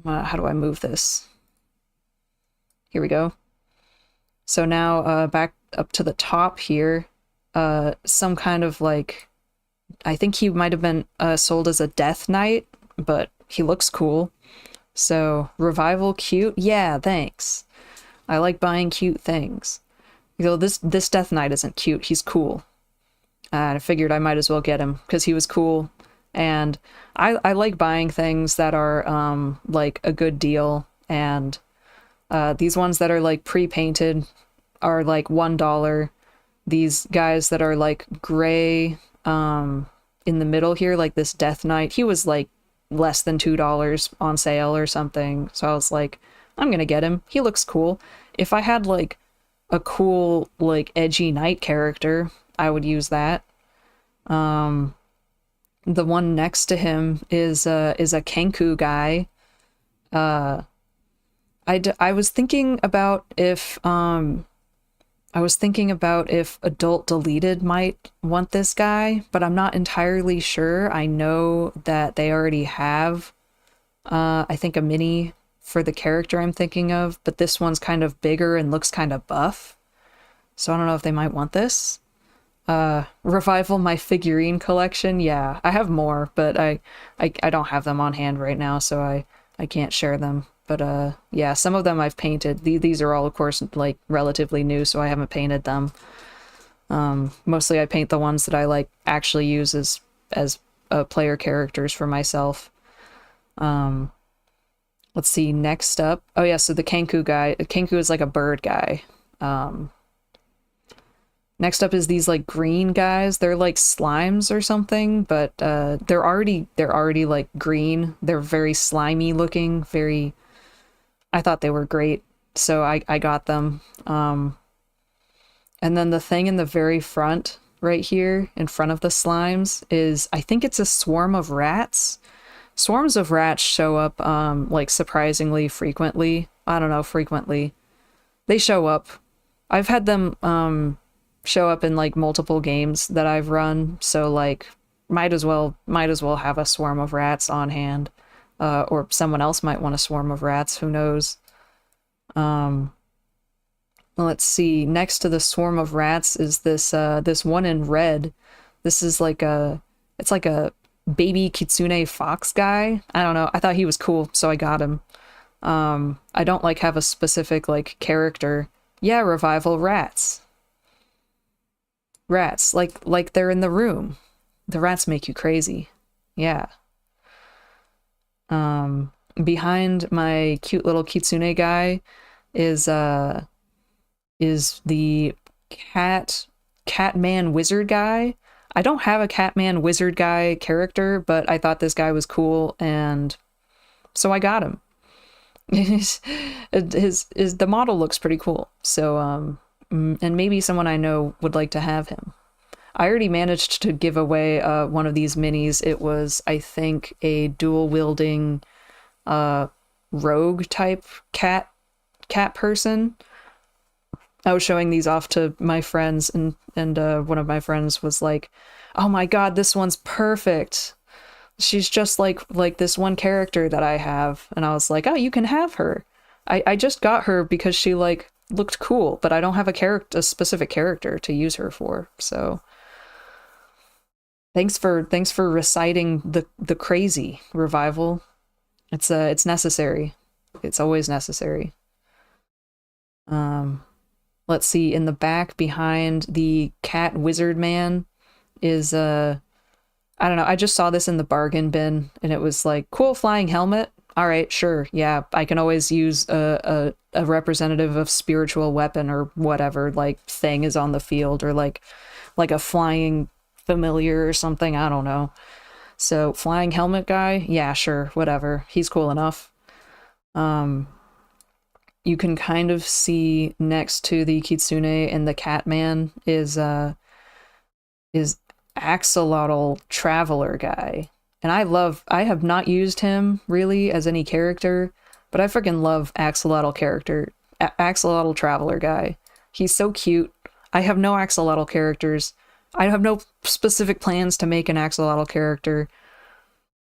How do I move this? Here we go. So now back up to the top here. Some kind of like, I think he might have been sold as a Death Knight, but he looks cool. So revival cute. Yeah, thanks. I like buying cute things. You know, this Death Knight isn't cute. He's cool. I figured I might as well get him because he was cool. And I like buying things that are like a good deal. And these ones that are like pre-painted are like $1. These guys that are like gray in the middle here, like this Death Knight, he was like less than $2 on sale or something. So I was like, I'm gonna get him. He looks cool. If I had like a cool, like edgy knight character, I would use that. The one next to him is a Kenku guy. I was thinking about if Adult Deleted might want this guy, but I'm not entirely sure. I know that they already have, I think, a mini for the character I'm thinking of, but this one's kind of bigger and looks kind of buff. So I don't know if they might want this. Revival my figurine collection. Yeah, I have more, but I don't have them on hand right now, so I can't share them. But yeah, some of them I've painted. These are all, of course, like relatively new, so I haven't painted them. Mostly I paint the ones that I like actually use as player characters for myself. Let's see, next up. Oh yeah, so the Kenku guy. Kenku is like a bird guy. Next up is these like green guys. They're like slimes or something, but they're already like green. They're very slimy looking, very, I thought they were great, so I got them. And then the thing in the very front, right here, in front of the slimes, is, I think it's a swarm of rats. Swarms of rats show up, like, surprisingly frequently. I don't know, frequently. They show up. I've had them, show up in, like, multiple games that I've run, so, like, might as well have a swarm of rats on hand. Or someone else might want a swarm of rats, who knows. Let's see, next to the swarm of rats is this one in red. This is like it's like a baby kitsune fox guy. I don't know, I thought he was cool, so I got him. I don't like have a specific like character. Yeah, revival rats. Rats, like they're in the room. The rats make you crazy. Yeah. Behind my cute little kitsune guy is the Catman Wizard guy. I don't have a Catman Wizard guy character, but I thought this guy was cool, and so I got him. The model looks pretty cool, so and maybe someone I know would like to have him. I already managed to give away one of these minis. It was, I think, a dual-wielding rogue type cat person. I was showing these off to my friends, and one of my friends was like, "Oh my god, this one's perfect. She's just like this one character that I have." And I was like, "Oh, you can have her. I just got her because she like looked cool, but I don't have a specific character to use her for." So thanks for reciting the crazy, Revival. It's necessary. It's always necessary. Let's see, in the back behind the cat wizard man is I don't know, I just saw this in the bargain bin and it was like, cool flying helmet. All right, sure. Yeah, I can always use a representative of spiritual weapon or whatever, like thing is on the field, or like a flying familiar or something. I don't know. So flying helmet guy, yeah, sure, whatever. He's cool enough. Um, you can kind of see next to the kitsune and the catman is axolotl traveler guy. And I have not used him really as any character, but I freaking love axolotl traveler guy. He's so cute. I have no axolotl characters. I have no specific plans to make an axolotl character,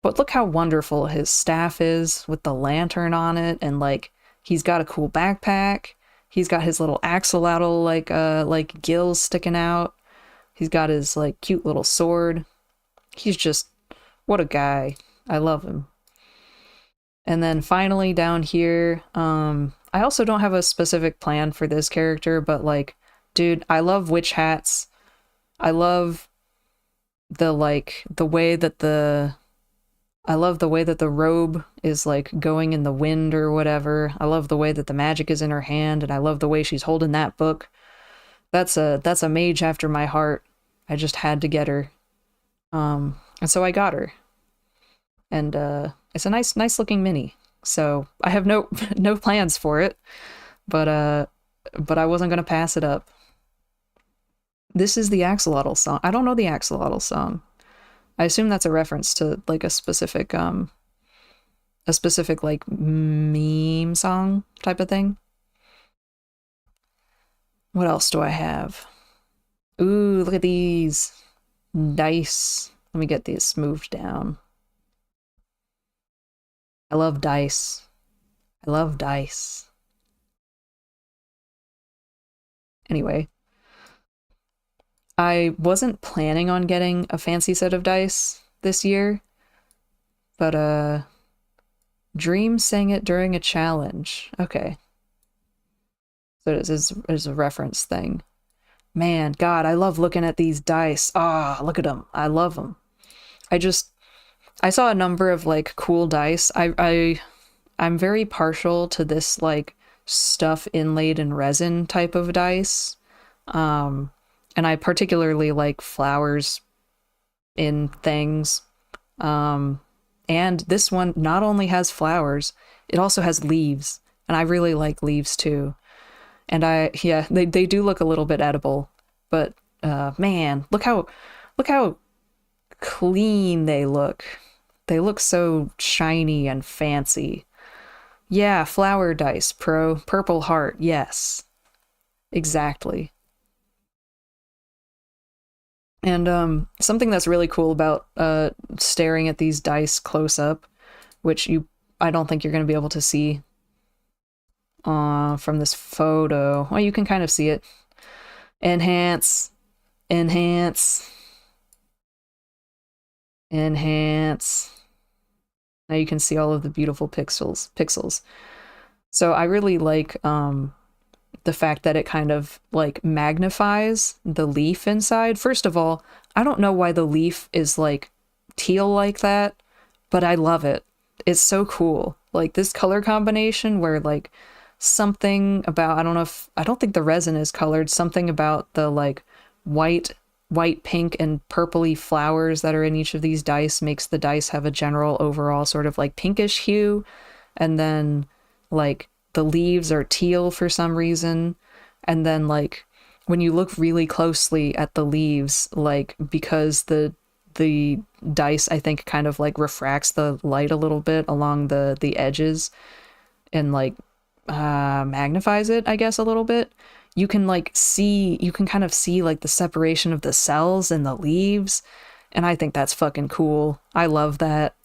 but look how wonderful his staff is with the lantern on it, and like he's got a cool backpack. He's got his little axolotl like gills sticking out. He's got his like cute little sword. He's just what a guy. I love him. And then finally down here, I also don't have a specific plan for this character, but like, dude, I love witch hats. I love the way that the robe is like going in the wind or whatever. I love the way that the magic is in her hand, and I love the way she's holding that book. That's a mage after my heart. I just had to get her. And so I got her. And it's a nice looking mini. So I have no no plans for it, but I wasn't gonna pass it up. This is the axolotl song. I don't know the axolotl song. I assume that's a reference to like a specific like meme song type of thing. What else do I have? Ooh, look at these dice. Let me get these moved down. I love dice. I love dice. Anyway, I wasn't planning on getting a fancy set of dice this year, but Dream sang it during a challenge. Okay. So this is a reference thing. Man, God, I love looking at these dice. Ah, look at them. I love them. I saw a number of like cool dice. I'm very partial to this like stuff inlaid in resin type of dice. And I particularly like flowers in things. And this one not only has flowers, it also has leaves, and I really like leaves too. And yeah, they do look a little bit edible, but man, look how clean they look. They look so shiny and fancy. Yeah, flower dice, pro. Purple heart, yes. Exactly. And something that's really cool about staring at these dice close up, which I don't think you're going to be able to see from this photo. Well, you can kind of see it. Enhance, enhance, enhance. Now you can see all of the beautiful pixels. So I really like the fact that it kind of like magnifies the leaf inside. First of all, I don't know why the leaf is like teal like that, but I love it. It's so cool. Like this color combination where like something about, I don't think the resin is colored, something about the like white, pink, and purpley flowers that are in each of these dice makes the dice have a general overall sort of like pinkish hue. And then like the leaves are teal for some reason. And then like when you look really closely at the leaves, like because the dice I think kind of like refracts the light a little bit along the edges and like magnifies it, I guess, a little bit. You can kind of see like the separation of the cells in the leaves, and I think that's fucking cool. I love that.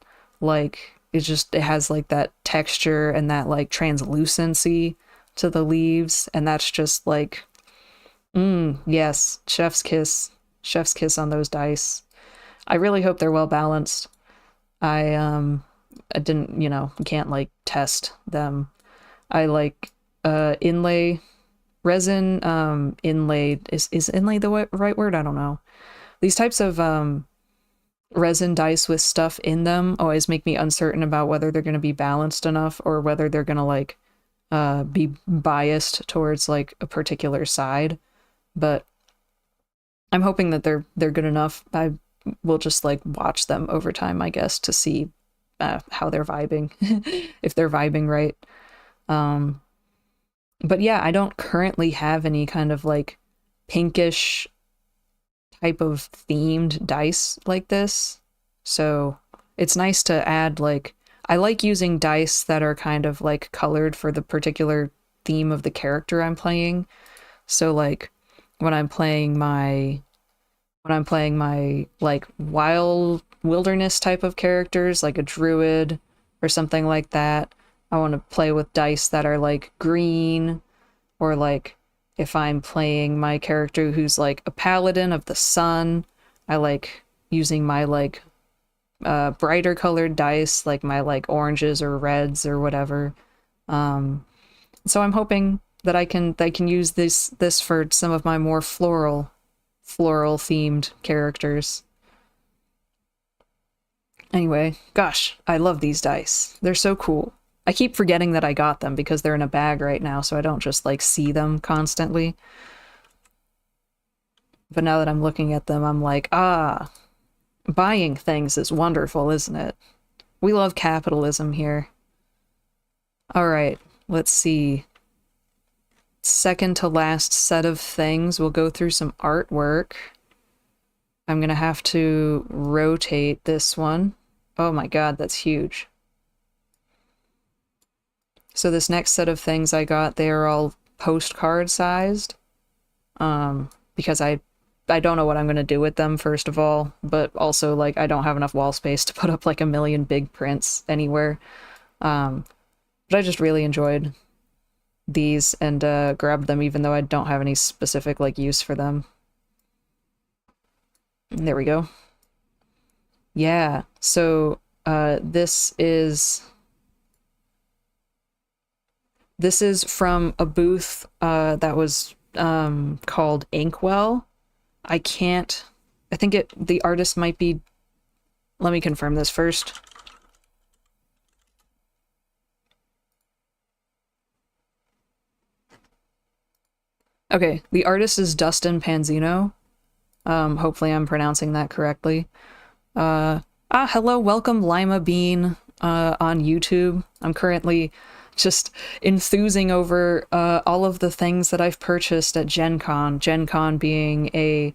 Like it has like that texture and that like translucency to the leaves, and that's just like yes, chef's kiss on those dice. I really hope they're well balanced. I didn't, can't like test them. I like inlay resin, inlaid is inlay the right word? I don't know. These types of resin dice with stuff in them always make me uncertain about whether they're going to be balanced enough or whether they're going to like be biased towards like a particular side. But I'm hoping that they're good enough. I will just like watch them over time, I guess, to see how they're vibing, if they're vibing right. Um, but yeah, I don't currently have any kind of like pinkish type of themed dice like this. So it's nice to add like, I like using dice that are kind of like colored for the particular theme of the character I'm playing. So like when I'm playing my like wild wilderness type of characters, like a druid or something like that, I want to play with dice that are like green, or like if I'm playing my character who's like a paladin of the sun, I like using my like brighter colored dice, like my like oranges or reds or whatever. So I'm hoping that I can use this for some of my more floral themed characters. Anyway, gosh, I love these dice. They're so cool. I keep forgetting that I got them because they're in a bag right now, so I don't just like see them constantly. But now that I'm looking at them, I'm like, ah, buying things is wonderful, isn't it? We love capitalism here. All right, let's see. Second to last set of things. We'll go through some artwork. I'm gonna have to rotate this one. Oh my god, that's huge. So this next set of things I got, they are all postcard sized. Because I don't know what I'm gonna do with them, first of all, but also like I don't have enough wall space to put up like a million big prints anywhere. But I just really enjoyed these and grabbed them even though I don't have any specific like use for them. There we go. Yeah, so this is from a booth that was called Inkwell. I think the artist might be, let me confirm this first. Okay, the artist is Dustin Panzino. Hopefully I'm pronouncing that correctly. Hello, welcome Lima Bean on YouTube. I'm currently just enthusing over all of the things that I've purchased at GenCon. GenCon being a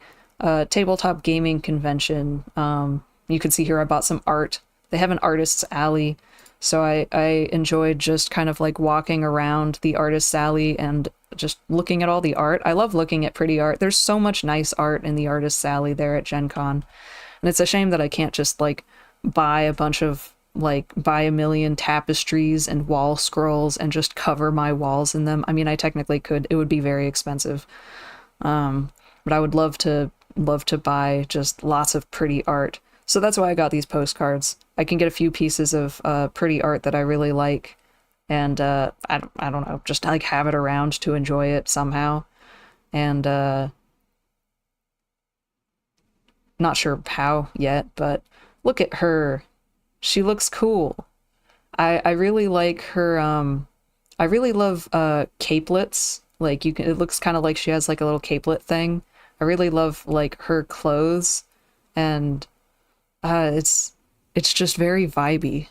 tabletop gaming convention. You can see here I bought some art. They have an artist's alley, so I enjoyed just kind of like walking around the artist's alley and just looking at all the art. I love looking at pretty art. There's so much nice art in the artist's alley there at GenCon. And it's a shame that I can't just like buy a million tapestries and wall scrolls and just cover my walls in them. I mean, I technically could. It would be very expensive. But I would love to buy just lots of pretty art. So that's why I got these postcards. I can get a few pieces of pretty art that I really like, and I don't know, just like have it around to enjoy it somehow. And not sure how yet, but look at her. She looks cool. I really like her. I really love capelets. Like it looks kind of like she has like a little capelet thing. I really love like her clothes, and it's just very vibey.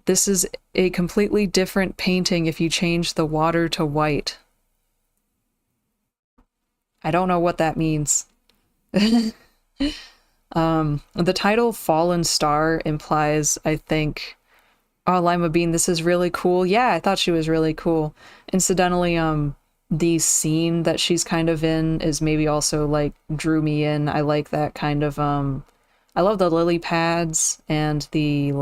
This is a completely different painting if you change the water to white. I don't know what that means. The title Fallen Star implies, I think, oh, Lima Bean, this is really cool. Yeah, I thought she was really cool. Incidentally, the scene that she's kind of in is maybe also like drew me in. I like that kind of I love the lily pads and the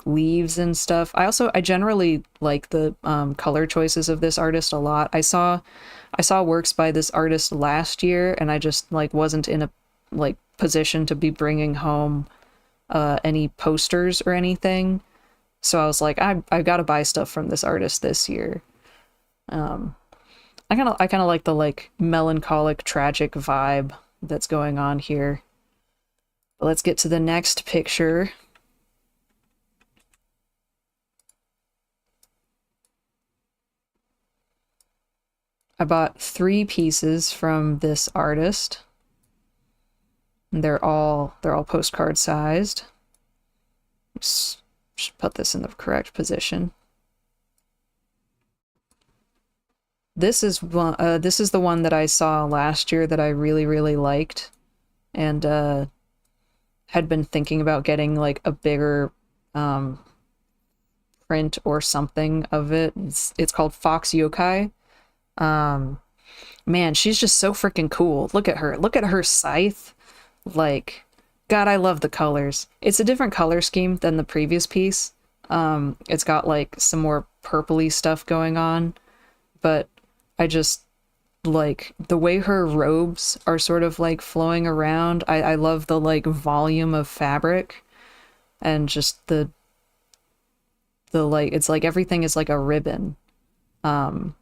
leaves and stuff. I generally like the color choices of this artist a lot. I saw works by this artist last year, and I just like wasn't in a like position to be bringing home any posters or anything. So I was like, I've got to buy stuff from this artist this year. I kind of like the like melancholic, tragic vibe that's going on here. But let's get to the next picture. I bought 3 pieces from this artist. They're all postcard sized. Just put this in the correct position. This is the one that I saw last year that I really liked, and had been thinking about getting like a bigger print or something of it. It's called Fox Yokai. Man, she's just so freaking cool. Look at her. Look at her scythe. Like, God, I love the colors. It's a different color scheme than the previous piece. It's got like some more purpley stuff going on, but I just like the way her robes are sort of like flowing around. I love the like volume of fabric and just the like, it's like everything is like a ribbon. And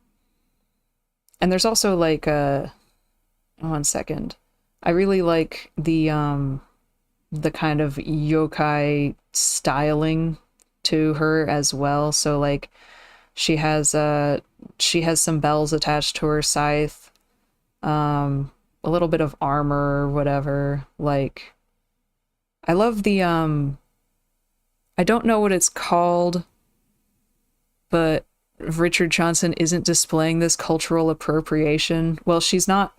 there's also like one second. I really like the kind of yokai styling to her as well. So like she has some bells attached to her scythe, a little bit of armor or whatever. Like I love the I don't know what it's called, but Richard Johnson isn't displaying this cultural appropriation. Well, she's not.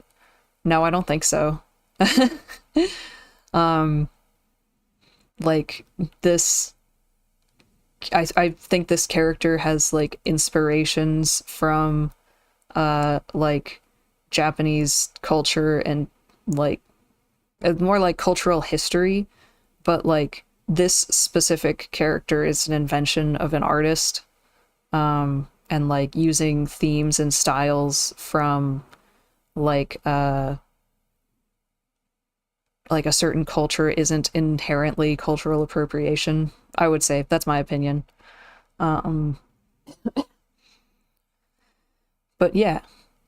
No, I don't think so. Like this, I think this character has like inspirations from like Japanese culture and like more like cultural history, but like this specific character is an invention of an artist, and like using themes and styles from like a certain culture isn't inherently cultural appropriation. I would say that's my opinion. But yeah,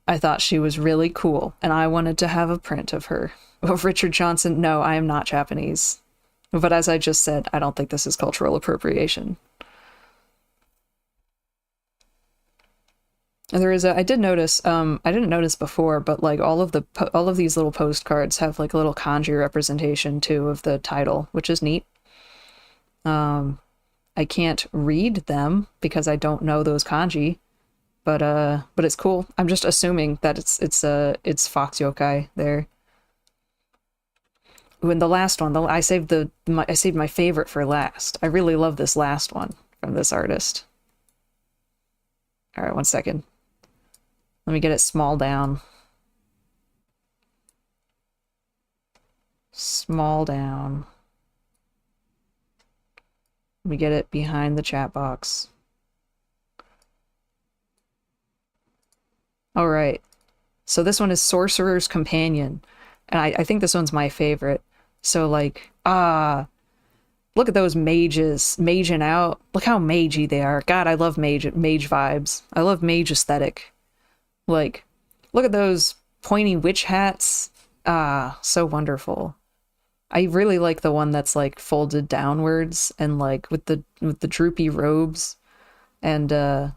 I thought she was really cool, and I wanted to have a print of her. Of Richard Johnson, no, I am not Japanese. But as I just said, I don't think this is cultural appropriation. And there is I did notice, I didn't notice before, but like all of these little postcards have like a little kanji representation too of the title, which is neat. I can't read them because I don't know those kanji, but it's cool. I'm just assuming that it's Fox Yokai there. When the last one, I saved my favorite for last. I really love this last one from this artist. All right, one second. Let me get it small down. Small down. Let me get it behind the chat box. All right. So this one is Sorcerer's Companion. And I think this one's my favorite. So like, look at those mages maging out. Look how magey they are. God, I love mage vibes. I love mage aesthetic. Like, look at those pointy witch hats. So wonderful. I really like the one that's like folded downwards and like with the droopy robes. And oh,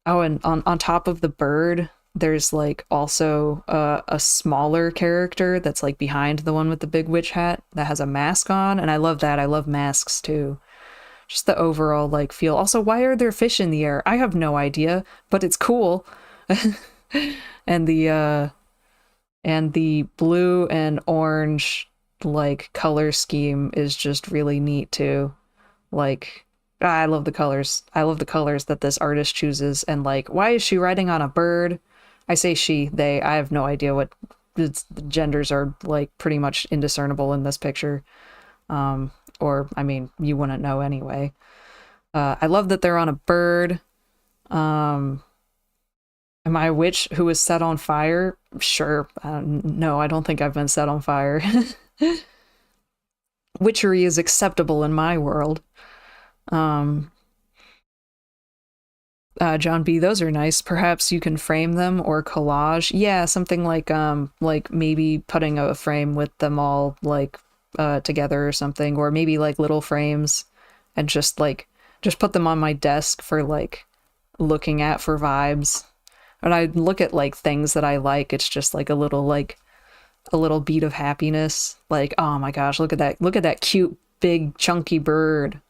and on top of the bird, there's like also a smaller character that's like behind the one with the big witch hat that has a mask on, and I love that. I love masks too. Just the overall like feel. Also, why are there fish in the air? I have no idea, but it's cool. And the blue and orange like color scheme is just really neat too. Like, I love the colors. I love the colors that this artist chooses. And like, why is she riding on a bird? I say she, they, I have no idea what the genders are, like pretty much indiscernible in this picture. Or I mean, you wouldn't know anyway. I love that they're on a bird. Am I a witch who was set on fire? Sure. No, I don't think I've been set on fire. Witchery is acceptable in my world. John B, those are nice. Perhaps you can frame them or collage. Yeah, something like maybe putting a frame with them all like together or something, or maybe like little frames and just put them on my desk for like looking at for vibes. When I look at like things that I like, it's just like a little beat of happiness. Like, oh my gosh, look at that. Look at that cute big chunky bird.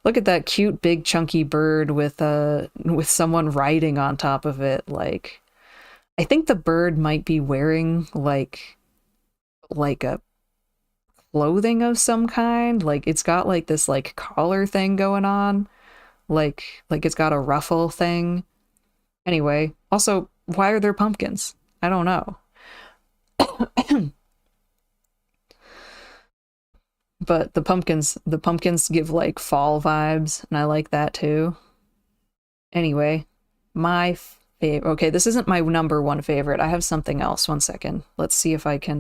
Look at that cute big chunky bird with someone riding on top of it. Like, I think the bird might be wearing like a clothing of some kind. Like it's got like this like collar thing going on. Like it's got a ruffle thing. Anyway, also, why are there pumpkins? I don't know. But the pumpkins give like fall vibes, and I like that too. Anyway, my favorite. Okay, this isn't my number one favorite. I have something else. One second. Let's see if I can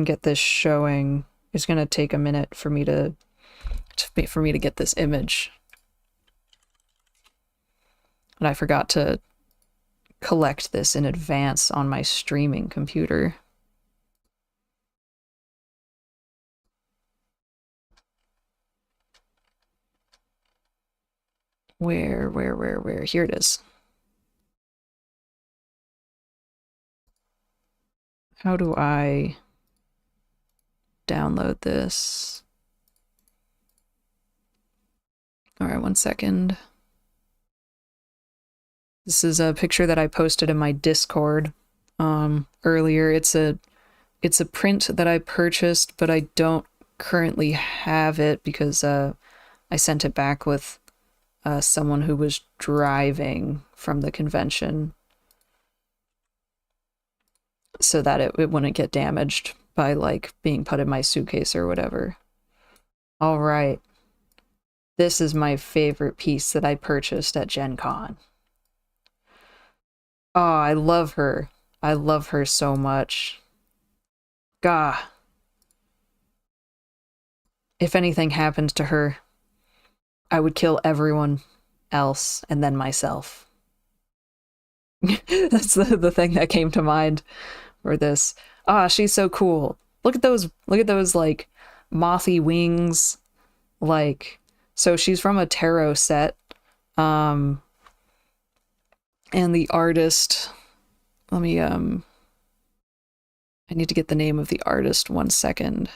get this showing. It's gonna take a minute for me to get this image. And I forgot to collect this in advance on my streaming computer. Where? Here it is. How do I download this? All right, one second. This is a picture that I posted in my Discord earlier. It's a print that I purchased, but I don't currently have it because I sent it back with someone who was driving from the convention so that it wouldn't get damaged by like being put in my suitcase or whatever. All right. This is my favorite piece that I purchased at GenCon. Oh, I love her. I love her so much. Gah. If anything happened to her, I would kill everyone else and then myself. That's the thing that came to mind for this. Ah, she's so cool. Look at those like mothy wings. Like, so she's from a tarot set. And the artist, let me I need to get the name of the artist. One second.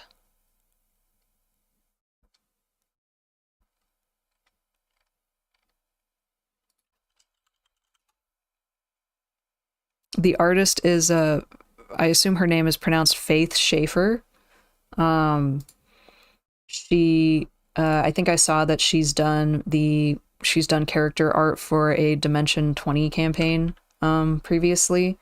The artist is I assume her name is pronounced Faith Schaefer. She I think I saw that she's done character art for a Dimension 20 campaign previously,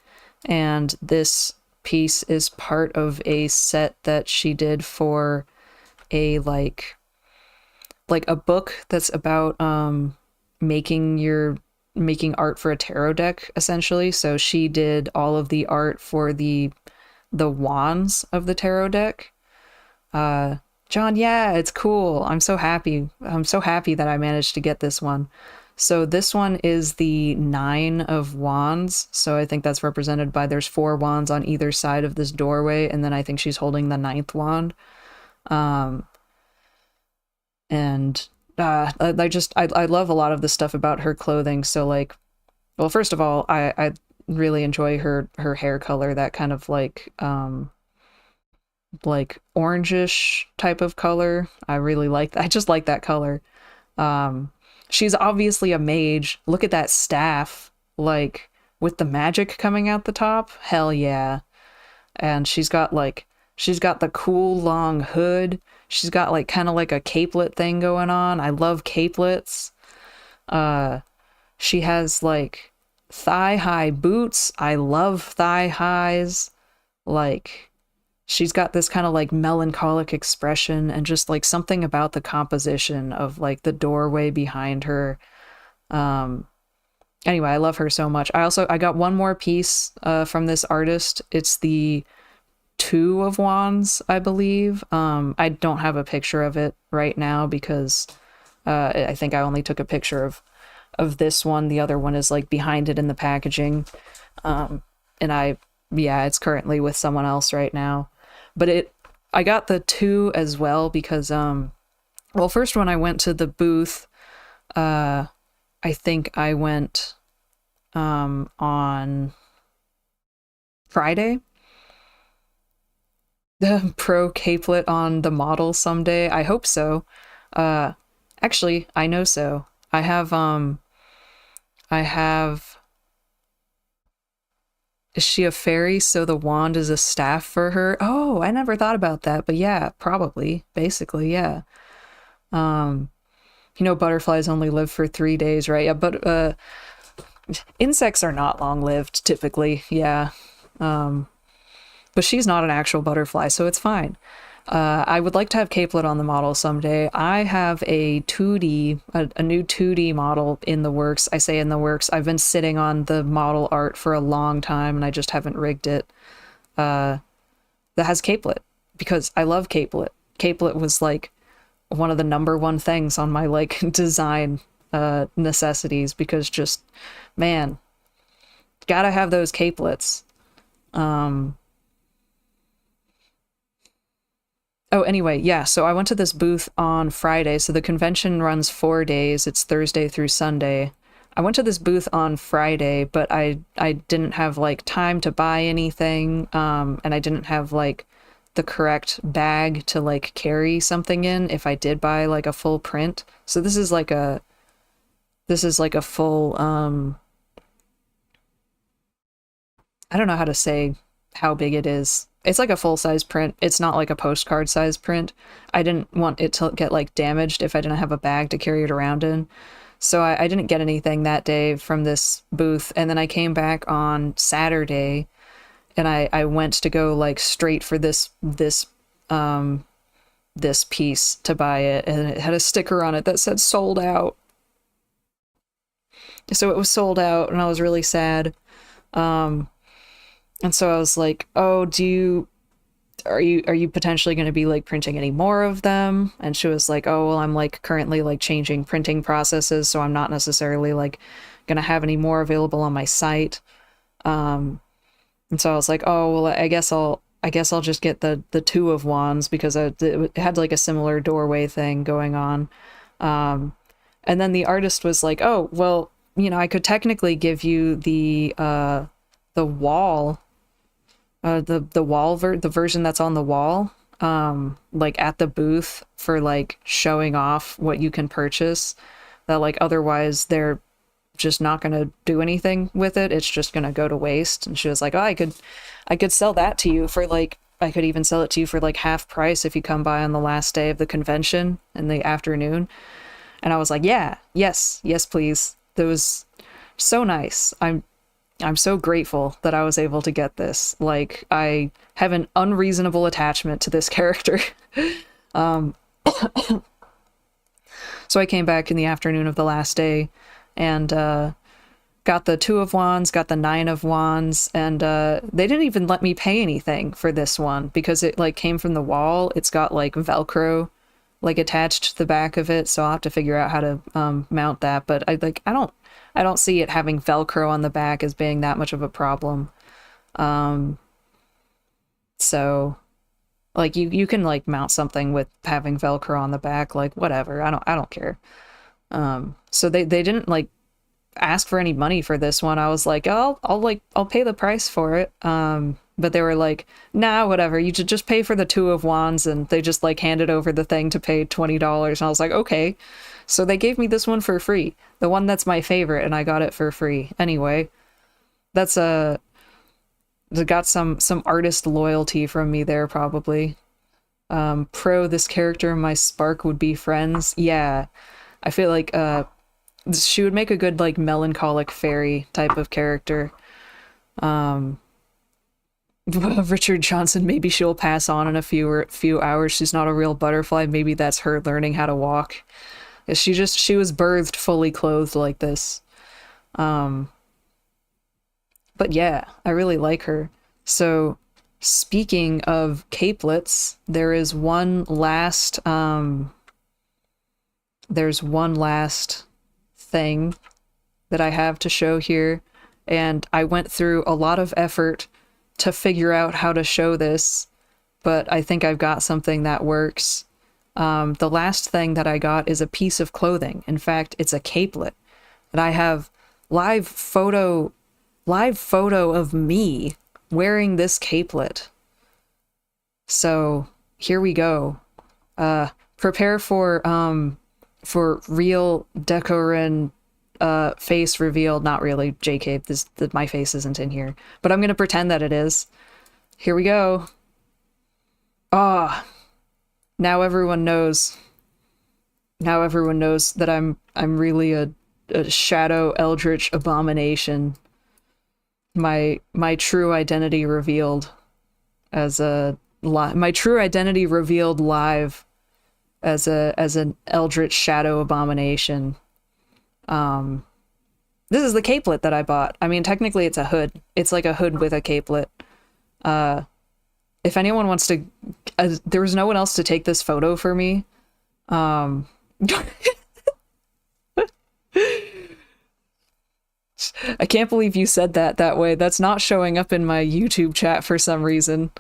and this piece is part of a set that she did for a like a book that's about making art for a tarot deck essentially. So she did all of the art for the wands of the tarot deck. John, yeah, it's cool. I'm so happy. I'm so happy that I managed to get this one. So this one is the Nine of Wands. So I think that's represented by there's 4 wands on either side of this doorway, and then I think she's holding the 9th wand. And I love a lot of the stuff about her clothing. So like, well, first of all, I really enjoy her hair color, that kind of like orangish type of color. I really like that. I just like that color. She's obviously a mage. Look at that staff, like with the magic coming out the top. Hell yeah. And she's got the cool long hood. She's got like kind of like a capelet thing going on. I love capelets. She has like thigh-high boots. I love thigh-highs. Like, she's got this kind of like melancholic expression, and just like something about the composition of like the doorway behind her. Anyway, I love her so much. I got one more piece from this artist. It's the two of wands, I believe. I don't have a picture of it right now because I think I only took a picture of this one. The other one is like behind it in the packaging. And yeah, it's currently with someone else right now. But I got the two as well because, well, first when I went to the booth, I think I went, on Friday. The pro capelet on the model someday. I hope so. Uh, actually, I know so. I have, is she a fairy so the wand is a staff for her? Oh, I never thought about that, but yeah, probably. Basically, yeah. Um, butterflies only live for 3 days, right? Yeah, but insects are not long-lived typically, yeah. But she's not an actual butterfly, so it's fine. I would like to have capelet on the model someday. I have a 2D, a new 2D model in the works. I say in the works. I've been sitting on the model art for a long time, and I just haven't rigged it. That has capelet, because I love capelet. Capelet was like one of the number one things on my like design necessities, because just, man, gotta have those capelets. Oh, anyway, yeah, so I went to this booth on Friday. So the convention runs 4 days. It's Thursday through Sunday. I went to this booth on Friday, but I didn't have like time to buy anything, and I didn't have like the correct bag to like carry something in if I did buy like a full print. So this is like a full I don't know how to say how big it is. It's like a full-size print. It's not like a postcard size print. I didn't want it to get like damaged if I didn't have a bag to carry it around in. So I didn't get anything that day from this booth. And then I came back on Saturday and I went to go like straight for this piece to buy it, and it had a sticker on it that said sold out. So it was sold out and I was really sad. And so I was like, "Oh, are you potentially going to be like printing any more of them?" And she was like, "Oh, well, I'm like currently like changing printing processes, so I'm not necessarily like going to have any more available on my site." And so I was like, "Oh, well, I guess I'll just get the two of wands because it had like a similar doorway thing going on." And then the artist was like, "Oh, well, I could technically give you the wall, the version that's on the wall, like at the booth for like showing off what you can purchase, that like otherwise they're just not going to do anything with it. It's just going to go to waste." And she was like, "Oh, I could sell that to you for like, I could even sell it to you for like half price if you come by on the last day of the convention in the afternoon." And I was like, "Yeah, yes, please." That was so nice. I'm so grateful that I was able to get this. Like, I have an unreasonable attachment to this character. um, so I came back in the afternoon of the last day and got the two of wands, got the nine of wands, and they didn't even let me pay anything for this one because it like came from the wall. It's got like Velcro like attached to the back of it, so I'll have to figure out how to mount that. But I don't see it having Velcro on the back as being that much of a problem. So like you can like mount something with having Velcro on the back, like whatever. I don't care. So they didn't like ask for any money for this one. I was like, "Oh, I'll pay the price for it." But they were like, "Nah, whatever. You should just pay for the two of wands," and they just like handed over the thing to pay $20. And I was like, "Okay." So they gave me this one for free, the one that's my favorite, and I got it for free. Anyway, that's got some artist loyalty from me there probably. Pro, this character and my spark would be friends. Yeah, I feel like she would make a good like melancholic fairy type of character. Richard Johnson, maybe she'll pass on in a few hours. She's not a real butterfly. Maybe that's her learning how to walk. She was birthed fully clothed like this. But yeah, I really like her. So Speaking of capelets, there's one last thing that I have to show here, and I went through a lot of effort to figure out how to show this, but I think I've got something that works. The last thing that I got is a piece of clothing. In fact, it's a capelet. And I have live photo of me wearing this capelet. So here we go. Prepare for real vtuber face reveal. Not really, JK. My face isn't in here, but I'm gonna pretend that it is. Here we go. Ah, now everyone knows. Now everyone knows that I'm really a shadow eldritch abomination. My true identity revealed as my true identity revealed live as an eldritch shadow abomination. This is the capelet that I bought. I mean, technically it's a hood. It's like a hood with a capelet. If anyone wants to, there was no one else to take this photo for me. I can't believe you said that way. That's not showing up in my YouTube chat for some reason.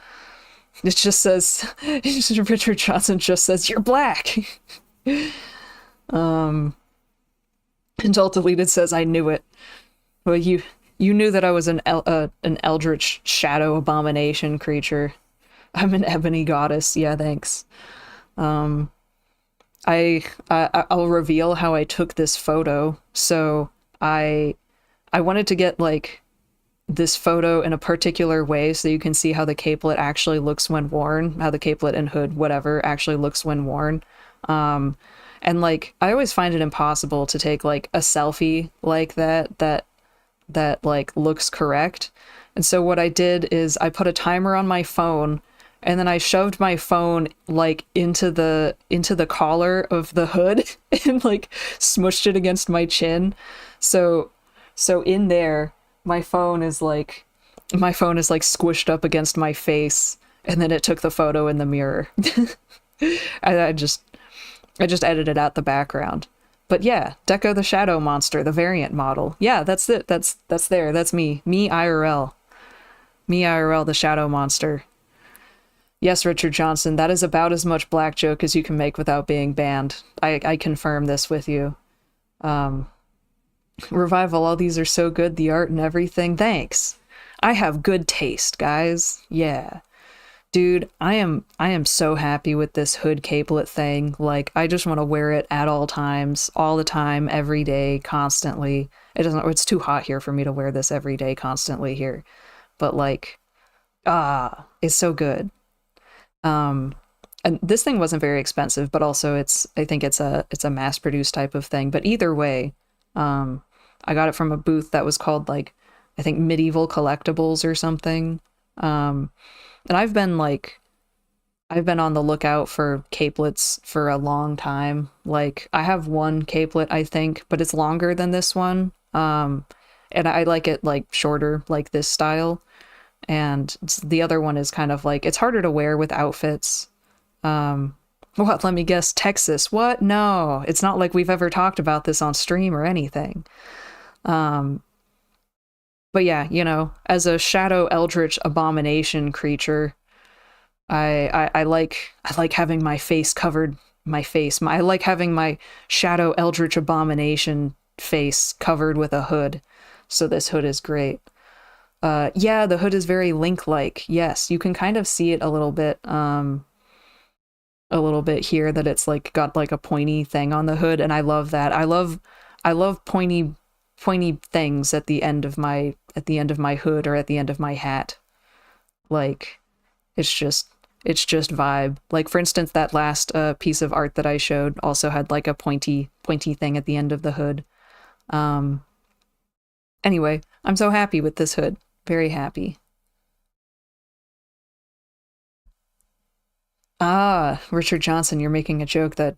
It just says, Richard Johnson just says, "You're black." And Alt Deleted says, "I knew it." Well, you knew that I was an eldritch shadow abomination creature. I'm an ebony goddess. Yeah, thanks. I'll reveal how I took this photo. So I wanted to get like this photo in a particular way so you can see how the capelet actually looks when worn, how the capelet and hood, whatever, actually looks when worn. And like, I always find it impossible to take like a selfie like that like looks correct. And so what I did is I put a timer on my phone, and then I shoved my phone like into the collar of the hood and like smushed it against my chin. So in there, my phone is like squished up against my face, and then it took the photo in the mirror. I just edited out the background. But yeah, Deco the Shadow Monster, the variant model. Yeah, that's it. That's there. That's me. Me IRL. Me IRL, the Shadow Monster. Yes, Richard Johnson, that is about as much black joke as you can make without being banned. I confirm this with you. Revival, all these are so good, the art and everything. Thanks. I have good taste, guys. Yeah. Dude, I am so happy with this hood capelet thing. Like, I just want to wear it at all times, all the time, every day, constantly. It's too hot here for me to wear this every day, constantly here. But like, it's so good. And this thing wasn't very expensive, but also I think it's a mass-produced type of thing. But either way, I got it from a booth that was called like, I think Medieval Collectibles or something. And I've been on the lookout for capelets for a long time. Like, I have one capelet, I think, but it's longer than this one. And I like it like shorter, like this style. And the other one is kind of like, it's harder to wear with outfits. What? Let me guess, Texas. What? No, it's not like we've ever talked about this on stream or anything. But yeah, you know, as a shadow eldritch abomination creature, I like having my face covered. I like having my shadow eldritch abomination face covered with a hood. So this hood is great. Yeah, the hood is very Link-like. Yes, you can kind of see it a little bit here, that it's like got like a pointy thing on the hood, and I love that. I love pointy things at the end of my hood or at the end of my hat. Like, it's just vibe. Like, for instance, that last piece of art that I showed also had like a pointy thing at the end of the hood. Anyway, I'm so happy with this hood. Very happy. Richard Johnson, you're making a joke that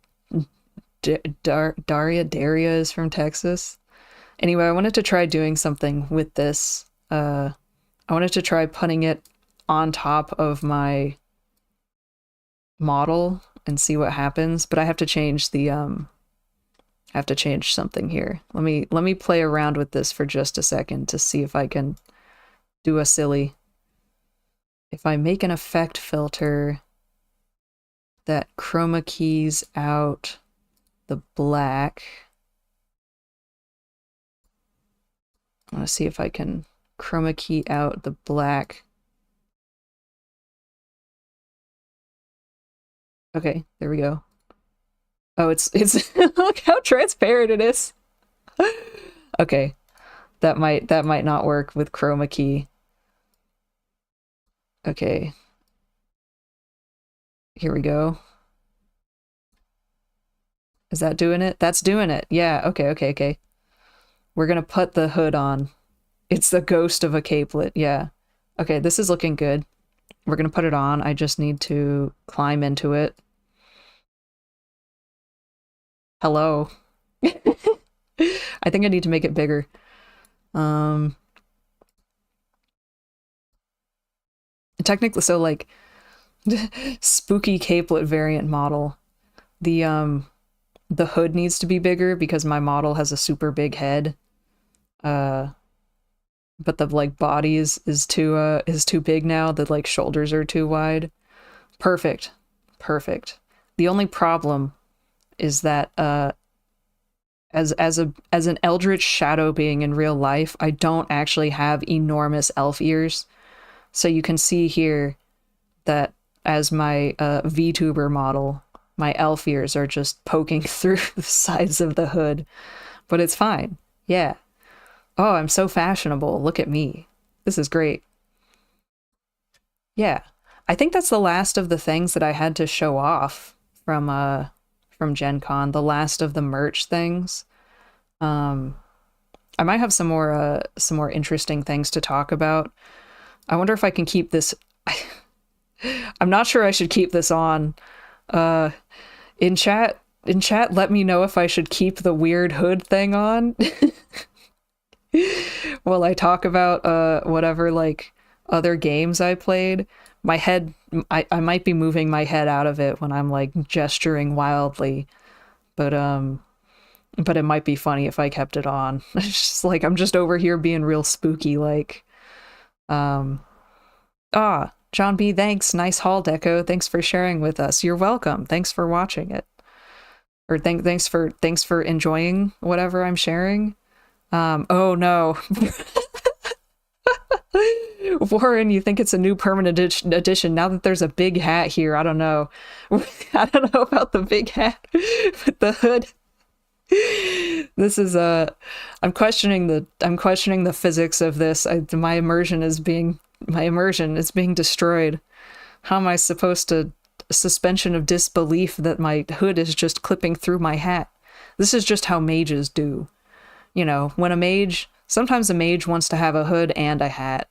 Daria is from Texas. Anyway, I wanted to try doing something with this. I wanted to try putting it on top of my model and see what happens, but I have to change the I have to change something here. Let me play around with this for just a second to see if I can do a silly. If I make an effect filter that chroma keys out the black, I want to see if I can chroma key out the black. Okay, there we go. Oh, it's look how transparent it is. Okay, that might not work with chroma key. Okay, here we go. Is that doing it? That's doing it. Yeah, okay. We're gonna put the hood on. It's the ghost of a capelet, yeah. Okay, this is looking good. We're gonna put it on. I just need to climb into it. Hello. I think I need to make it bigger. Technically, so like spooky capelet variant model. The hood needs to be bigger because my model has a super big head. But the like body is too big now. The like shoulders are too wide. Perfect. The only problem is that as an eldritch shadow being in real life, I don't actually have enormous elf ears. So you can see here that as my vtuber model, my elf ears are just poking through the sides of the hood. But it's fine. Yeah. Oh, I'm so fashionable. Look at me. This is great. Yeah. I think that's the last of the things that I had to show off from GenCon, the last of the merch things. I might have some more interesting things to talk about. I wonder if I can keep this. I'm not sure I should keep this on. In chat, let me know if I should keep the weird hood thing on. While I talk about whatever like other games I played. My head, I might be moving my head out of it when I'm like gesturing wildly, but it might be funny if I kept it on. It's just like I'm just over here being real spooky, like. John B, thanks. Nice haul deco. Thanks for sharing with us. You're welcome. Thanks for watching it. Or thanks for enjoying whatever I'm sharing. Oh no. Warren, you think it's a new permanent edition now that there's a big hat here. I don't know. I don't know about the big hat with the hood. This is I'm questioning the physics of this. My immersion is being destroyed. How am I supposed to suspension of disbelief that my hood is just clipping through my hat? This is just how mages do. You know, when sometimes a mage wants to have a hood and a hat.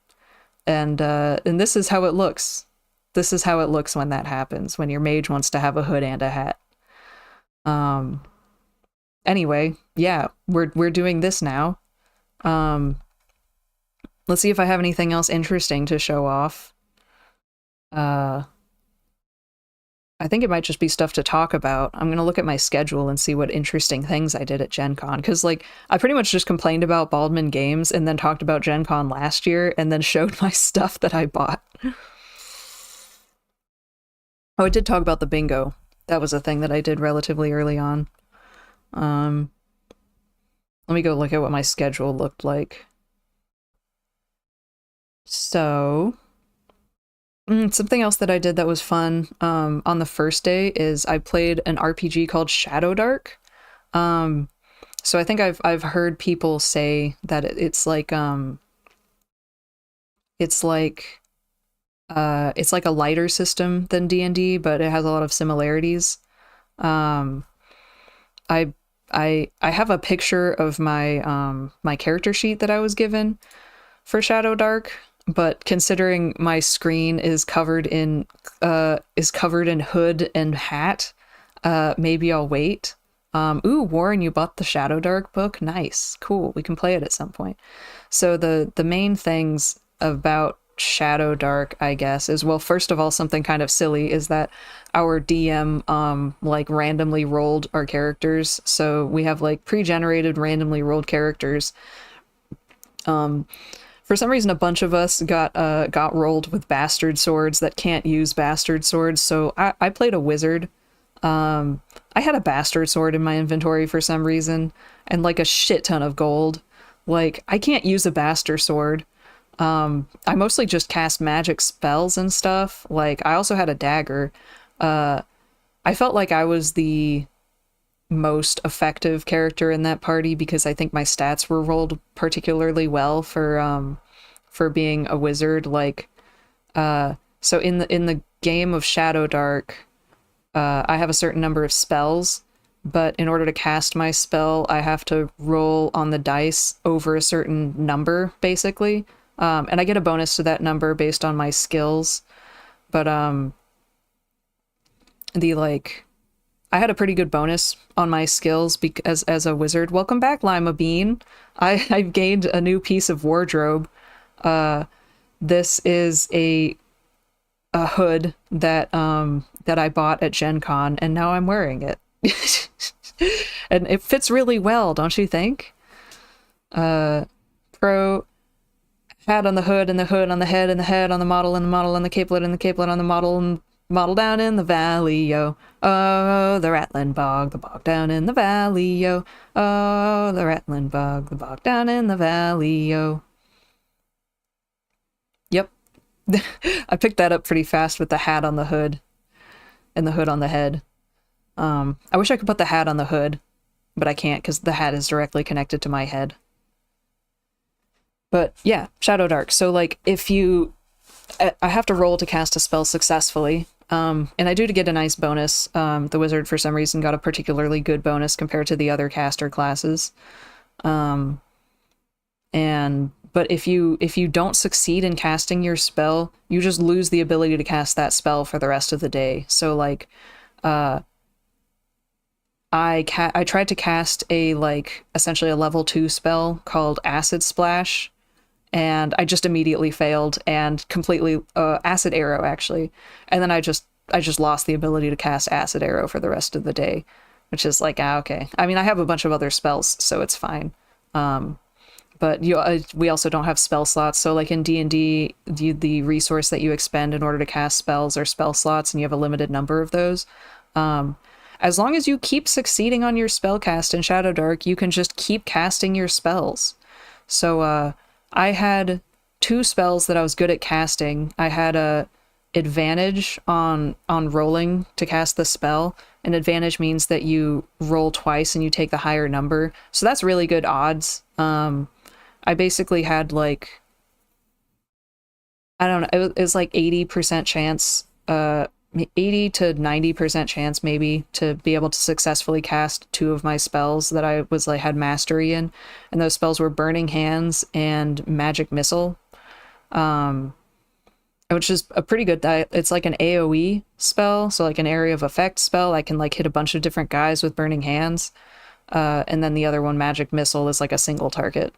And this is how it looks. This is how it looks when that happens, when your mage wants to have a hood and a hat. Anyway, yeah, we're doing this now. Let's see if I have anything else interesting to show off. I think it might just be stuff to talk about. I'm gonna look at my schedule and see what interesting things I did at GenCon, because like I pretty much just complained about Baldman Games and then talked about GenCon last year and then showed my stuff that I bought. Oh, I did talk about the bingo. That was a thing that I did relatively early on. Let me go look at what my schedule looked like. So, something else that I did that was fun on the first day is I played an RPG called Shadow Dark. So I think I've heard people say that it's like a lighter system than D&D, but it has a lot of similarities. I have a picture of my character sheet that I was given for Shadow Dark, but considering my screen is covered in hood and hat, maybe I'll wait. Ooh, Warren, you bought the Shadow Dark book? Nice. Cool. We can play it at some point. So the main things about Shadow Dark, I guess, is, well, first of all, something kind of silly is that our DM like randomly rolled our characters. So we have like pre-generated randomly rolled characters. For some reason, a bunch of us got rolled with bastard swords that can't use bastard swords. So I played a wizard. I had a bastard sword in my inventory for some reason, and like a shit ton of gold. Like, I can't use a bastard sword. I mostly just cast magic spells and stuff. Like, I also had a dagger. I felt like I was the most effective character in that party because I think my stats were rolled particularly well for being a wizard. Like, so in the game of Shadow Dark, I have a certain number of spells, but in order to cast my spell, I have to roll on the dice over a certain number, basically. And I get a bonus to that number based on my skills. But I had a pretty good bonus on my skills because as a wizard. Welcome back, Lima Bean. I've gained a new piece of wardrobe. This is a hood that I bought at GenCon, and now I'm wearing it. And it fits really well, don't you think? Pro hat on the hood, and the hood on the head, and the head on the model, and the model on the capelet, and the capelet on the model, and model down in the valley, yo. Oh, the rattling bog, the bog down in the valley, yo. Oh, the rattling bog, the bog down in the valley, yo. Yep. I picked that up pretty fast with the hat on the hood and the hood on the head. I wish I could put the hat on the hood, but I can't because the hat is directly connected to my head. But yeah, Shadow Dark. So like if you... I have to roll to cast a spell successfully, and I do to get a nice bonus. The wizard, for some reason, got a particularly good bonus compared to the other caster classes. But if you don't succeed in casting your spell, you just lose the ability to cast that spell for the rest of the day. So like, I tried to cast a essentially a level 2 spell called Acid Splash, and I just immediately failed and completely Acid Arrow actually, and then I just lost the ability to cast Acid Arrow for the rest of the day, which is like, okay. I mean, I have a bunch of other spells, so it's fine. But we also don't have spell slots. So like in D&D, the resource that you expend in order to cast spells are spell slots, and you have a limited number of those. As long as you keep succeeding on your spell cast in Shadow Dark, you can just keep casting your spells. So I had 2 spells that I was good at casting. I had a advantage on rolling to cast the spell. An advantage means that you roll twice and you take the higher number. So that's really good odds. I basically had like, I don't know, it was like 80% chance, 80 to 90% chance maybe to be able to successfully cast 2 of my spells that I was like had mastery in, and those spells were Burning Hands and Magic Missile, which is a pretty good, it's like an AoE spell, so like an area of effect spell. I can like hit a bunch of different guys with Burning Hands, and then the other one, Magic Missile, is like a single target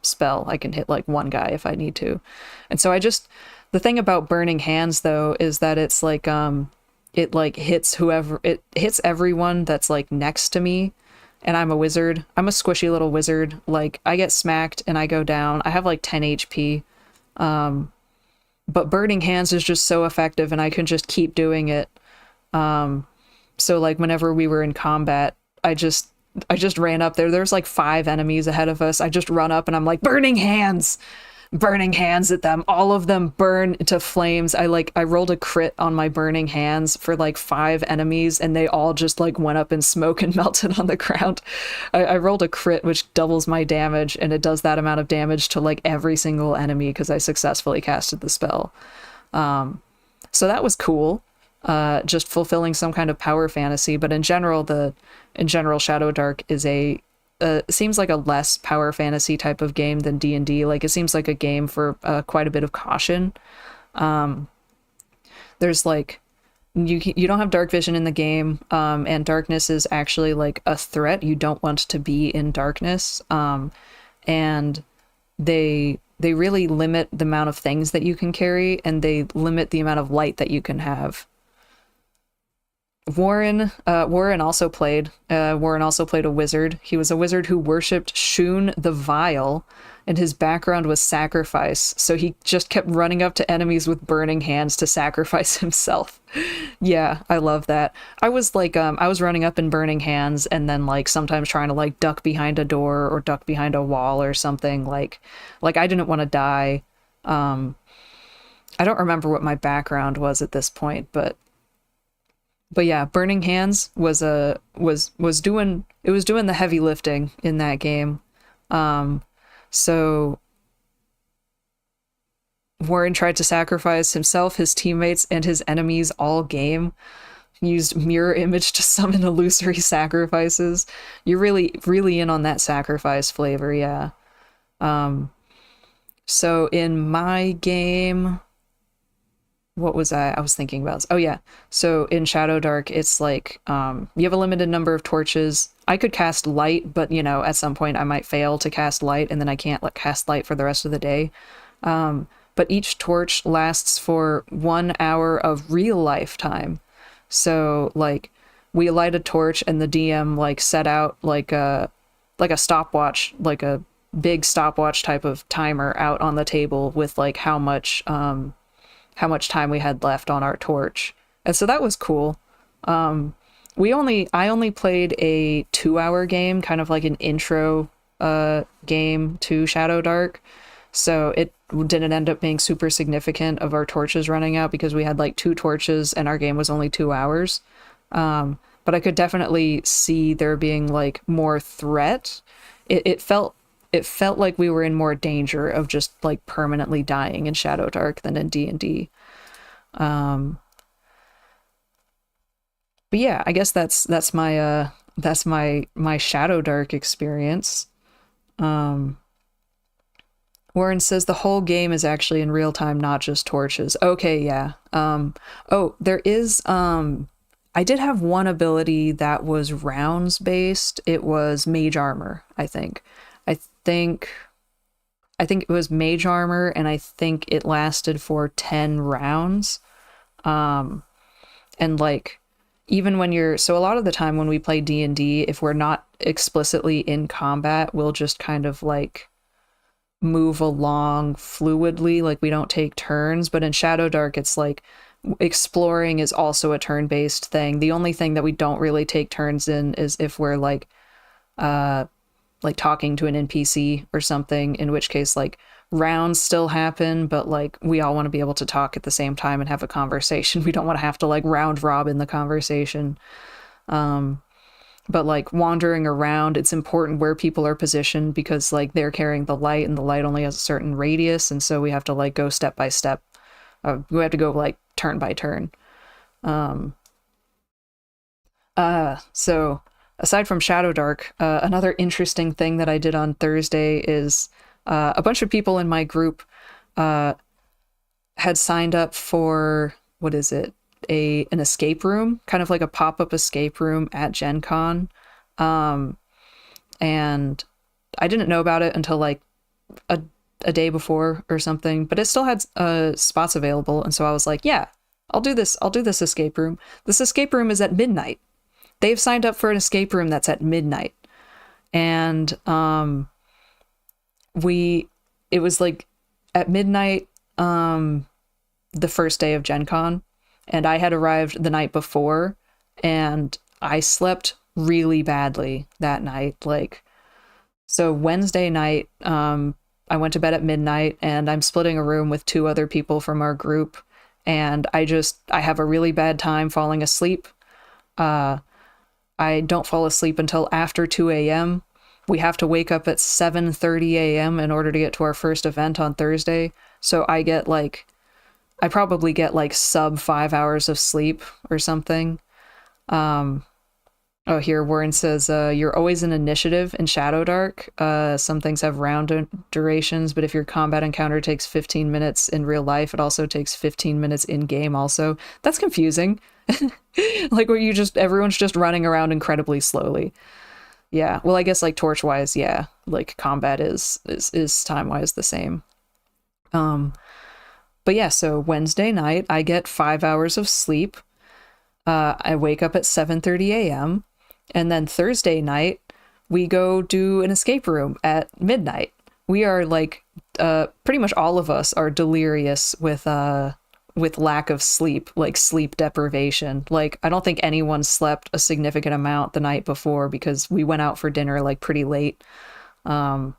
spell. I can hit like one guy if I need to. And so the thing about Burning Hands though is that it's like it like hits everyone that's like next to me, and I'm a wizard. I'm a squishy little wizard. Like I get smacked and I go down. I have like 10 HP. But Burning Hands is just so effective, and I can just keep doing it. So like whenever we were in combat, I just ran up there. There's like 5 enemies ahead of us. I just run up and I'm like, Burning Hands! Burning Hands at them. All of them burn to flames. I rolled a crit on my Burning Hands for like 5 enemies, and they all just like went up in smoke and melted on the ground. I rolled a crit which doubles my damage, and it does that amount of damage to like every single enemy because I successfully casted the spell. So that was cool. Just fulfilling some kind of power fantasy, but in general Shadow Dark is seems like a less power fantasy type of game than D&D. Like it seems like a game for quite a bit of caution. There's like you don't have dark vision in the game, and darkness is actually like a threat. You don't want to be in darkness, and they they really limit the amount of things that you can carry, and they limit the amount of light that you can have. Warren also played. Warren also played a wizard. He was a wizard who worshipped Shun the Vile, and his background was sacrifice. So he just kept running up to enemies with burning hands to sacrifice himself. Yeah, I love that. I was like, I was running up in burning hands, and then like sometimes trying to like duck behind a door or duck behind a wall or something. Like I didn't want to die. I don't remember what my background was at this point, but yeah, Burning Hands was doing the heavy lifting in that game. So Warren tried to sacrifice himself, his teammates, and his enemies all game. Used mirror image to summon illusory sacrifices. You're really in on that sacrifice flavor, yeah. So in my game, what was I was thinking about? Oh yeah. So in Shadow Dark, it's like you have a limited number of torches. I could cast light, but you know, at some point I might fail to cast light, and then I can't cast light for the rest of the day. But each torch lasts for 1 hour of real life time. So like we light a torch, and the DM like set out like a stopwatch, like a big stopwatch type of timer out on the table with like how much time we had left on our torch. And so that was cool. I only played a 2-hour game, kind of like an intro game to Shadow Dark. So it didn't end up being super significant of our torches running out, because we had like 2 torches and our game was only 2 hours. But I could definitely see there being like more threat. It felt like we were in more danger of just like permanently dying in Shadow Dark than in D&D. But yeah, I guess that's my Shadow Dark experience. Warren says the whole game is actually in real time, not just torches. Okay, yeah. Oh, there is I did have one ability that was rounds based. It was Mage Armor, I think. I think it was Mage Armor, and I think it lasted for 10 rounds. And like, even when so a lot of the time when we play D&D, if we're not explicitly in combat, we'll just kind of like move along fluidly, like we don't take turns. But in Shadow Dark, it's like exploring is also a turn-based thing. The only thing that we don't really take turns in is if we're like talking to an NPC or something, in which case like rounds still happen, but like we all want to be able to talk at the same time and have a conversation. We don't want to have to like round robin the conversation. But like wandering around, it's important where people are positioned, because like they're carrying the light, and the light only has a certain radius, and so we have to like go step by step. We have to go like turn by turn. So aside from Shadow Dark, another interesting thing that I did on Thursday is a bunch of people in my group had signed up for, what is it? An escape room, kind of like a pop-up escape room at GenCon. And I didn't know about it until like a day before or something, but it still had spots available. And so I was like, yeah, I'll do this escape room. This escape room is at midnight. They've signed up for an escape room that's at midnight. And it was like at midnight the first day of GenCon, and I had arrived the night before, and I slept really badly that night. Like, so Wednesday night, I went to bed at midnight, and I'm splitting a room with 2 other people from our group, and I have a really bad time falling asleep. I don't fall asleep until after 2 a.m. We have to wake up at 7:30 a.m. in order to get to our first event on Thursday. So I probably get like sub 5 hours of sleep or something. Oh, here Warren says, you're always in initiative in Shadow Dark. Some things have round durations, but if your combat encounter takes 15 minutes in real life, it also takes 15 minutes in game also. That's confusing. Like where everyone's just running around incredibly slowly. Yeah, well, I guess like torch-wise, yeah, like combat is time-wise the same. Um, but yeah, so Wednesday night, I get 5 hours of sleep. I wake up at 7:30 a.m. And then Thursday night, we go do an escape room at midnight. We are like, pretty much all of us are delirious with lack of sleep, like sleep deprivation. Like, I don't think anyone slept a significant amount the night before because we went out for dinner like pretty late. And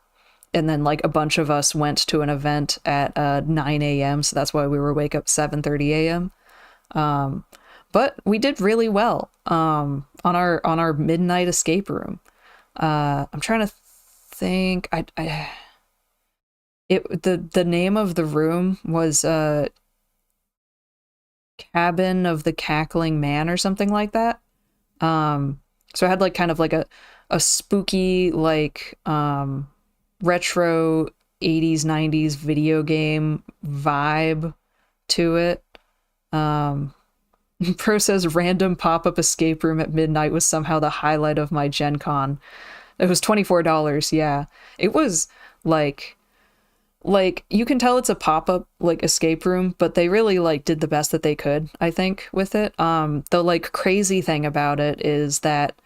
then like a bunch of us went to an event at 9 a.m. So that's why we were wake up 7:30 a.m. But we did really well on our midnight escape room. I'm trying to think. The name of the room was Cabin of the Cackling Man or something like that. So I had like kind of like a spooky like retro 80s 90s video game vibe to it. Um Pro says random pop-up escape room at midnight was somehow the highlight of my Gen Con. It was $24, yeah. It was like you can tell it's a pop-up like escape room, but they really like did the best that they could, I think, with it. The like crazy thing about it is that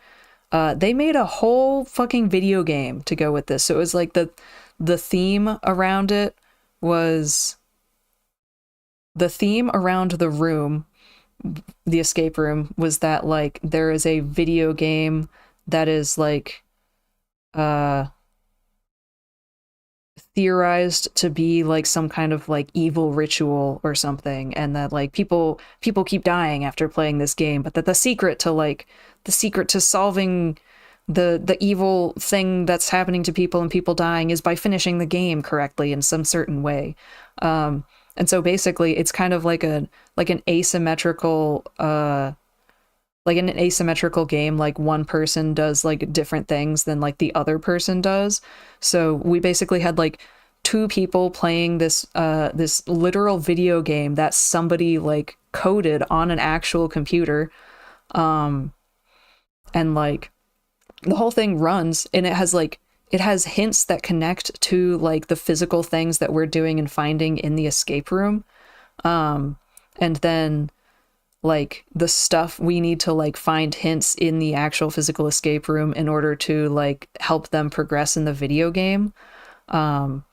they made a whole fucking video game to go with this. So it was like the theme around it was the theme around the room, the escape room was that like there is a video game that is like uh theorized to be like some kind of like evil ritual or something, and that like people keep dying after playing this game, but that the secret to solving the evil thing that's happening to people and people dying is by finishing the game correctly in some certain way. And so basically it's kind of like a like an asymmetrical like in an asymmetrical game, like one person does like different things than like the other person does. So we basically had like two people playing this literal video game that somebody like coded on an actual computer. And like the whole thing runs, and it has hints that connect to like the physical things that we're doing and finding in the escape room. And then like the stuff we need to like find hints in the actual physical escape room in order to like help them progress in the video game. And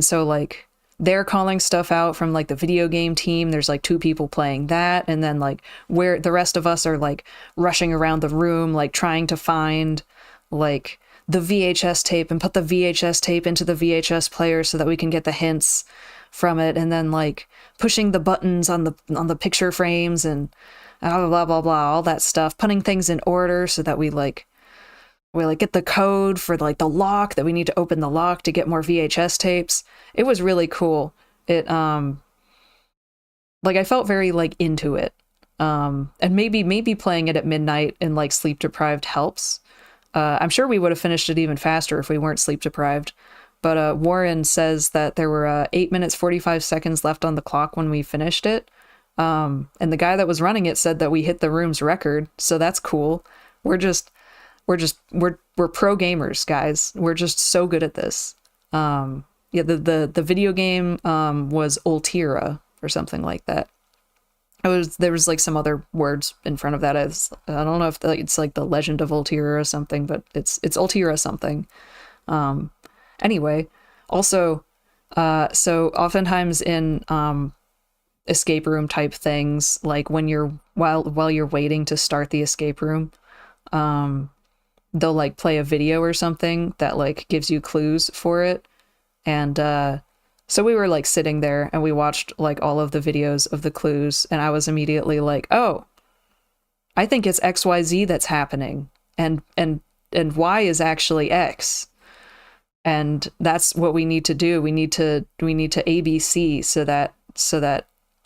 so like they're calling stuff out from like the video game team. There's like two people playing that, and then like where the rest of us are like rushing around the room like trying to find like the VHS tape and put the VHS tape into the VHS player so that we can get the hints from it, and then like pushing the buttons on the picture frames and blah blah blah blah, all that stuff, putting things in order so that we like get the code for like the lock that we need to open the lock to get more VHS tapes. It was really cool. It like I felt very like into it. And maybe playing it at midnight and like sleep deprived helps. I'm sure we would have finished it even faster if we weren't sleep deprived. But Warren says that there were 8 minutes 45 seconds left on the clock when we finished it. And the guy that was running it said that we hit the room's record, so that's cool. We're pro gamers, guys. We're just so good at this. Yeah, the video game was Ultira or something like that. There was like some other words in front of that. I don't know if it's like the Legend of Ultira or something, but it's Ultira something. Anyway, also, so oftentimes in escape room type things, like when you're while you're waiting to start the escape room, they'll like play a video or something that like gives you clues for it. And so we were like sitting there and we watched like all of the videos of the clues, and I was immediately like, oh, I think it's XYZ that's happening, and Y is actually X. And that's what we need to do. We need to ABC so that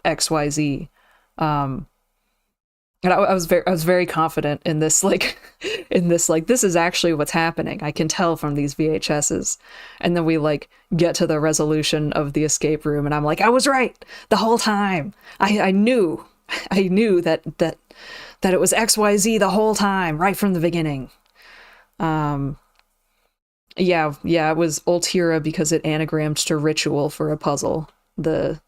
XYZ. And I was very confident in this, like, this is actually what's happening. I can tell from these VHSs. And then we like get to the resolution of the escape room, and I'm like, I was right the whole time. I knew that it was XYZ the whole time, right from the beginning. Yeah, it was Ultira because it anagrammed to ritual for a puzzle. The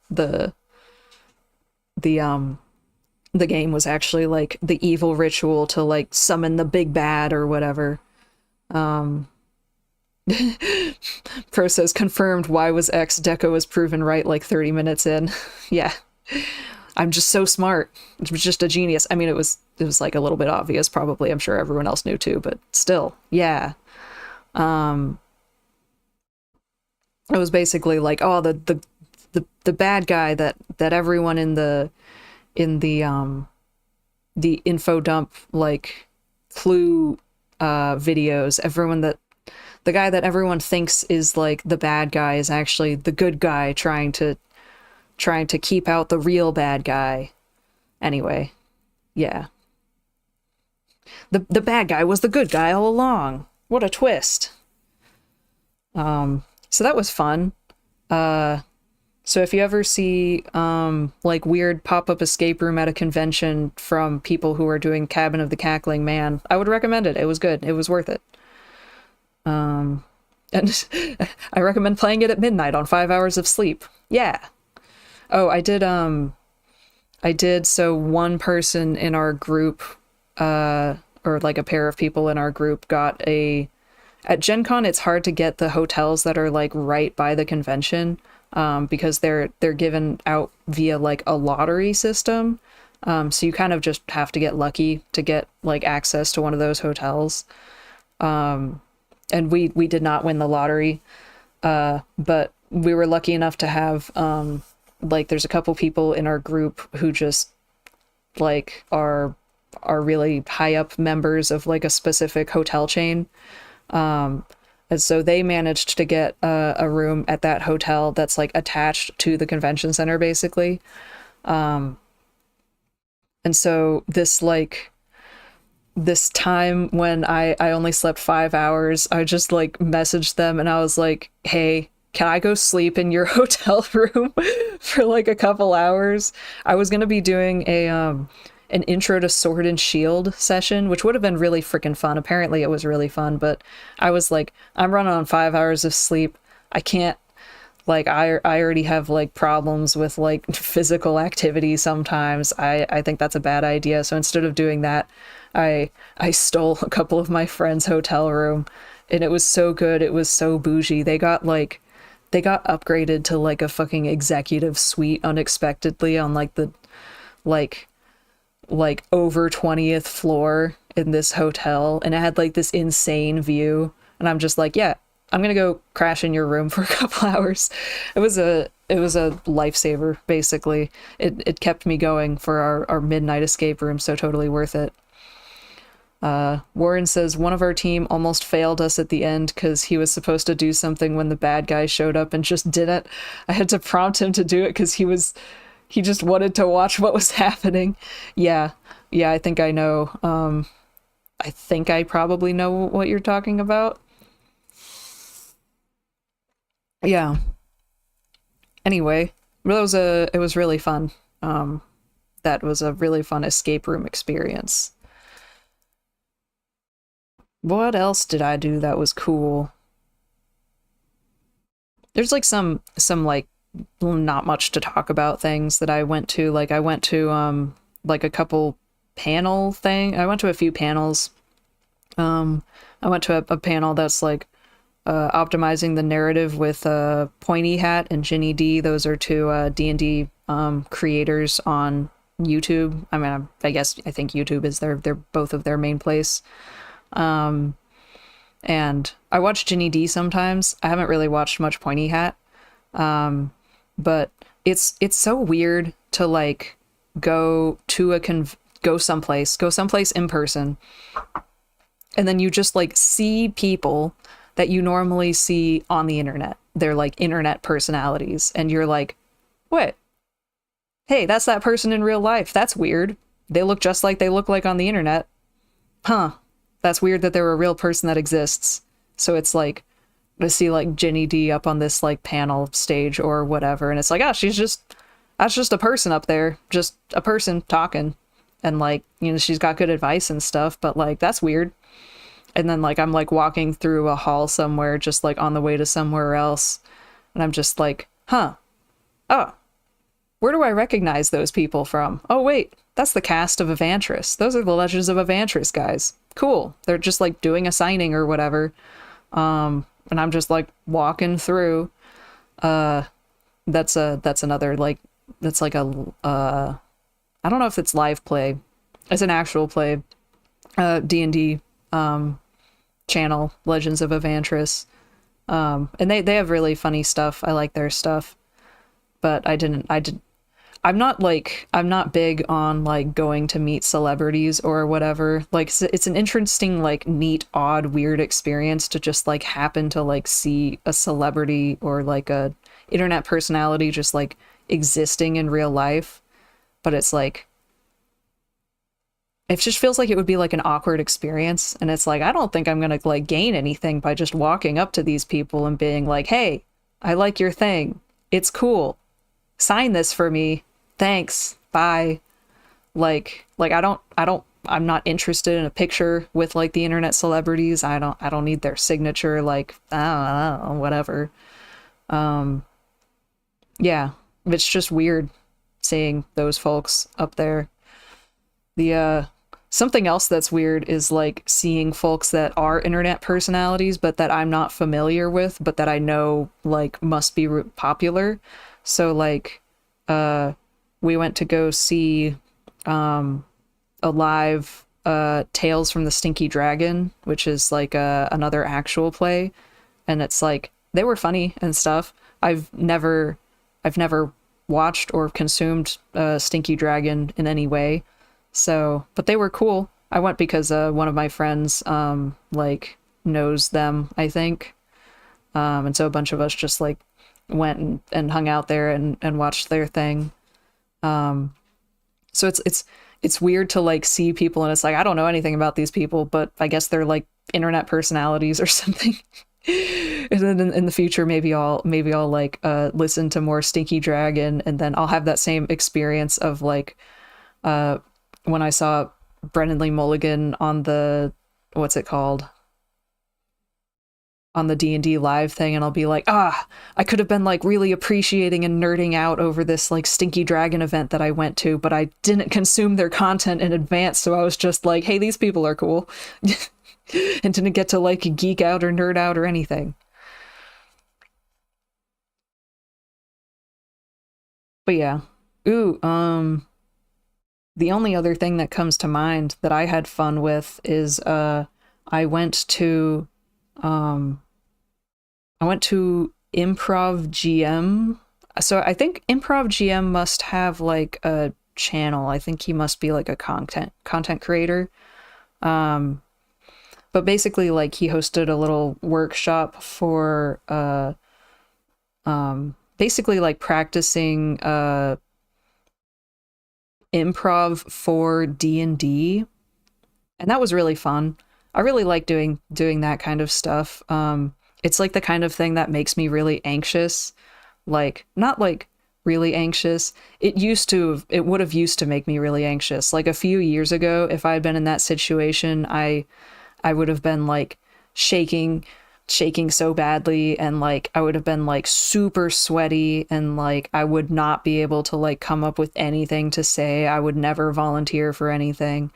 the game was actually like the evil ritual to like summon the big bad or whatever. Um Pro says confirmed why was X Deco was proven right like 30 minutes in. Yeah. I'm just so smart. It was just a genius. I mean it was like a little bit obvious probably. I'm sure everyone else knew too, but still. Yeah. Um it was basically like, oh, the bad guy that everyone in the info dump like clue videos, everyone that the guy that everyone thinks is like the bad guy is actually the good guy trying to keep out the real bad guy. Anyway, yeah. The bad guy was the good guy all along. What a twist. So that was fun. So if you ever see like weird pop-up escape room at a convention from people who are doing Cabin of the Cackling Man, I would recommend it. It was good. It was worth it. And I recommend playing it at midnight on 5 hours of sleep. Yeah. Oh, so one person in our group, or like a pair of people in our group got at GenCon, it's hard to get the hotels that are like right by the convention, because they're given out via like a lottery system. So you kind of just have to get lucky to get like access to one of those hotels. And we did not win the lottery, but we were lucky enough to have like there's a couple people in our group who just like are really high up members of like a specific hotel chain. And so they managed to get a room at that hotel that's like attached to the convention center, basically. And so this time when I only slept 5 hours, I just like messaged them and I was like, hey, can I go sleep in your hotel room for like a couple hours? I was going to be doing an intro to Sword and Shield session, which would have been really freaking fun. Apparently it was really fun, but I was like, I'm running on 5 hours of sleep. I can't, like, I already have like problems with like physical activity sometimes. I think that's a bad idea. So instead of doing that, I stole a couple of my friends' hotel room, and it was so good. It was so bougie. They got upgraded to like a fucking executive suite unexpectedly on like the like over 20th floor in this hotel, and it had like this insane view, and I'm just like, yeah, I'm gonna go crash in your room for a couple hours. It was a lifesaver, basically. It kept me going for our midnight escape room, so totally worth it. Warren says one of our team almost failed us at the end because he was supposed to do something when the bad guy showed up and just didn't. I had to prompt him to do it because he just wanted to watch what was happening. Yeah, I think I know. I think I probably know what you're talking about. Yeah. Anyway, it was really fun. That was a really fun escape room experience. What else did I do that was cool? There's like some like not much to talk about things that I went to. Like I went to like a couple panel thing. I went to a few panels. I went to a panel that's like optimizing the narrative with Pointy Hat and Ginny D. Those are two D&D creators on YouTube. I mean, I think YouTube is they're both of their main place. And I watch Ginny D sometimes. I haven't really watched much Pointy Hat. But it's so weird to like go someplace in person, and then you just like see people that you normally see on the internet. They're like internet personalities, and you're like, what? Hey, that's that person in real life. That's weird. They look just like they look like on the internet. Huh. That's weird that they're a real person that exists. So it's like to see like Ginny D up on this like panel stage or whatever, and it's like, that's just a person up there, just a person talking, and like, you know, she's got good advice and stuff, but like that's weird. And then like I'm like walking through a hall somewhere, just like on the way to somewhere else, and I'm just like, huh, oh, where do I recognize those people from? Oh wait, that's the cast of Evantris. Those are the Legends of Evantris guys. Cool. They're just like doing a signing or whatever. And I'm just like walking through. That's another like that's like a I don't know if it's live play. It's an actual play. D&D channel, Legends of Evantris. And they have really funny stuff. I like their stuff. But I'm not big on like going to meet celebrities or whatever. Like it's an interesting, like neat, odd, weird experience to just like happen to like see a celebrity or like a internet personality just like existing in real life. But it's like it just feels like it would be like an awkward experience, and it's like I don't think I'm gonna like gain anything by just walking up to these people and being like, hey, I like your thing, it's cool, sign this for me, thanks, bye. Like I'm not interested in a picture with like the internet celebrities. I don't need their signature. Like I don't know, whatever. Yeah, it's just weird seeing those folks up there. The something else that's weird is like seeing folks that are internet personalities but that I'm not familiar with, but that I know like must be popular. So like we went to go see a live Tales from the Stinky Dragon, which is like another actual play, and it's like they were funny and stuff. I've never watched or consumed Stinky Dragon in any way. So, but they were cool. I went because one of my friends like knows them, I think. And so a bunch of us just like went and hung out there and watched their thing. So it's weird to like see people and it's like I don't know anything about these people, but I guess they're like internet personalities or something. And then in the future maybe I'll like listen to more Stinky Dragon, and then I'll have that same experience of like when I saw Brennan Lee Mulligan on the what's it called? On the D&D live thing, and I'll be like, I could have been like really appreciating and nerding out over this like Stinky Dragon event that I went to, but I didn't consume their content in advance, so I was just like, hey, these people are cool. And didn't get to like geek out or nerd out or anything. But yeah. Ooh, the only other thing that comes to mind that I had fun with is I went to um I went to Improv GM. So I think Improv GM must have like a channel. I think he must be like a content creator. Um but basically like he hosted a little workshop for basically like practicing improv for D&D, and that was really fun. I really like doing that kind of stuff. It's like the kind of thing that makes me really anxious. Like not like really anxious. It would have used to make me really anxious. Like a few years ago, if I had been in that situation, I would have been like shaking so badly, and like I would have been like super sweaty, and like I would not be able to like come up with anything to say. I would never volunteer for anything.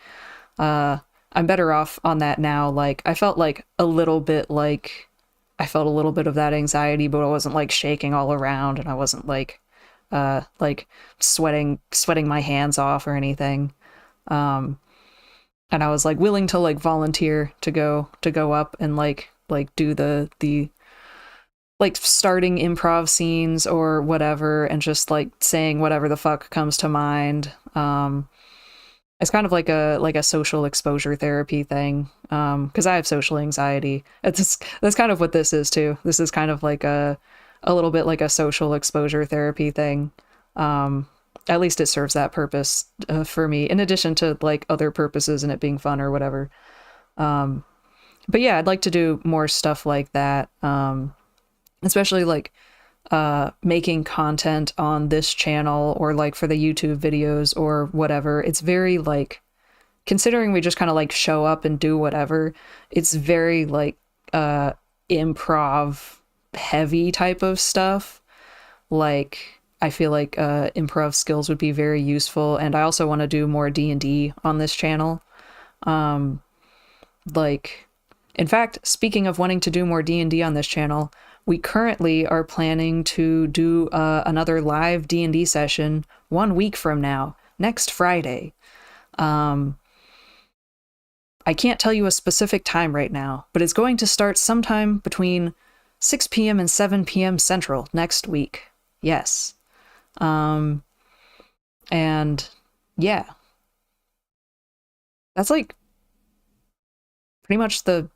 I'm better off on that now. Like I felt a little bit of that anxiety, but I wasn't like shaking all around, and I wasn't like sweating my hands off or anything. And I was like willing to like volunteer to go up and like do the like starting improv scenes or whatever, and just like saying whatever the fuck comes to mind. It's kind of like a social exposure therapy thing, because I have social anxiety. That's kind of what this is too. This is kind of like a little bit like a social exposure therapy thing. At least it serves that purpose for me, in addition to like other purposes and it being fun or whatever. But yeah, I'd like to do more stuff like that, especially like making content on this channel or like for the YouTube videos or whatever. It's very like considering we just kind of like show up and do whatever, it's very like improv heavy type of stuff. Like I feel like improv skills would be very useful, and I also want to do more D&D on this channel. Like, in fact, speaking of wanting to do more D&D on this channel, we currently are planning to do another live D&D session 1 week from now, next Friday. I can't tell you a specific time right now, but it's going to start sometime between 6 p.m. and 7 p.m. Central next week. Yes. And yeah. That's like pretty much the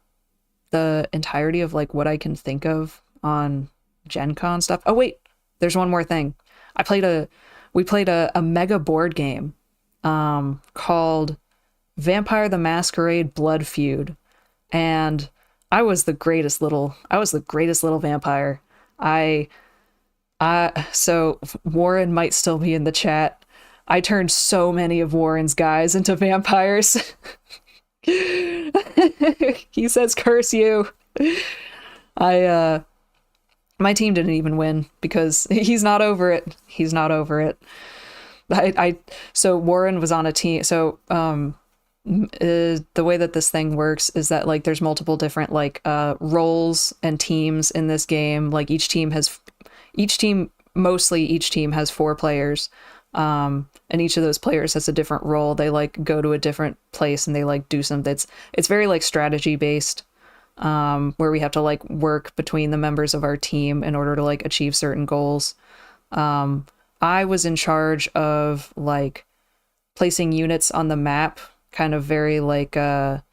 entirety of like what I can think of on GenCon stuff. Oh wait, there's one more thing. We played a mega board game called Vampire the Masquerade Blood Feud, and I was the greatest little vampire. So Warren might still be in the chat. I turned so many of Warren's guys into vampires. He says curse you. My team didn't even win because he's not over it. He's not over it. So Warren was on a team. So the way that this thing works is that like there's multiple different like roles and teams in this game. Like each team has 4 players. And each of those players has a different role. They like go to a different place and they like do something. It's very like strategy based, where we have to like work between the members of our team in order to like achieve certain goals. I was in charge of like placing units on the map, kind of very like a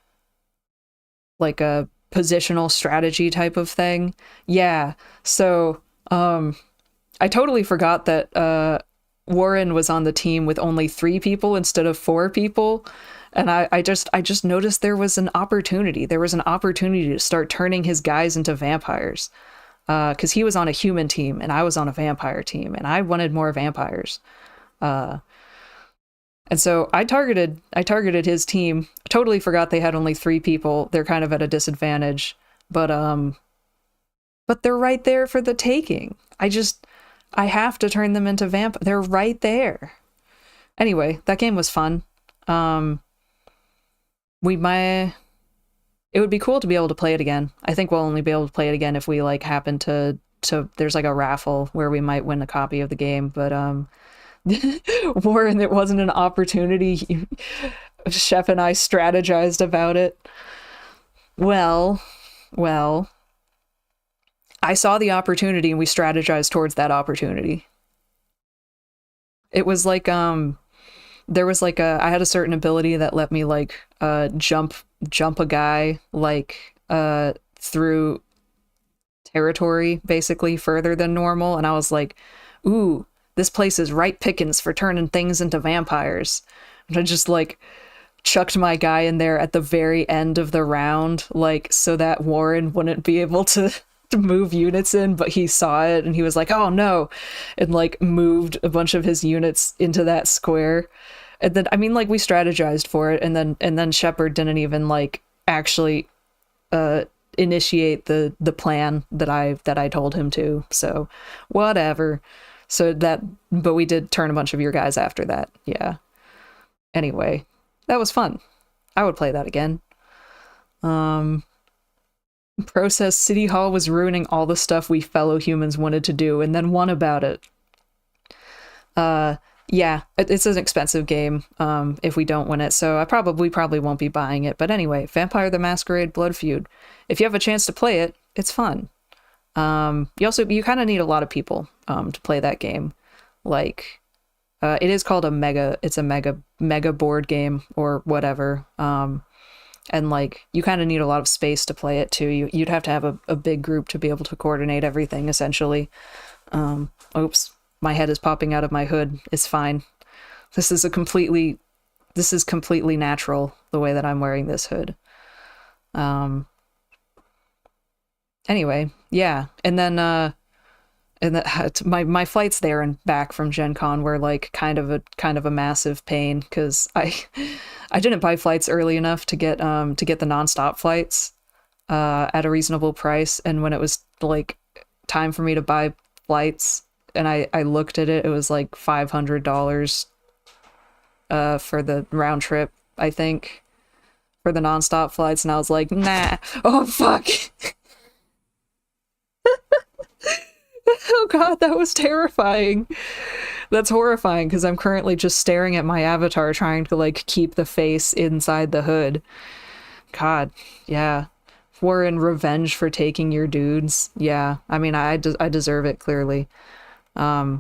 positional strategy type of thing. Yeah. So I totally forgot that Warren was on the team with only 3 people instead of 4 people. And I just noticed there was an opportunity. There was an opportunity to start turning his guys into vampires. Because he was on a human team and I was on a vampire team and I wanted more vampires. And so I targeted his team. I totally forgot they had only 3 people. They're kind of at a disadvantage. But they're right there for the taking. I have to turn them into They're right there. Anyway, that game was fun. It would be cool to be able to play it again. I think we'll only be able to play it again if we like happen to there's like a raffle where we might win a copy of the game. But Warren, it wasn't an opportunity. Shep and I strategized about it. Well, I saw the opportunity and we strategized towards that opportunity. It was like there was like I had a certain ability that let me like jump a guy like through territory basically further than normal, and I was like, ooh, this place is ripe pickings for turning things into vampires. And I just like chucked my guy in there at the very end of the round, like so that Warren wouldn't be able to move units in, but he saw it and he was like, oh no, and like moved a bunch of his units into that square. And then I mean like we strategized for it, and then Shepard didn't even like actually initiate the plan that I told him to. So whatever. But we did turn a bunch of your guys after that. Yeah. Anyway, that was fun. I would play that again. Pro says City Hall was ruining all the stuff we fellow humans wanted to do and then won about it. Yeah, it's an expensive game if we don't win it, so we probably won't be buying it. But anyway, Vampire the Masquerade Blood Feud. If you have a chance to play it, it's fun. You kind of need a lot of people to play that game. Like, it is called a mega board game or whatever. And like you kind of need a lot of space to play it too. You'd have to have a big group to be able to coordinate everything essentially. Oops, my head is popping out of my hood. It's fine. This is completely natural the way that I'm wearing this hood. Anyway, yeah. And then and that my flights there and back from Gen Con were like kind of a massive pain because I didn't buy flights early enough to get the nonstop flights at a reasonable price, and when it was like time for me to buy flights and I looked at it, it was like $500 for the round trip, I think, for the nonstop flights, and I was like, nah. Oh fuck. Oh god, that was terrifying. That's horrifying because I'm currently just staring at my avatar trying to like keep the face inside the hood. God, yeah. We're in revenge for taking your dudes. Yeah, I mean, I deserve it, clearly. I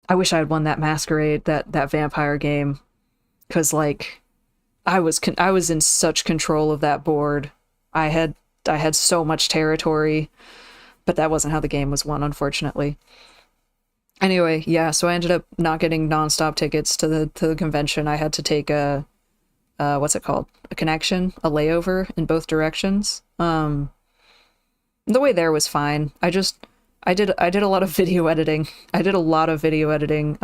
wish I had won that masquerade, that vampire game, because like I was in such control of that board. I had so much territory, but that wasn't how the game was won, unfortunately. Anyway, yeah, so I ended up not getting nonstop tickets to the convention. I had to take a what's it called? A connection, a layover in both directions. The way there was fine. I did a lot of video editing. I did a lot of video editing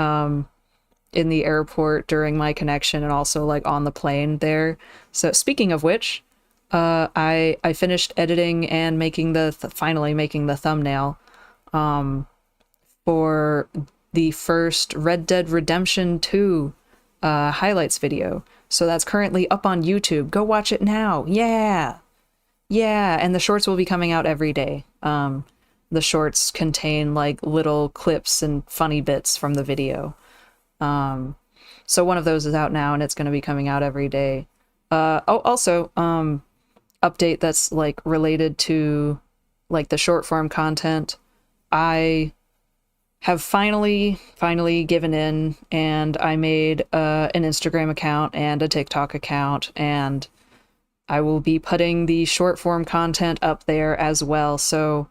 in the airport during my connection and also like on the plane there. So speaking of which, I finished editing and making finally making the thumbnail for the first Red Dead Redemption 2 highlights video. So that's currently up on YouTube. Go watch it now. Yeah. Yeah, and the shorts will be coming out every day. The shorts contain like little clips and funny bits from the video. So one of those is out now and it's going to be coming out every day. Also, update that's like related to like the short form content. I have finally given in, and I made an Instagram account and a TikTok account, and I will be putting the short form content up there as well. So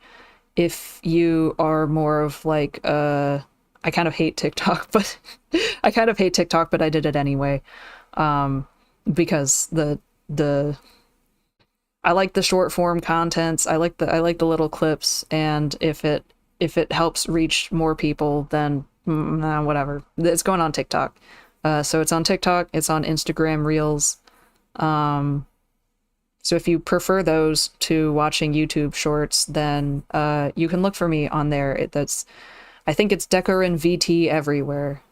if you are more of like I kind of hate TikTok, but I kind of hate TikTok, but I did it anyway. Because I like the short form contents. I like the little clips, and if it helps reach more people, then whatever. It's going on TikTok. So it's on TikTok, it's on Instagram Reels. So if you prefer those to watching YouTube shorts, then you can look for me on there. I think it's Decker and VT everywhere.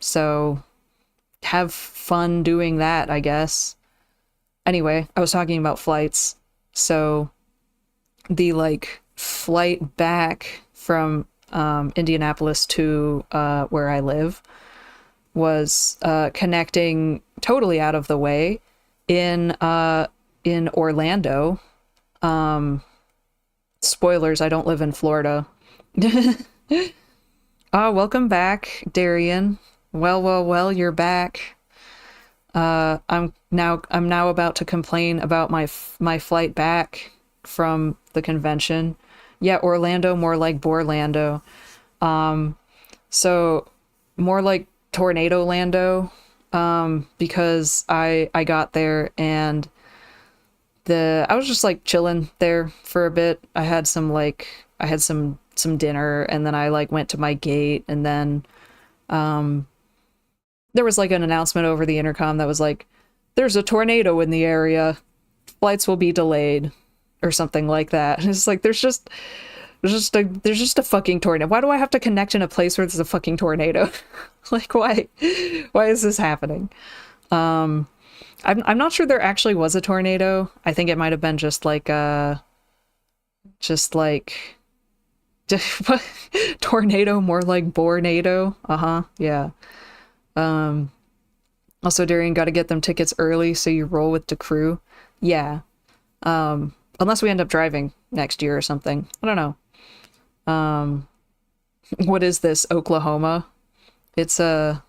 So have fun doing that, I guess. Anyway, I was talking about flights. So the like flight back from Indianapolis to where I live was connecting totally out of the way in Orlando. Spoilers, I don't live in Florida. Welcome back, Darian. Well, you're back. I'm now about to complain about my flight back from the convention. Yeah, Orlando, more like Borlando. So more like Tornado Lando, because I got there and I was just like chilling there for a bit. I had some dinner, and then I like went to my gate, and then there was like an announcement over the intercom that was like, there's a tornado in the area, flights will be delayed, or something like that. And it's like there's just a fucking tornado. Why do I have to connect in a place where there's a fucking tornado? Like, why is this happening? I'm not sure there actually was a tornado. I think it might have been just like tornado, more like Bornado. Yeah. Also, Darian, got to get them tickets early so you roll with the crew. Yeah. Unless we end up driving next year or something. I don't know. What is this? Oklahoma? It's Orlando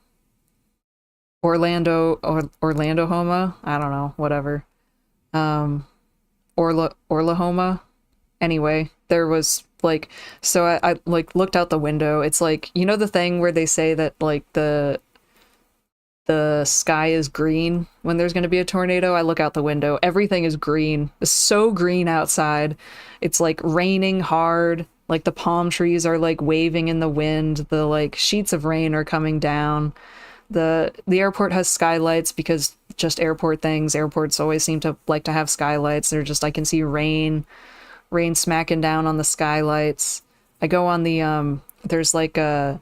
Homa? I don't know, whatever. Orlahoma? Anyway, there was like, so I like looked out the window. It's like, you know the thing where they say that like the sky is green when there's going to be a tornado? I look out the window, everything is green. It's so green outside. It's like raining hard. Like the palm trees are like waving in the wind, the like sheets of rain are coming down. The airport has skylights because just airport things. Airports always seem to like to have skylights. They're just I can see rain smacking down on the skylights. I go on the there's like a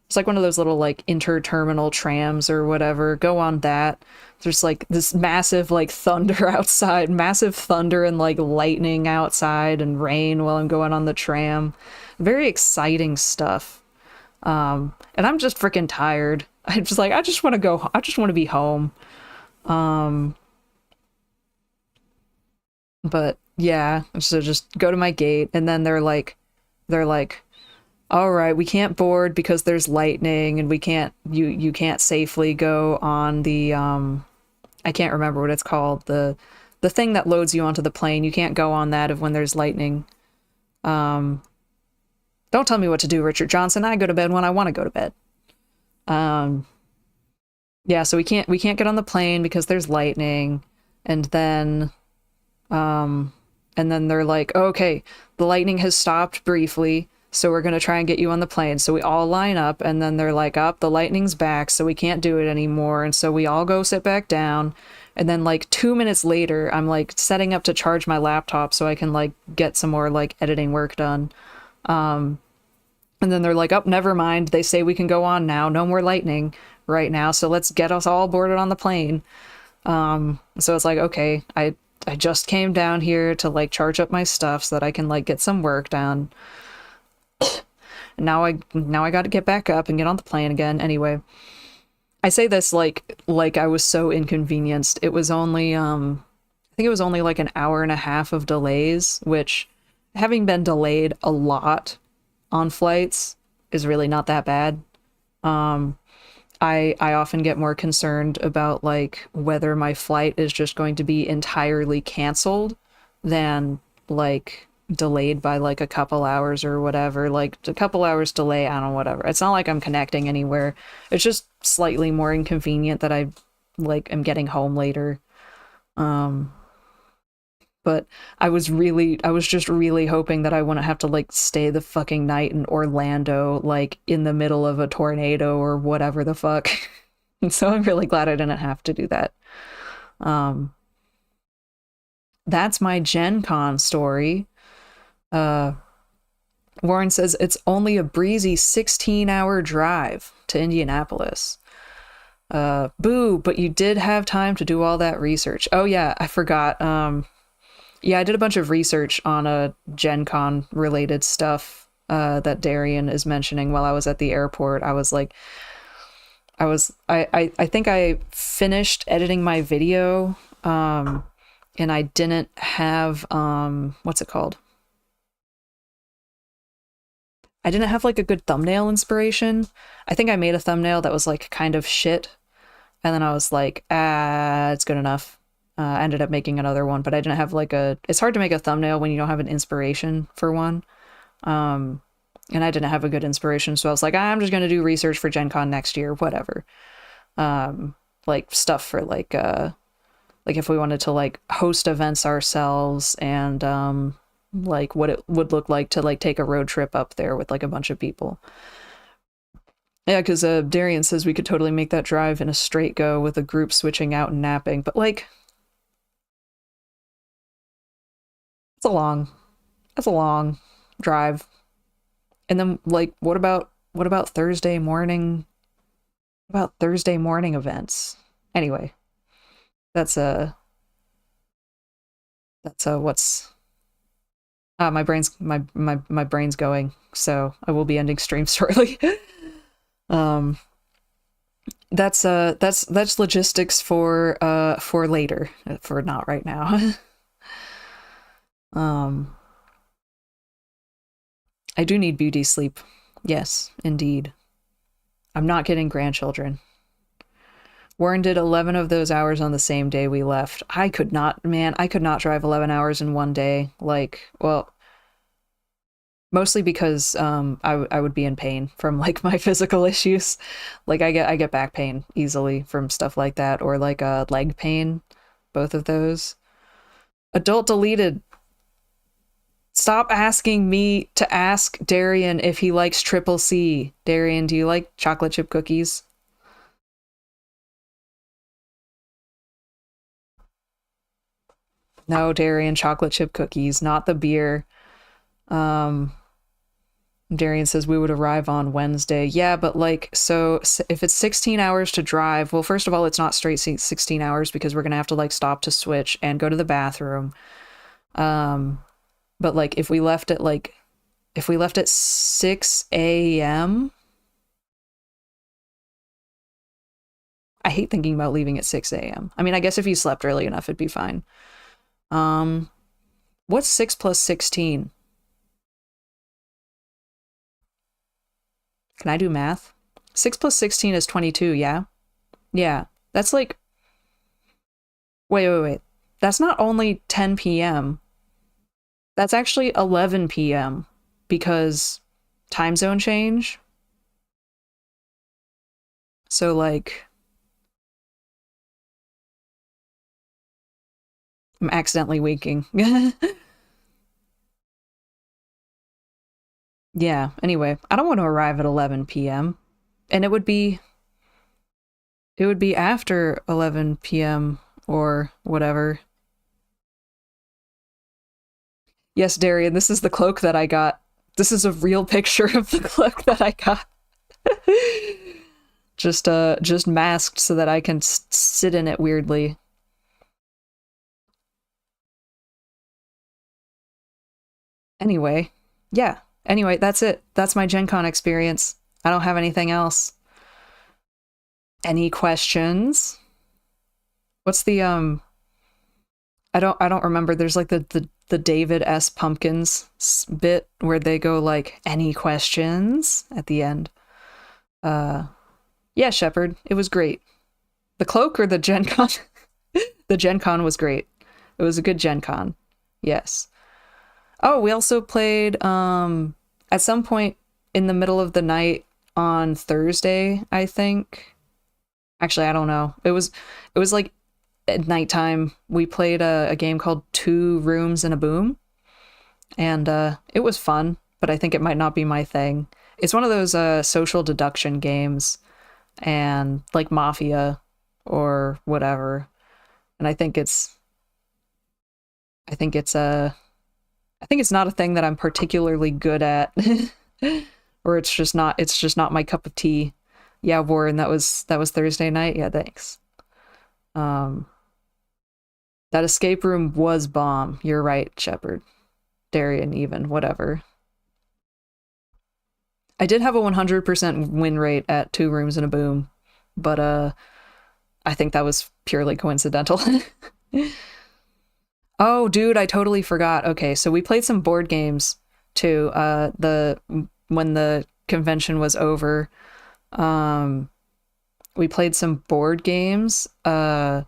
it's like one of those little like interterminal trams or whatever. Go on that. There's like this massive like thunder outside, massive thunder and like lightning outside and rain while I'm going on the tram. Very exciting stuff. And I'm just freaking tired. I'm just like, I just want to go, I just want to be home. Um, but yeah, so just go to my gate and then they're like, all right, we can't board because there's lightning and we can't, you can't safely go on the, I can't remember what it's called. The thing that loads you onto the plane. You can't go on that if when there's lightning. Um, don't tell me what to do, Richard Johnson. I go to bed when I want to go to bed. Um, yeah, so we can't get on the plane because there's lightning, and um, then they're like, okay, the lightning has stopped briefly, so we're gonna try and get you on the plane. So we all line up, and then they're like, up, the lightning's back, so we can't do it anymore, and so we all go sit back down. And then like 2 minutes later, I'm like setting up to charge my laptop so I can like get some more like editing work done. Um, And then they're like, oh, never mind. They say we can go on now. No more lightning right now. So let's get us all boarded on the plane. So it's like, okay, I just came down here to like charge up my stuff so that I can like get some work done. And now I got to get back up and get on the plane again. Anyway, I say this like I was so inconvenienced. It was only I think it was only like an hour and a half of delays, which having been delayed a lot on flights is really not that bad. Um, I often get more concerned about like whether my flight is just going to be entirely canceled than like delayed by like a couple hours or whatever. Like a couple hours delay, I don't know, whatever. It's not like I'm connecting anywhere. It's just slightly more inconvenient that I like am getting home later. Um, but I was just really hoping that I wouldn't have to like stay the fucking night in Orlando, like in the middle of a tornado or whatever the fuck. And so I'm really glad I didn't have to do that. Um, that's my Gen Con story. Uh, Warren says it's only a breezy 16-hour drive to Indianapolis. Boo, but you did have time to do all that research. Oh yeah, I forgot. Yeah, I did a bunch of research on a Gen Con related stuff that Darian is mentioning while I was at the airport. I was like, I think I finished editing my video, and I didn't have, what's it called? I didn't have like a good thumbnail inspiration. I think I made a thumbnail that was like kind of shit. And then I was like, it's good enough. I ended up making another one, but I didn't have like it's hard to make a thumbnail when you don't have an inspiration for one. Um, and I didn't have a good inspiration. So I was like, I'm just going to do research for Gen Con next year, whatever. Like stuff for like if we wanted to like host events ourselves and, like what it would look like to like take a road trip up there with like a bunch of people. Yeah, because Darian says we could totally make that drive in a straight go with a group switching out and napping, but like it's a long that's a long drive. And then like what about Thursday morning? What about Thursday morning events? Anyway, that's what's my brain's going, so I will be ending stream shortly. um that's logistics for later, for not right now. um I do need beauty sleep. Yes, indeed. I'm not getting grandchildren. Warren did 11 of those hours on the same day we left. I could not, man, I could not drive 11 hours in one day. Like, well, mostly because I would be in pain from like my physical issues. Like I get back pain easily from stuff like that, or like leg pain, both of those. Adult deleted. Stop asking me to ask Darian if he likes triple C. Darian, do you like chocolate chip cookies? No, Darian, chocolate chip cookies, not the beer. Um, Darian says we would arrive on Wednesday. Yeah, but like, so if it's 16 hours to drive, well, first of all, it's not straight 16 hours because we're gonna have to like stop to switch and go to the bathroom. Um, but like, if we left at 6 a.m., I hate thinking about leaving at 6 a.m. I mean, I guess if you slept early enough, it'd be fine. Um, what's 6 plus 16? Can I do math? 6 plus 16 is 22, yeah? Yeah. That's like, wait. That's not only 10 p.m. That's actually 11 p.m. because time zone change. So, like, I'm accidentally winking. Yeah, anyway, I don't want to arrive at 11 p.m. And it would be after 11 p.m. or whatever. Yes, Darian, this is the cloak that I got. This is a real picture of the cloak that I got. Just masked so that I can sit in it weirdly. Anyway, yeah. Anyway, that's it. That's my Gen Con experience. I don't have anything else. Any questions? What's the I don't remember. There's like the David S. Pumpkins bit where they go like, any questions at the end. Yeah, Shepard, it was great. The cloak or the Gen Con? The Gen Con was great. It was a good Gen Con. Yes. Oh, we also played at some point in the middle of the night on Thursday, I think. Actually, I don't know. It was like at nighttime. We played a game called Two Rooms and a Boom, and it was fun, but I think it might not be my thing. It's one of those social deduction games and like Mafia or whatever. And I think it's I think it's not a thing that I'm particularly good at. Or it's just not my cup of tea. Yeah, Warren, that was Thursday night. Yeah, thanks. Um that escape room was bomb. You're right, Shepard. Darian even, whatever. I did have a 100% win rate at Two Rooms and a Boom, but I think that was purely coincidental. Oh, dude, I totally forgot. Okay, so we played some board games too. The when the convention was over, um, we played some board games. A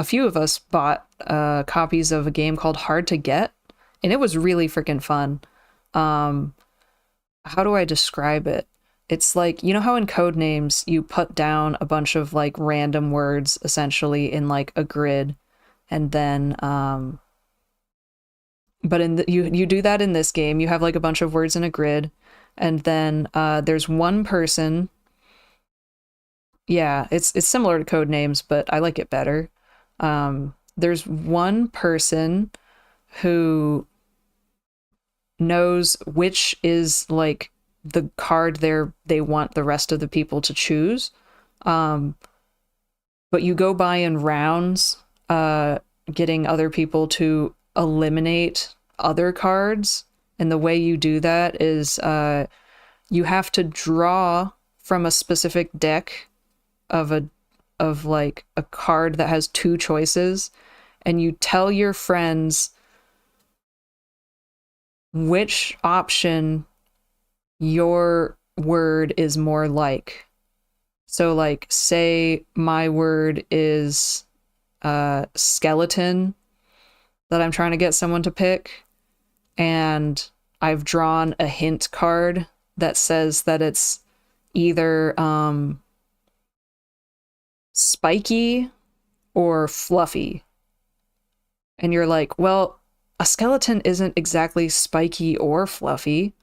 few of us bought copies of a game called Hard to Get, and it was really freaking fun. Um, how do I describe it? It's like, you know how in code names you put down a bunch of like random words essentially in like a grid, and then but you do that in this game. You have like a bunch of words in a grid, and then there's one person. Yeah, it's similar to code names, but I like it better. There's one person who knows which is like the card they want the rest of the people to choose. Um, but you go by in rounds, getting other people to eliminate other cards. And the way you do that is you have to draw from a specific deck of like a card that has two choices, and you tell your friends which option your word is more like. So like, say my word is skeleton that I'm trying to get someone to pick, and I've drawn a hint card that says that it's either spiky or fluffy. And you're like, well, a skeleton isn't exactly spiky or fluffy,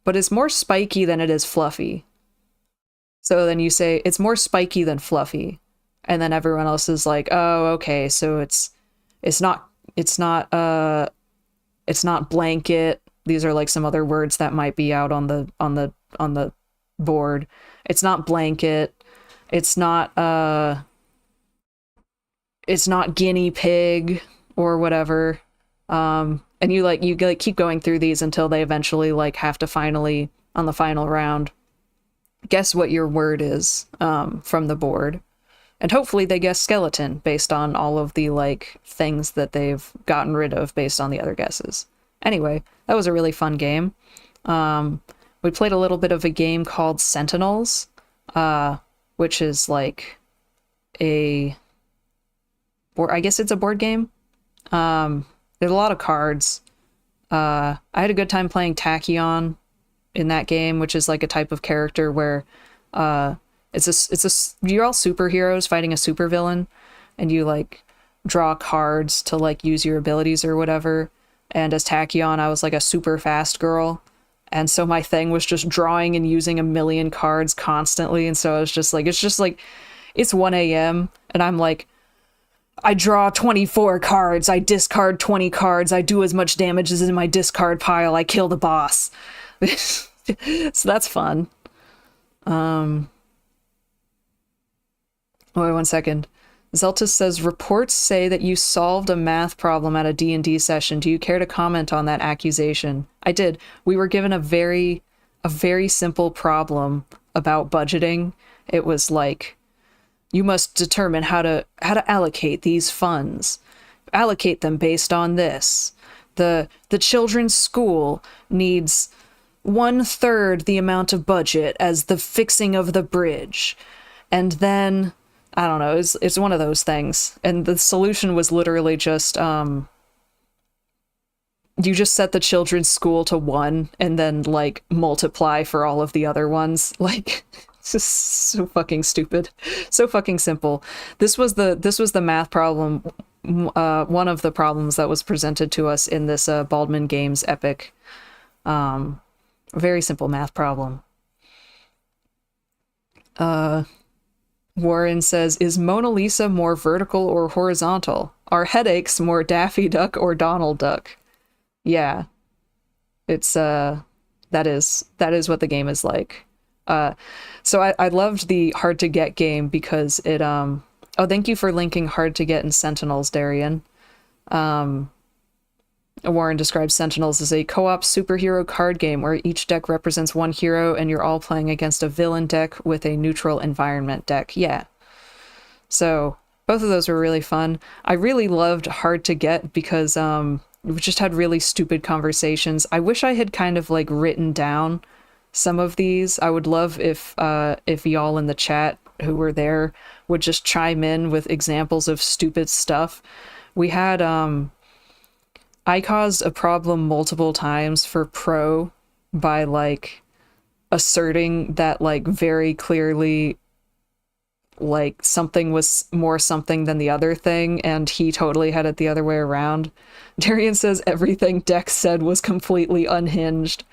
but it's more spiky than it is fluffy. So then you say it's more spiky than fluffy, and then everyone else is like, "Oh, okay, so it's not it's not it's not blanket." These are like some other words that might be out on the board. It's not blanket. It's not guinea pig or whatever. And you keep going through these until they eventually like have to finally, on the final round, guess what your word is from the board. And hopefully they guess skeleton based on all of the like things that they've gotten rid of based on the other guesses. Anyway, that was a really fun game. We played a little bit of a game called Sentinels, which is like I guess it's a board game. There's a lot of cards. I had a good time playing Tachyon in that game, which is like a type of character where you're all superheroes fighting a supervillain, and you like draw cards to like use your abilities or whatever. And as Tachyon, I was like a super fast girl. And so my thing was just drawing and using a million cards constantly. And so I was just like, it's 1 a.m. and I'm like, I draw 24 cards, I discard 20 cards, I do as much damage as in my discard pile, I kill the boss. So that's fun. Wait 1 second. Zeltus says, reports say that you solved a math problem at a D&D session. Do you care to comment on that accusation? I did. We were given a very simple problem about budgeting. It was like, you must determine how to allocate these funds. Allocate them based on this. The children's school needs 1/3 the amount of budget as the fixing of the bridge. And then I don't know, it's one of those things. And the solution was literally just, you just set the children's school to 1 and then, like, multiply for all of the other ones. Like, it's just so fucking stupid. So fucking simple. This was the math problem, one of the problems that was presented to us in this Baldman Games epic. Very simple math problem. Warren says, is Mona Lisa more vertical or horizontal? Are headaches more Daffy Duck or Donald Duck? Yeah. It's, that is what the game is like. So I loved the Hard to Get game because it, oh, thank you for linking Hard to Get and Sentinels, Darian. Warren describes Sentinels as a co-op superhero card game where each deck represents one hero and you're all playing against a villain deck with a neutral environment deck. Yeah. So both of those were really fun. I really loved Hard to Get because we just had really stupid conversations. I wish I had kind of like written down some of these. I would love if y'all in the chat who were there would just chime in with examples of stupid stuff. We had I caused a problem multiple times for Pro by, like, asserting that, like, very clearly, like, something was more something than the other thing, and he totally had it the other way around. Darian says everything Dex said was completely unhinged.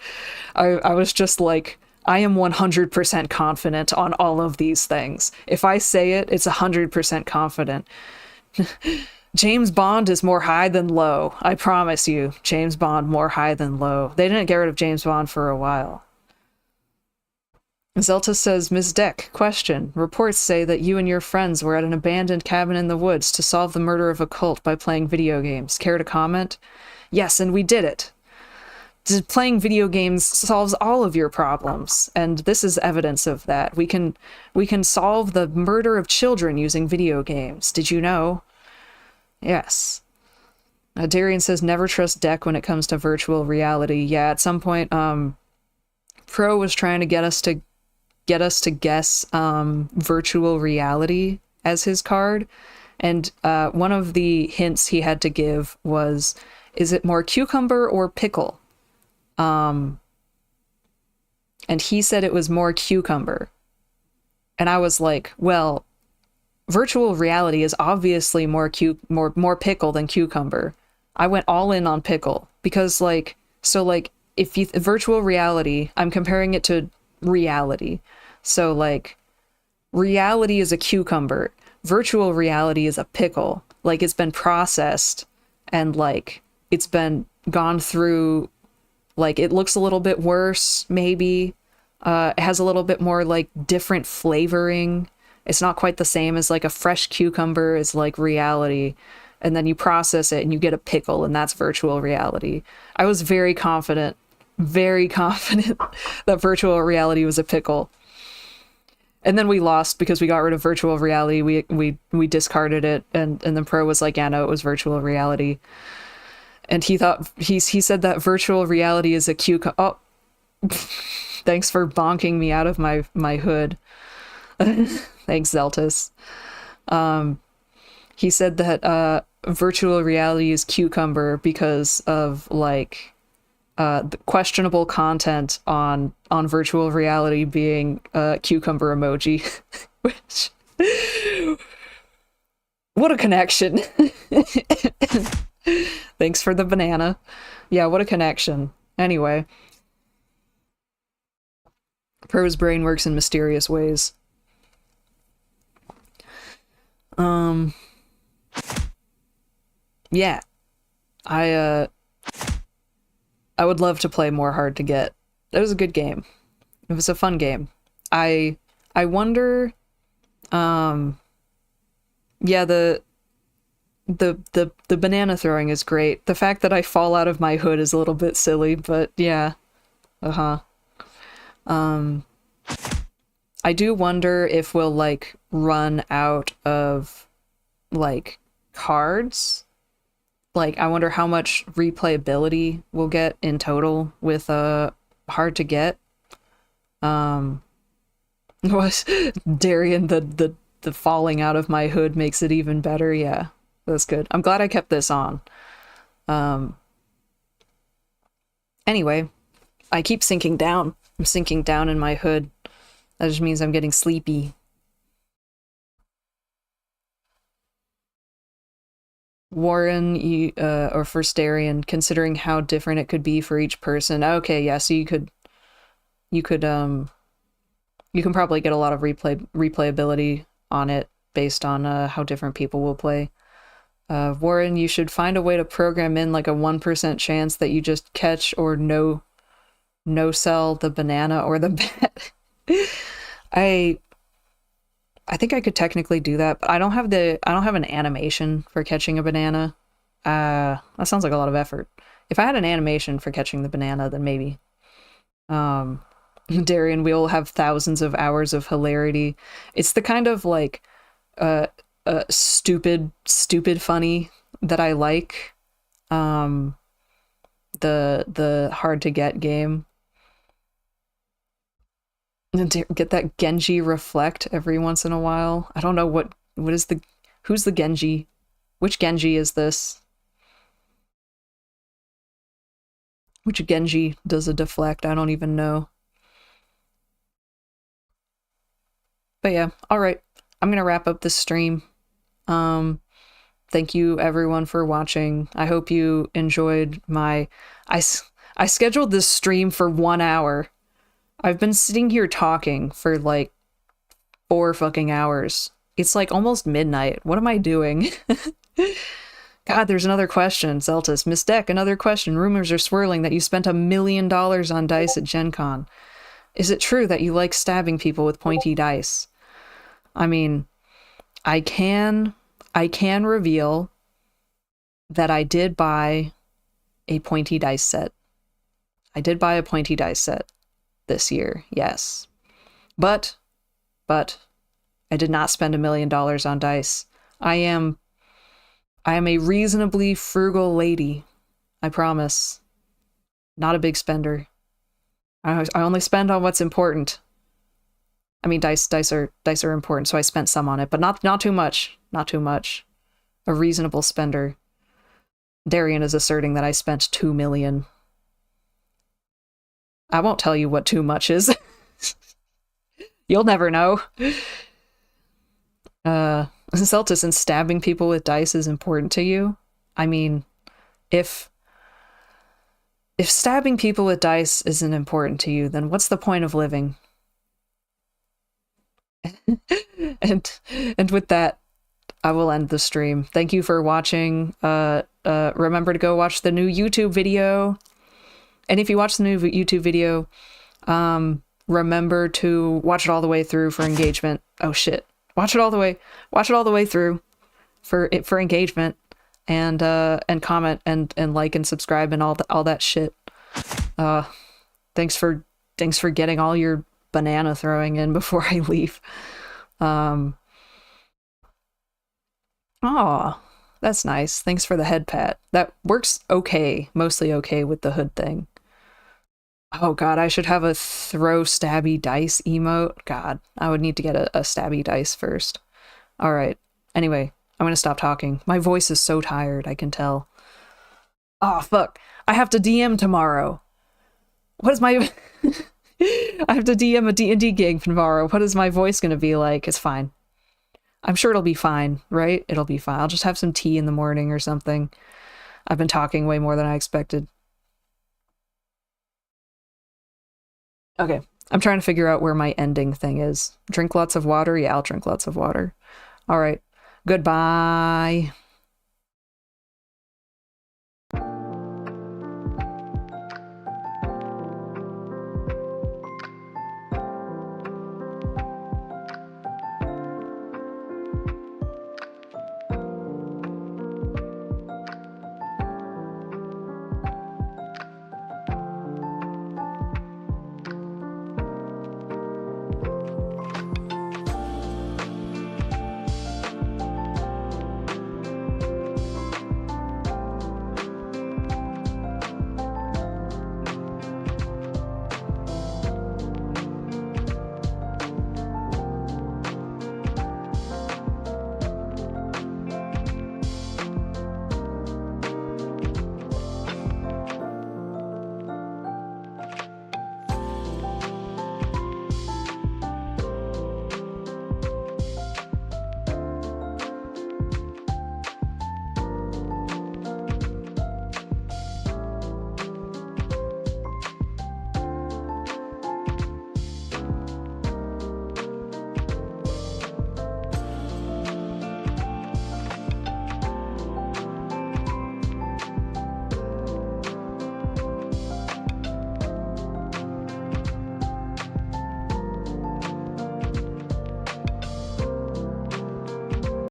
I was just like, I am 100% confident on all of these things. If I say it, it's 100% confident. James Bond is more high than low. I promise you. James Bond more high than low. They didn't get rid of James Bond for a while. Zelta says, Ms. Deck, question. Reports say that you and your friends were at an abandoned cabin in the woods to solve the murder of a cult by playing video games. Care to comment? Yes, and we did it. Playing video games solves all of your problems, and this is evidence of that. We can solve the murder of children using video games. Did you know? Yes. Darian says, never trust Deck when it comes to virtual reality. Yeah, at some point, Pro was trying to get us to guess virtual reality as his card, and one of the hints he had to give was, is it more cucumber or pickle? And he said it was more cucumber. And I was like, well, virtual reality is obviously more pickle than cucumber. I went all in on pickle because if you virtual reality, I'm comparing it to reality. So like reality is a cucumber, virtual reality is a pickle. Like it's been processed and like it's been gone through, like it looks a little bit worse maybe. It has a little bit more like different flavoring. It's not quite the same as like a fresh cucumber is like reality. And then you process it and you get a pickle, and that's virtual reality. I was very confident that virtual reality was a pickle. And then we lost because we got rid of virtual reality. We discarded it, and then Pro was like, yeah, no, it was virtual reality. And he said that virtual reality is a cucumber. Oh, thanks for bonking me out of my hood. Thanks, Zeltus. He said that virtual reality is cucumber because of like the questionable content on virtual reality being cucumber emoji, which what a connection. Thanks for the banana. Yeah, what a connection. Anyway, Pro's brain works in mysterious ways. Yeah. I would love to play more Hard to Get. It was a good game. It was a fun game. I wonder yeah, the banana throwing is great. The fact that I fall out of my hood is a little bit silly, but yeah. Uh-huh. I do wonder if we'll like run out of like cards. Like I wonder how much replayability we'll get in total with Hard to Get. Was Darian the falling out of my hood makes it even better. Yeah. That's good. I'm glad I kept this on. Anyway, I keep sinking down. I'm sinking down in my hood. That just means I'm getting sleepy. Warren, or First Darian, considering how different it could be for each person. Okay, yeah, so you can probably get a lot of replayability on it based on how different people will play. Warren, you should find a way to program in like a 1% chance that you just catch or no sell the banana or the bet. I think I could technically do that, but I don't have an animation for catching a banana. That sounds like a lot of effort. If I had an animation for catching the banana, then maybe. Darian, we'll have thousands of hours of hilarity. It's the kind of like stupid funny that I like. The Hard to Get game. Get that Genji reflect every once in a while. I don't know who's the Genji? Which Genji is this? Which Genji does a deflect? I don't even know. But yeah, all right. I'm gonna wrap up this stream. Thank you everyone for watching. I hope you enjoyed my... I scheduled this stream for 1 hour. I've been sitting here talking for like 4 fucking hours. It's like almost midnight. What am I doing? God, there's another question. Zeltus, Miss Deck, another question. Rumors are swirling that you spent $1 million on dice at GenCon. Is it true that you like stabbing people with pointy dice? I mean, I can reveal that I did buy a pointy dice set. I did buy a pointy dice set this year, yes. But I did not spend $1 million on dice. I am a reasonably frugal lady. I promise. Not a big spender. I only spend on what's important. I mean, dice are important, so I spent some on it, but not too much. Not too much. A reasonable spender. Darian is asserting that I spent $2 million. I won't tell you what too much is. You'll never know. Celtus, and stabbing people with dice is important to you? I mean, If stabbing people with dice isn't important to you, then what's the point of living? and with that, I will end the stream. Thank you for watching. Remember to go watch the new YouTube video. And if you watch the new YouTube video, remember to watch it all the way through for engagement. Oh shit. Watch it all the way through for engagement, and comment and like and subscribe and all that shit. Thanks for getting all your banana throwing in before I leave. Aw, that's nice. Thanks for the head pat. That works okay, mostly okay with the hood thing. Oh god, I should have a throw stabby dice emote. God, I would need to get a stabby dice first. Alright, anyway, I'm gonna stop talking. My voice is so tired, I can tell. Oh, fuck. I have to DM tomorrow. What is my... I have to DM a D&D game tomorrow. What is my voice gonna be like? It's fine. I'm sure it'll be fine, right? It'll be fine. I'll just have some tea in the morning or something. I've been talking way more than I expected. Okay, I'm trying to figure out where my ending thing is. Drink lots of water? Yeah, I'll drink lots of water. All right, goodbye.